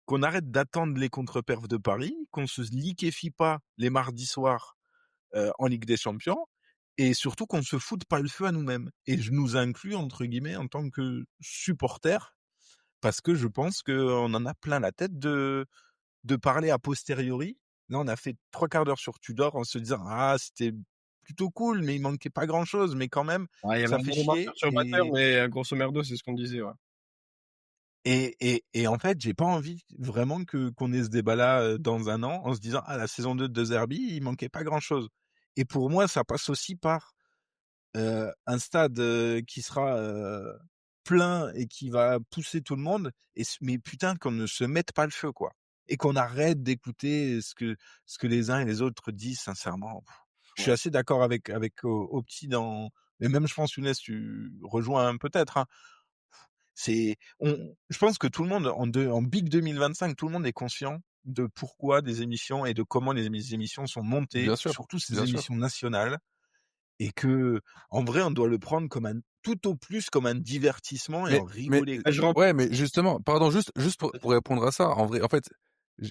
qu'on arrête d'attendre les contre-perfs de Paris, qu'on se liquéfie pas les mardis soirs en Ligue des Champions, et surtout qu'on se foute pas le feu à nous-mêmes. Et je nous inclus, entre guillemets, en tant que supporters, parce que je pense qu'on en a plein la tête de parler a posteriori. Là, on a fait 3 quarts d'heure sur Tudor en se disant « Ah, c'était plutôt cool, mais il manquait pas grand-chose, mais quand même, Ouais, il y avait ça un fait moment chier. » perturbateur, mais grosso merdo, c'est ce qu'on disait, ouais. Et en fait, j'ai pas envie vraiment qu'on ait ce débat-là dans un an en se disant « Ah, la saison 2 de De Zerbi, il manquait pas grand-chose. » Et pour moi, ça passe aussi par un stade qui sera plein et qui va pousser tout le monde. Mais putain, qu'on ne se mette pas le feu, quoi. Et qu'on arrête d'écouter ce que les uns et les autres disent sincèrement. Je suis assez d'accord avec Opti mais même je pense, Younes, tu rejoins peut-être, hein. Je pense que tout le monde, en Big 2025, tout le monde est conscient de pourquoi des émissions et de comment les émissions sont montées, Bien sûr, surtout ces bien sûr. émissions nationales. Et que, en vrai, on doit le prendre tout au plus comme un divertissement et en rigoler, quoi. Ouais, mais justement, pardon, juste pour répondre à ça, en vrai, en fait,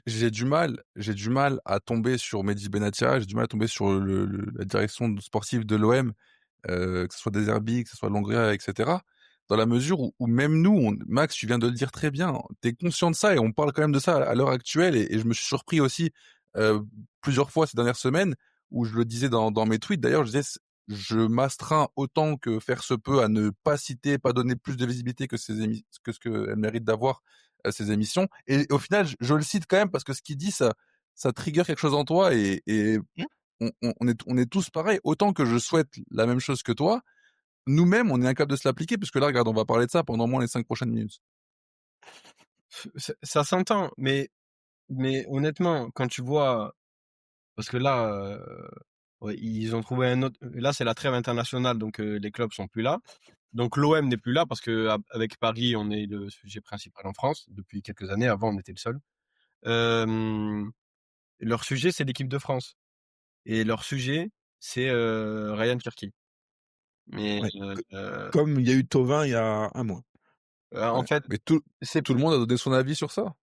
j'ai du mal à tomber sur Mehdi Benatia, j'ai du mal à tomber sur la direction sportive de l'OM, que ce soit De Zerbi, que ce soit Longoria, etc. Dans la mesure où même nous, Max, tu viens de le dire très bien, tu es conscient de ça et on parle quand même de ça à l'heure actuelle et je me suis surpris aussi plusieurs fois ces dernières semaines où je le disais dans mes tweets. D'ailleurs, je disais, je m'astreins autant que faire se peut à ne pas citer, pas donner plus de visibilité que ce qu'elles méritent d'avoir ces émissions. Et au final, je le cite quand même parce que ce qu'il dit, ça trigger quelque chose en toi et on est tous pareils. Autant que je souhaite la même chose que toi, nous-mêmes, on est incapable de se l'appliquer, puisque là, regarde, on va parler de ça pendant au moins les 5 prochaines minutes. Ça s'entend, mais honnêtement, quand tu vois, parce que là, ouais, ils ont trouvé un autre. Là, c'est la trêve internationale, donc les clubs sont plus là. Donc l'OM n'est plus là parce que avec Paris, on est le sujet principal en France depuis quelques années. Avant, on était le seul. Leur sujet, c'est l'équipe de France, et leur sujet, c'est Ryan Cherki. Mais Ouais. Comme il y a eu Thauvin il y a un mois. en fait, Mais tout le monde a donné son avis sur ça.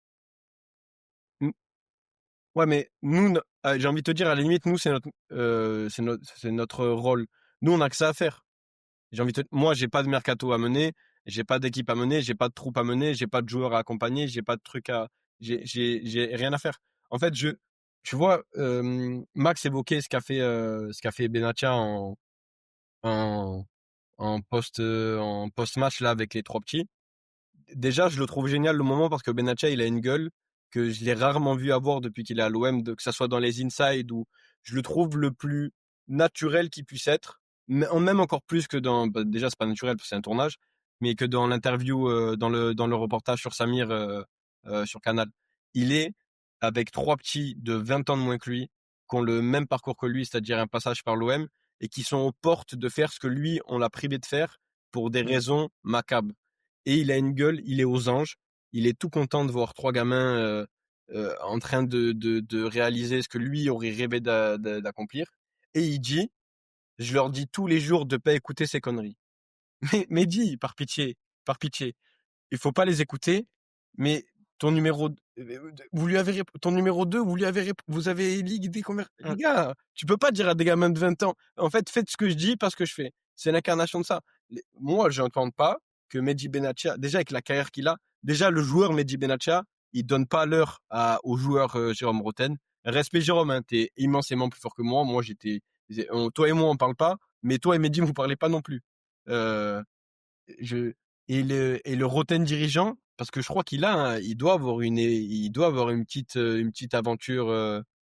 Ouais, mais nous, j'ai envie de te dire, à la limite, nous, c'est notre rôle. Nous, on a que ça à faire. Moi, j'ai pas de mercato à mener, j'ai pas d'équipe à mener, j'ai pas de troupe à mener, j'ai pas de joueurs à accompagner, j'ai pas de trucs j'ai rien à faire. En fait, tu vois, Max évoquait ce qu'a fait Benatia en, en post-match, là, avec les 3 petits. Déjà, je le trouve génial le moment parce que Benatia, il a une gueule que je l'ai rarement vu avoir depuis qu'il est à l'OM, que ça soit dans les inside, ou je le trouve le plus naturel qu'il puisse être, mais même encore plus que déjà c'est pas naturel parce que c'est un tournage, mais que dans l'interview, dans le reportage sur Samir sur Canal, il est avec 3 petits de 20 ans de moins que lui, qui ont le même parcours que lui, c'est-à-dire un passage par l'OM, et qui sont aux portes de faire ce que lui, on l'a privé de faire pour des raisons macabres. Et il a une gueule, il est aux anges, il est tout content de voir 3 gamins en train de réaliser ce que lui aurait rêvé d'accomplir. Et il dit, je leur dis tous les jours de pas écouter ces conneries. Mais dis, par pitié, il faut pas les écouter, mais ton numéro, ton numéro 2, vous avez dit des les gars, tu peux pas dire à des gamins de 20 ans, en fait, faites ce que je dis, pas ce que je fais. C'est l'incarnation de ça. Moi, je n'entends pas que Mehdi Benatia, déjà avec la carrière qu'il a, déjà le joueur Mehdi Benatia, il donne pas l'heure au joueur Jérôme Roten. Respect Jérôme, hein, t'es immensément plus fort que moi. Moi, toi et moi, on parle pas, mais toi et Mehdi, vous parlez pas non plus. Euh, je et le Roten dirigeant, parce que je crois il doit avoir une petite aventure,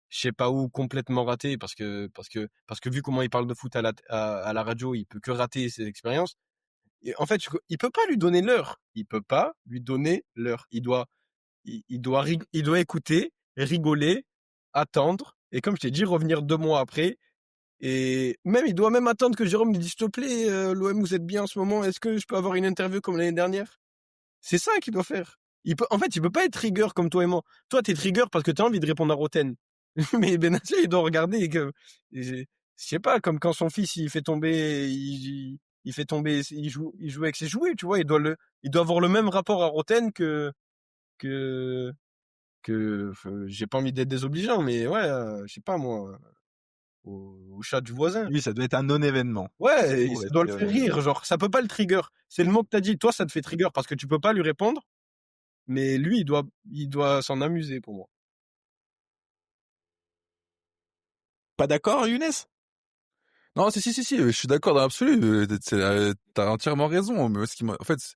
je sais pas où, complètement ratée, parce que vu comment il parle de foot à la radio, il peut que rater ses expériences. Et en fait, il peut pas lui donner l'heure. Il peut pas lui donner l'heure. Il doit écouter, rigoler, attendre, et comme je t'ai dit, revenir 2 mois après. Et même, il doit même attendre que Jérôme lui dise, s'il te plaît, l'OM, vous êtes bien en ce moment, est-ce que je peux avoir une interview comme l'année dernière? C'est ça qu'il doit faire. En fait, il peut pas être trigger comme toi et moi. Toi, t'es trigger parce que t'as envie de répondre à Roten. Mais Benatia, il doit regarder je sais pas, comme quand son fils, il fait tomber, il joue avec ses jouets, tu vois, il doit avoir le même rapport à Roten que, j'ai pas envie d'être désobligeant, mais ouais, je sais pas, moi, au chat du voisin. Oui, ça doit être un non-événement. Ouais, et Pour ça être, doit le faire rire, genre, ça peut pas le trigger. C'est le mot que t'as dit. Toi, ça te fait trigger parce que tu peux pas lui répondre, mais lui, il doit s'en amuser pour moi. Pas d'accord, Younes? Non, si, je suis d'accord dans l'absolu. T'as entièrement raison. Mais en fait,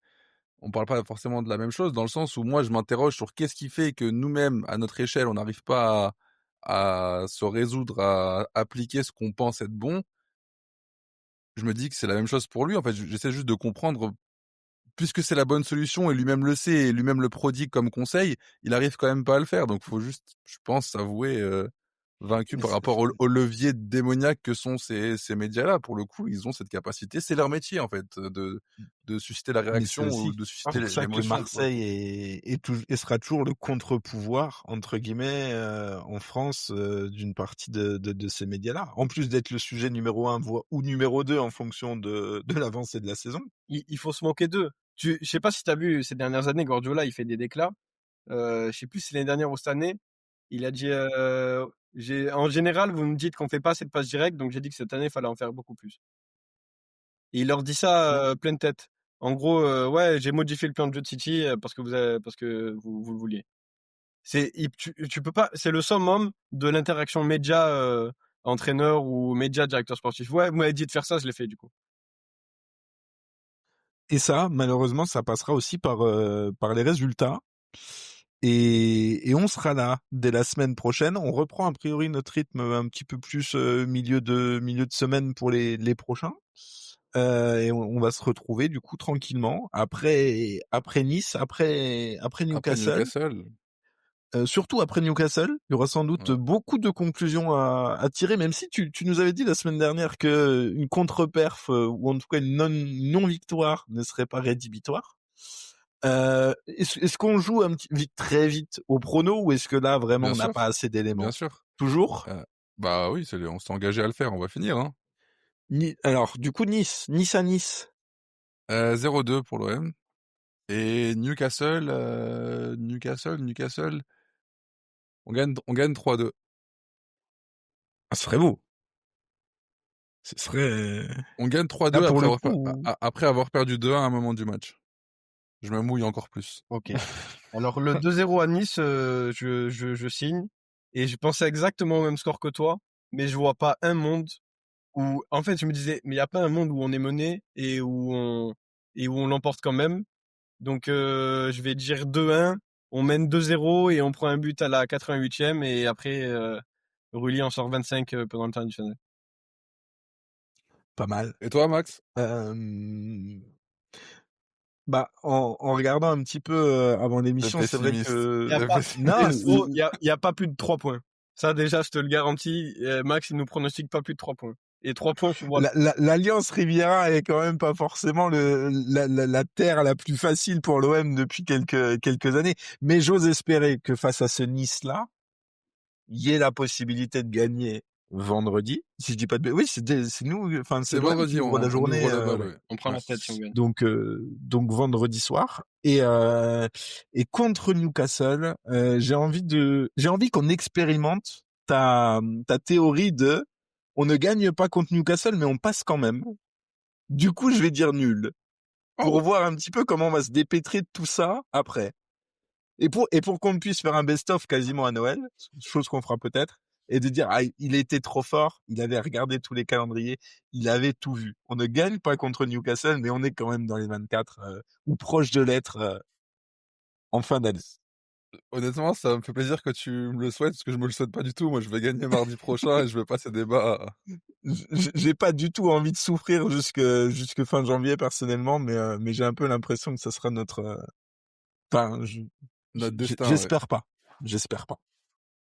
on parle pas forcément de la même chose dans le sens où moi, je m'interroge sur qu'est-ce qui fait que nous-mêmes, à notre échelle, on n'arrive pas à se résoudre à appliquer ce qu'on pense être bon. Je me dis que c'est la même chose pour lui. En fait, j'essaie juste de comprendre, puisque c'est la bonne solution et lui-même le sait et lui-même le prodigue comme conseil, il arrive quand même pas à le faire. Donc, faut juste, je pense, s'avouer vaincu par rapport au levier démoniaque que sont ces médias-là. Pour le coup, ils ont cette capacité. C'est leur métier, en fait, de susciter la Mais c'est réaction ou aussi de susciter pour ça que l'émotion. Marseille est sera toujours le contre-pouvoir, entre guillemets, en France, d'une partie de ces médias-là. En plus d'être le sujet numéro 1 ou numéro 2 en fonction de l'avancée de la saison. Il faut se moquer d'eux. Je sais pas si t'as vu ces dernières années, Guardiola, il fait des déclats. Je sais plus si l'année dernière ou cette année, il a dit, en général, vous me dites qu'on fait pas assez de passes directes, donc j'ai dit que cette année, il fallait en faire beaucoup plus. Et il leur dit ça pleine tête. En gros, ouais, j'ai modifié le plan de jeu de City parce que vous le vouliez. Tu peux pas, c'est le summum de l'interaction média entraîneur ou média directeur sportif. Ouais, vous m'avez dit de faire ça, je l'ai fait du coup. Et ça, malheureusement, ça passera aussi par les résultats. Et on sera là dès la semaine prochaine. On reprend a priori notre rythme un petit peu plus milieu de semaine pour les prochains. Et on va se retrouver du coup tranquillement après Nice, après Newcastle. Après Newcastle. Surtout après Newcastle, il y aura sans doute beaucoup de conclusions à tirer, même si tu nous avais dit la semaine dernière que une contre-perf ou en tout cas une non-victoire ne serait pas rédhibitoire. Est-ce qu'on joue très vite au prono ou est-ce que là vraiment Bien on n'a sûr. pas assez d'éléments? Bien sûr. Toujours? Bah oui, on s'est engagé à le faire, on va finir. Hein. Alors du coup Nice à Nice. 0-2 pour l'OM. Et Newcastle, on gagne 3-2. Ah, ce serait beau. Ce serait... On gagne 3-2 Là, pour après avoir perdu 2-1 à un moment du match. Je me mouille encore plus. Ok. Alors le 2-0 à Nice, je signe. Et je pensais exactement au même score que toi, mais je vois pas un monde où, en fait, je me disais, mais il y a pas un monde où on est mené et où on l'emporte quand même. Donc je vais dire 2-1, on mène 2-0 et on prend un but à la 88e et après Rulli en sort 25 pendant le temps additionnel. Pas mal. Et toi, Max? En regardant un petit peu avant l'émission, c'est vrai pessimiste. que Il y a pas, non, Gros, il y a pas plus de 3 points. Ça, déjà, je te le garantis. Max, il nous pronostique pas plus de 3 points. Et 3 points, je vois. l'Alliance Riviera est quand même pas forcément la terre la plus facile pour l'OM depuis quelques années. Mais j'ose espérer que face à ce Nice-là, il y ait la possibilité de gagner vendredi. Si je dis pas de oui, c'est nous, enfin c'est C'est l'OM vendredi, qui ouvre la on journée. ouvre le bal, Ouais. ouais. On prend Ouais. la tête si on gagne. Donc vendredi soir et contre Newcastle, j'ai envie qu'on expérimente ta théorie de on ne gagne pas contre Newcastle mais on passe quand même. Du coup, je vais dire nul pour voir un petit peu comment on va se dépêtrer de tout ça après. Et pour qu'on puisse faire un best-of quasiment à Noël, chose qu'on fera peut-être, et de dire il était trop fort, il avait regardé tous les calendriers, il avait tout vu. On ne gagne pas contre Newcastle, mais on est quand même dans les 24 ou proche de l'être en fin d'année. Honnêtement, ça me fait plaisir que tu me le souhaites, parce que je me le souhaite pas du tout. Moi, je vais gagner mardi prochain et je veux pas ces débats. J'ai pas du tout envie de souffrir jusque fin janvier personnellement, mais j'ai un peu l'impression que ça sera notre. Enfin, Notre destin, ouais. j'espère pas. J'espère pas.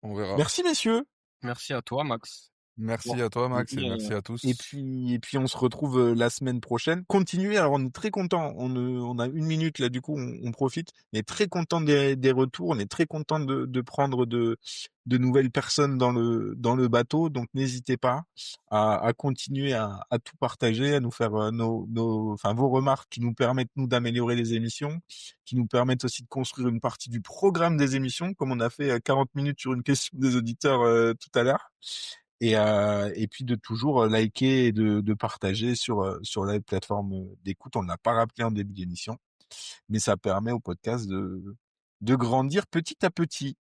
On verra. Merci messieurs. Merci à toi, Max. Merci à toi, Max, et merci à tous. Et puis on se retrouve la semaine prochaine. Continuez. Alors on est très content. On a 1 minute là, du coup on profite. On est très content des retours. On est très content de prendre de nouvelles personnes dans le bateau. Donc n'hésitez pas à continuer à tout partager, à nous faire vos remarques qui nous permettent nous d'améliorer les émissions, qui nous permettent aussi de construire une partie du programme des émissions, comme on a fait 40 minutes sur une question des auditeurs tout à l'heure. Et puis de toujours liker et de partager sur la plateforme d'écoute. On ne l'a pas rappelé en début d'émission, mais ça permet au podcast de grandir petit à petit.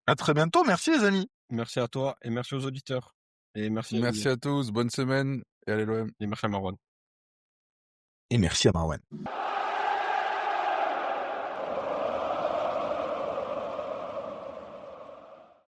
À très bientôt. Merci les amis. Merci à toi et merci aux auditeurs. Et merci Merci à tous, bonne semaine et allez l'OM. et merci à Marwan. Et merci à Marwan.